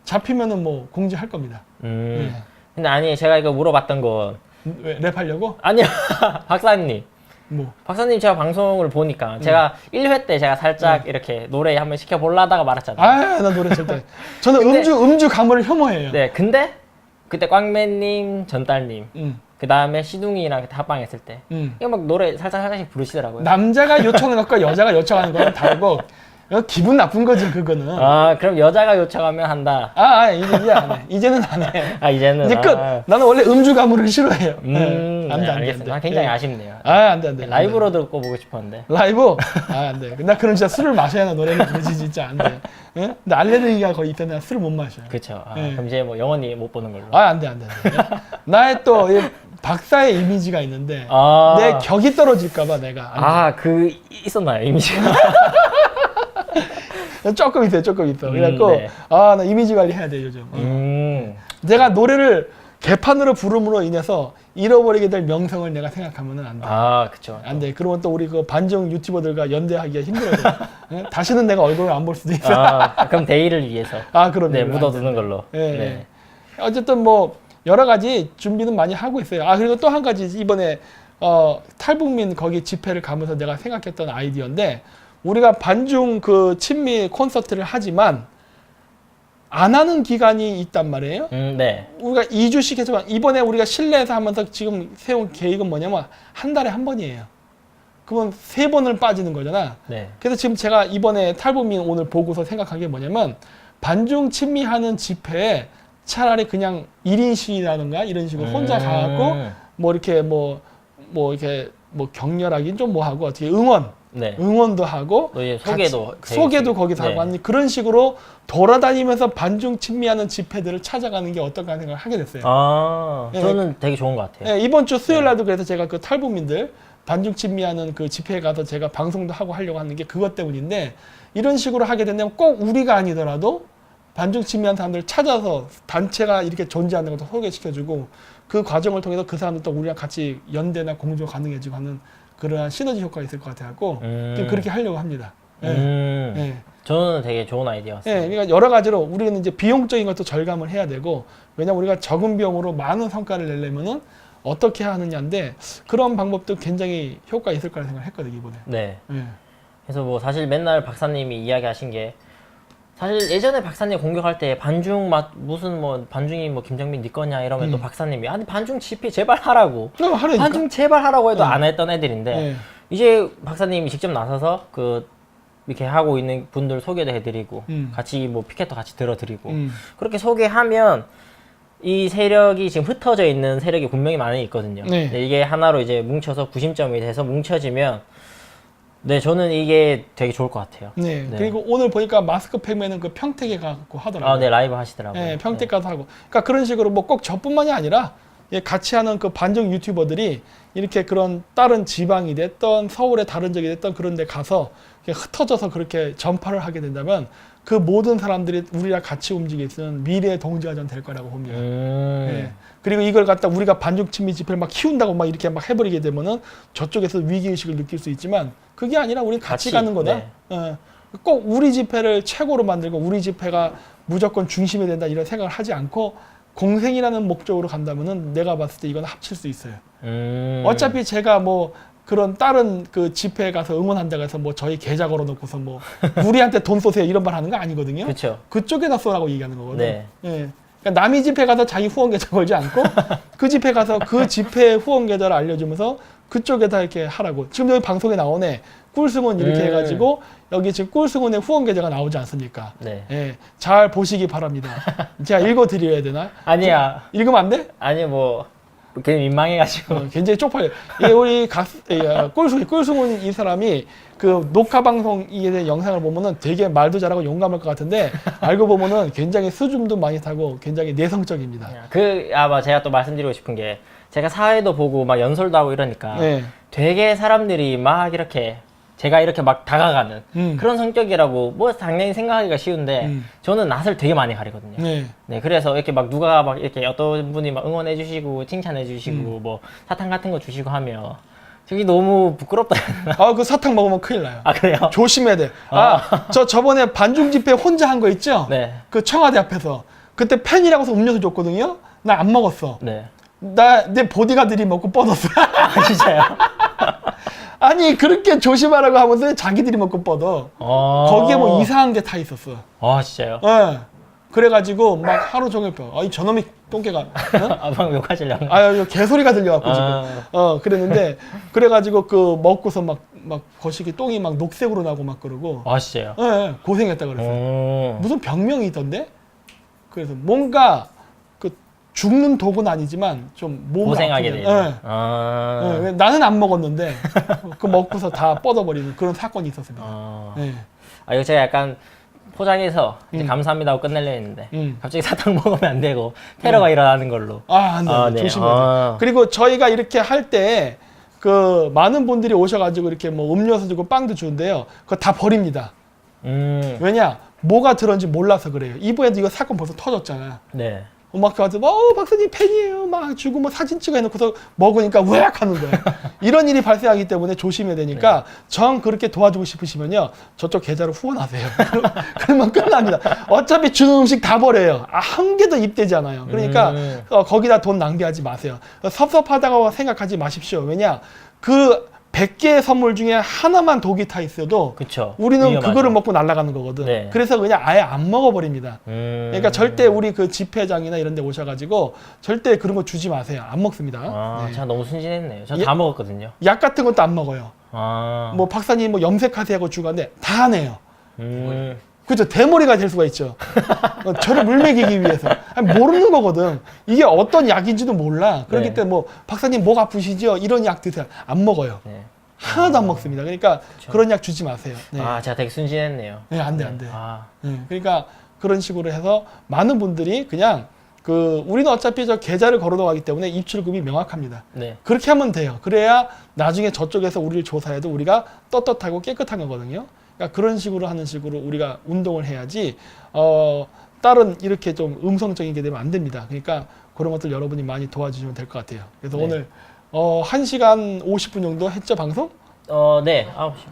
잡히면은 뭐 공지할 겁니다. 음. 근데 아니 제가 이거 물어봤던 건 왜, 랩하려고? 아니요. 박사님. 뭐. 박사님 제가 방송을 보니까 제가 1회 때 제가 살짝 이렇게 노래 한번 시켜보려다가 말았잖아요. 나 노래 절대. 저는 음주 가물을 혐오해요. 네, 근데 그때 꽝맨님, 전달님, 그 다음에 시둥이랑 그때 합방했을 때 이거 막 노래 살짝씩 부르시더라고요. 남자가 요청하는 것과 여자가 요청하는 거는 다르고 기분 나쁜 거지 그거는. 아, 그럼 여자가 요청하면 한다. 이제 안 해. 이제는 안 해. 이제는 이제 끝. 나는 원래 음주 가물을 싫어해요. 안 돼. 알겠습니다. 굉장히 아쉽네요. 안 돼. 라이브로 듣고 보고 싶었는데. 라이브? 안 돼. 나 그럼 진짜 술을 마셔야 노래를 부르지 진짜 안 돼. 응? 근데 알레르기가 거의 있던데 난 술을 못 마셔요. 그렇죠. 네. 그럼 이제 뭐 영원히 못 보는 걸로. 안 돼. 나의 또 박사의 이미지가 있는데 내 격이 떨어질까봐 내가. 있었나요 이미지가? 조금 있어요. 그래갖고 네. 나 이미지 관리 해야 돼 요즘. 내가 노래를 개판으로 부름으로 인해서 잃어버리게 될 명성을 내가 생각하면은 안 돼. 그쵸. 안 돼. 그러면 또 우리 그 반중 유튜버들과 연대하기가 힘들어져. 응? 다시는 내가 얼굴을 안 볼 수도 있어. 그럼 대의를 위해서. 그럼요. 네, 묻어두는 걸로. 네. 네. 어쨌든 뭐 여러 가지 준비는 많이 하고 있어요. 그리고 또 한 가지 이번에 탈북민 거기 집회를 가면서 내가 생각했던 아이디어인데 우리가 반중 그 친미 콘서트를 하지만 안 하는 기간이 있단 말이에요. 네. 우리가 2주씩 해서 이번에 우리가 실내에서 하면서 지금 세운 계획은 뭐냐면 한 달에 한 번이에요. 그러면 3번을 빠지는 거잖아. 네. 그래서 지금 제가 이번에 탈북민 오늘 보고서 생각한 게 뭐냐면 반중 친미하는 집회에 차라리 그냥 1인 시위라든가 이런 식으로 혼자 가갖고 뭐 이렇게 뭐 이렇게 뭐 격렬하긴 좀 뭐 하고 어떻게 네. 응원도 하고 또 이제 소개도 소개도 거기서 하고 하는 그런 식으로 돌아다니면서 반중 친미하는 집회들을 찾아가는 게 어떨까 하는 생각을 하게 됐어요. 아, 예. 저는 되게 좋은 것 같아요. 네, 이번 주 수요일 날도 그래서 제가 그 탈북민들 반중 친미하는 그 집회에 가서 제가 방송도 하고 하려고 하는 게 그것 때문인데 이런 식으로 하게 된다면 꼭 우리가 아니더라도 반중 친미한 사람들을 찾아서 단체가 이렇게 존재하는 것도 소개시켜주고 그 과정을 통해서 그 사람들도 우리랑 같이 연대나 공조 가능해지고 하는 그러한 시너지 효과가 있을 것 같아갖고 좀 그렇게 하려고 합니다. 예. 저는 되게 좋은 아이디어였어요. 예, 그러니까 여러 가지로 우리는 이제 비용적인 것도 절감을 해야 되고 왜냐면 우리가 적은 비용으로 많은 성과를 내려면은 어떻게 하느냐인데 그런 방법도 굉장히 효과 있을 거라 생각했거든요 이번에. 네. 예. 그래서 뭐 사실 맨날 박사님이 이야기하신 게 사실 예전에 박사님 공격할 때 반중 무슨 뭐 반중이 뭐 김정민 네 거냐 이러면 또 박사님이 아니 반중 집회 제발 하라고 하라니까. 반중 제발 하라고 해도 안 했던 애들인데 예. 이제 박사님이 직접 나서서 그 이렇게 하고 있는 분들 소개도 해드리고 같이 뭐 피켓도 같이 들어드리고 그렇게 소개하면 이 세력이 지금 흩어져 있는 세력이 분명히 많이 있거든요. 네. 근데 이게 하나로 이제 뭉쳐서 구심점이 돼서 뭉쳐지면 네 저는 이게 되게 좋을 것 같아요. 네. 네. 그리고 오늘 보니까 마스크 팩맨은 그 평택에 가고 하더라고요. 아, 네 라이브 하시더라고요. 예, 평택 가서 하고. 그러니까 그런 식으로 뭐 꼭 저뿐만이 아니라 예, 같이 하는 그 반중 유튜버들이 이렇게 그런 다른 지방이 됐던 서울의 다른 지역이 됐던 그런 데 가서 이렇게 흩어져서 그렇게 전파를 하게 된다면 그 모든 사람들이 우리랑 같이 움직일 수 있는 미래의 동지가 전 될 거라고 봅니다. 예. 그리고 이걸 갖다 우리가 반중 친미 집회를 막 키운다고 막 이렇게 막 해버리게 되면은 저쪽에서 위기의식을 느낄 수 있지만 그게 아니라 우리 같이 가는 거다. 네. 예. 꼭 우리 집회를 최고로 만들고 우리 집회가 무조건 중심이 된다 이런 생각을 하지 않고 공생이라는 목적으로 간다면은 내가 봤을 때 이건 합칠 수 있어요. 어차피 제가 뭐 그런 다른 그 집회에 가서 응원한다고 해서 뭐 저희 계좌 걸어놓고서 뭐 우리한테 돈 쏘세요 이런 말 하는 거 아니거든요. 그렇죠. 그쪽에다 쏘라고 얘기하는 거거든요. 네. 예. 그러니까 남이 집회 가서 자기 후원 계좌 걸지 않고 그 집회 가서 그 집회 후원 계좌를 알려주면서 그쪽에다 이렇게 하라고. 지금 여기 방송에 나오네. 꿀승원 이렇게 해가지고 여기 지금 꿀승원의 후원 계좌가 나오지 않습니까? 네. 예. 잘 보시기 바랍니다. 제가 읽어드려야 되나? 아니야. 읽으면 안 돼? 아니 뭐 괜히 민망해가지고. 굉장히 쪽팔려. 예, 우리 꿀승원 이 사람이 그 녹화 방송에 대한 영상을 보면은 되게 말도 잘하고 용감할 것 같은데 알고 보면은 굉장히 수줍음도 많이 타고 굉장히 내성적입니다. 아마 제가 또 말씀드리고 싶은 게 제가 사회도 보고 막 연설도 하고 이러니까 네. 되게 사람들이 막 이렇게 제가 이렇게 막 다가가는 그런 성격이라고 뭐 당연히 생각하기가 쉬운데 저는 낯을 되게 많이 가리거든요. 네. 네, 그래서 이렇게 막 누가 막 이렇게 어떤 분이 막 응원해 주시고 칭찬해 주시고 뭐 사탕 같은 거 주시고 하면 저기 너무 부끄럽다. 아, 그 사탕 먹으면 큰일 나요. 아, 그래요? 조심해야 돼. 저번에 반중 집회 혼자 한 거 있죠? 네. 그 청와대 앞에서. 그때 팬이라고서 음료수 줬거든요? 나 안 먹었어. 네. 내 보디가들이 먹고 뻗었어. 아, 진짜요? 아니, 그렇게 조심하라고 하면서 자기들이 먹고 뻗어. 거기에 뭐 이상한 게 타 있었어. 아, 진짜요? 예. 그래가지고 막 하루 종일 아이 저놈이 똥개가. 어? 아, 방금 욕하시려고. 아유, 개소리가 들려갖고 지금. 그랬는데, 그래가지고 그 먹고서 막 거시기 똥이 막 녹색으로 나고 막 그러고. 아, 진짜요? 예, 고생했다 그랬어요. 무슨 병명이 있던데? 그래서 뭔가 그 죽는 독은 아니지만 좀 몸을 고생하게 아프게. 되는. 예. 예, 나는 안 먹었는데 그 먹고서 다 뻗어버리는 그런 사건이 있었습니다. 예. 아, 이거 제가 약간 포장해서 이제 감사합니다 하고 끝내려 했는데 갑자기 사탕 먹으면 안 되고 테러가 일어나는 걸로. 안 돼. 네. 조심해야 돼. 그리고 저희가 이렇게 할 때 그 많은 분들이 오셔가지고 이렇게 뭐 음료수 주고 빵도 주는데요. 그거 다 버립니다. 왜냐? 뭐가 들었는지 몰라서 그래요. 이번에도 이거 사건 벌써 터졌잖아. 네. 막 가서 박사님 팬이에요 막 주고 뭐 사진 찍어 해놓고서 먹으니까 으악 하는 거야. 이런 일이 발생하기 때문에 조심해야 되니까 정 그렇게 도와주고 싶으시면요 저쪽 계좌로 후원하세요. 그러면 끝납니다. 어차피 주는 음식 다 버려요. 한 개도 입되지 않아요. 그러니까 거기다 돈 낭비하지 마세요. 섭섭하다고 생각하지 마십시오. 왜냐 그 100개의 선물 중에 하나만 독이 타 있어도 그쵸. 우리는 위험하죠. 그거를 먹고 날아가는 거거든. 네. 그래서 그냥 아예 안 먹어버립니다. 그러니까 절대 우리 그 집회장이나 이런 데 오셔가지고 절대 그런 거 주지 마세요. 안 먹습니다. 아, 네. 제가 너무 순진했네요. 저 다 먹었거든요. 약 같은 것도 안 먹어요. 아. 뭐 박사님 뭐 염색하세요 하고 주고 하는데 다 안 해요. 그렇죠. 대머리가 될 수가 있죠. 저를 물먹이기 위해서. 아니, 모르는 거거든. 이게 어떤 약인지도 몰라. 그렇기 네. 때문에 뭐 박사님 목 아프시죠? 이런 약 드세요. 안 먹어요. 네. 하나도 안 먹습니다. 그러니까 그런 약 주지 마세요. 네. 아, 제가 되게 순진했네요. 네, 안 돼, 안 돼. 아, 그러니까 그런 식으로 해서 많은 분들이 그냥 우리는 어차피 저 계좌를 걸어 놓기 때문에 입출금이 명확합니다. 네. 그렇게 하면 돼요. 그래야 나중에 저쪽에서 우리를 조사해도 우리가 떳떳하고 깨끗한 거거든요. 그러니까 그런 식으로 하는 식으로 우리가 운동을 해야지, 다른 이렇게 좀 음성적인 게 되면 안 됩니다. 그러니까 그런 것들 여러분이 많이 도와주시면 될 것 같아요. 그래서 네. 오늘, 1시간 50분 정도 했죠, 방송? 네.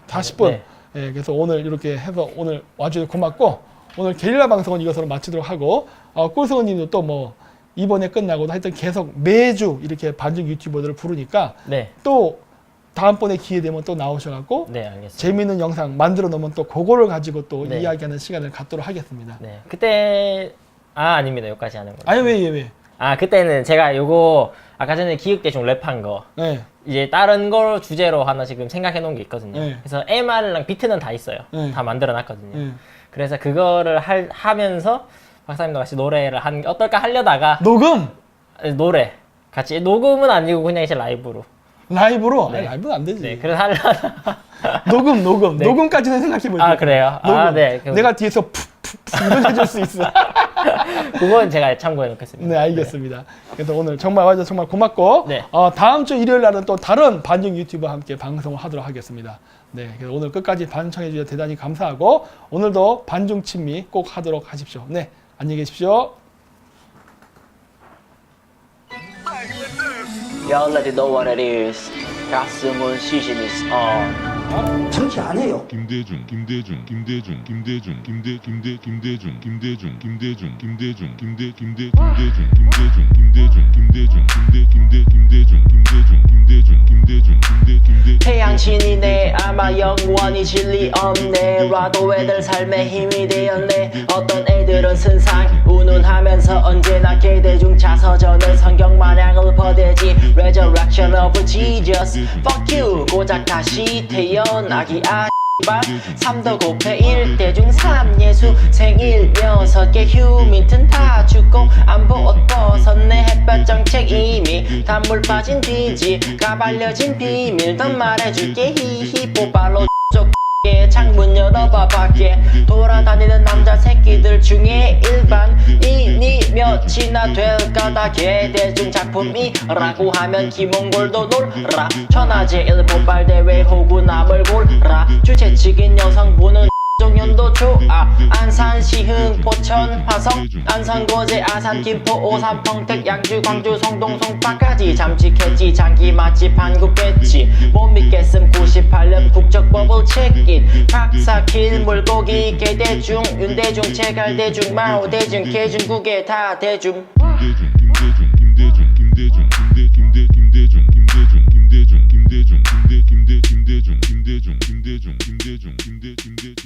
40분. 네. 예, 그래서 오늘 이렇게 해서 오늘 와주셔서 고맙고, 오늘 게릴라 방송은 이것으로 마치도록 하고, 꿀성원 님도 또 뭐, 이번에 끝나고도 하여튼 계속 매주 이렇게 반중 유튜버들을 부르니까 네. 또 다음번에 기회 되면 또 나오셔갖고 네, 알겠습니다. 재미있는 영상 만들어 놓으면 또 그거를 가지고 또 네. 이야기하는 시간을 갖도록 하겠습니다. 네. 그때 아닙니다. 여기까지 하는 거예요. 아니, 왜? 그때는 제가 요거 아까 전에 기획대중 랩한 거 네. 이제 다른 걸 주제로 하나 지금 생각해 놓은 게 있거든요. 네. 그래서 MR랑 비트는 다 있어요. 네. 다 만들어 놨거든요. 네. 그래서 그거를 하면서 박사님도 같이 노래를 하는 게 어떨까 하려다가 녹음! 노래 같이 녹음은 아니고 그냥 이제 라이브로. 라이브로? 네. 아니, 라이브는 안 되지. 네. 그래서 하려다가 녹음. 네. 녹음까지는 생각해보죠. 아, 그래요? 녹음. 아, 네. 내가 뒤에서 푹푹 이런 해줄 수 있어. 그건 제가 참고해 놓겠습니다. 네, 알겠습니다. 그래서 오늘 정말 와주셔서 정말 고맙고, 네. 다음 주 일요일 날은 또 다른 반중 유튜버와 함께 방송을 하도록 하겠습니다. 네, 그래서 오늘 끝까지 반청해 주셔서 대단히 감사하고, 오늘도 반중 친미 꼭 하도록 하십시오. 네, 안녕히 계십시오. You already know what it is. 가슴은 시즌 is on. 정치 안 해요. 김대중 김대중 김대중 김대중 김대 김대 김대중 김대중 김대중 김대중 김대 김대 김대중 김대중 김대중 김대중 김대 김대 김대중 김대중 김대중 김대중 김대 김대 태양신이네 아마 영원히 진리 없네 라도 애들 삶의 힘이 되었네 어떤 애들은 선상 운운하면서 언제나 개대중 자서전을 성경 마냥 읊어대지 Resurrection of Jesus Fuck you 고작 다시 태어나기 반 3더 곱해 1대중 3예수 생일 6개 휴민튼 다 죽고 안보 옷 벗었네 햇볕 정책 이미 단물 빠진 뒤지 가발려진 비밀 더 말해줄게 히히 뽀발로 쪽게 창문 열어봐 밖에 돌아다니는 남자 새끼들 중에 일반인이 몇이나 될까 다 개대중 작품이라고 하면 김홍골도 놀라 천하제 일본발대회 호구남을 골라 주최 측인 여성분은 종현도 좋아 안산 시흥 포천 화성 안산고제 아산 김포 오산 평택 양주 광주 성동 송파까지 잠식했지 장기 맛집 한국 겠지 못 믿겠음 98년 국적법을 책임 박사킬 물고기 개대중 윤대중 제갈대중 마오대중 개중국에 다 대중 김대중 김대중 김대중 김대 김대 김대중 김대중 김대중 김대중 김대 김대 김대중 김대중 김대중 김대중 김대 김대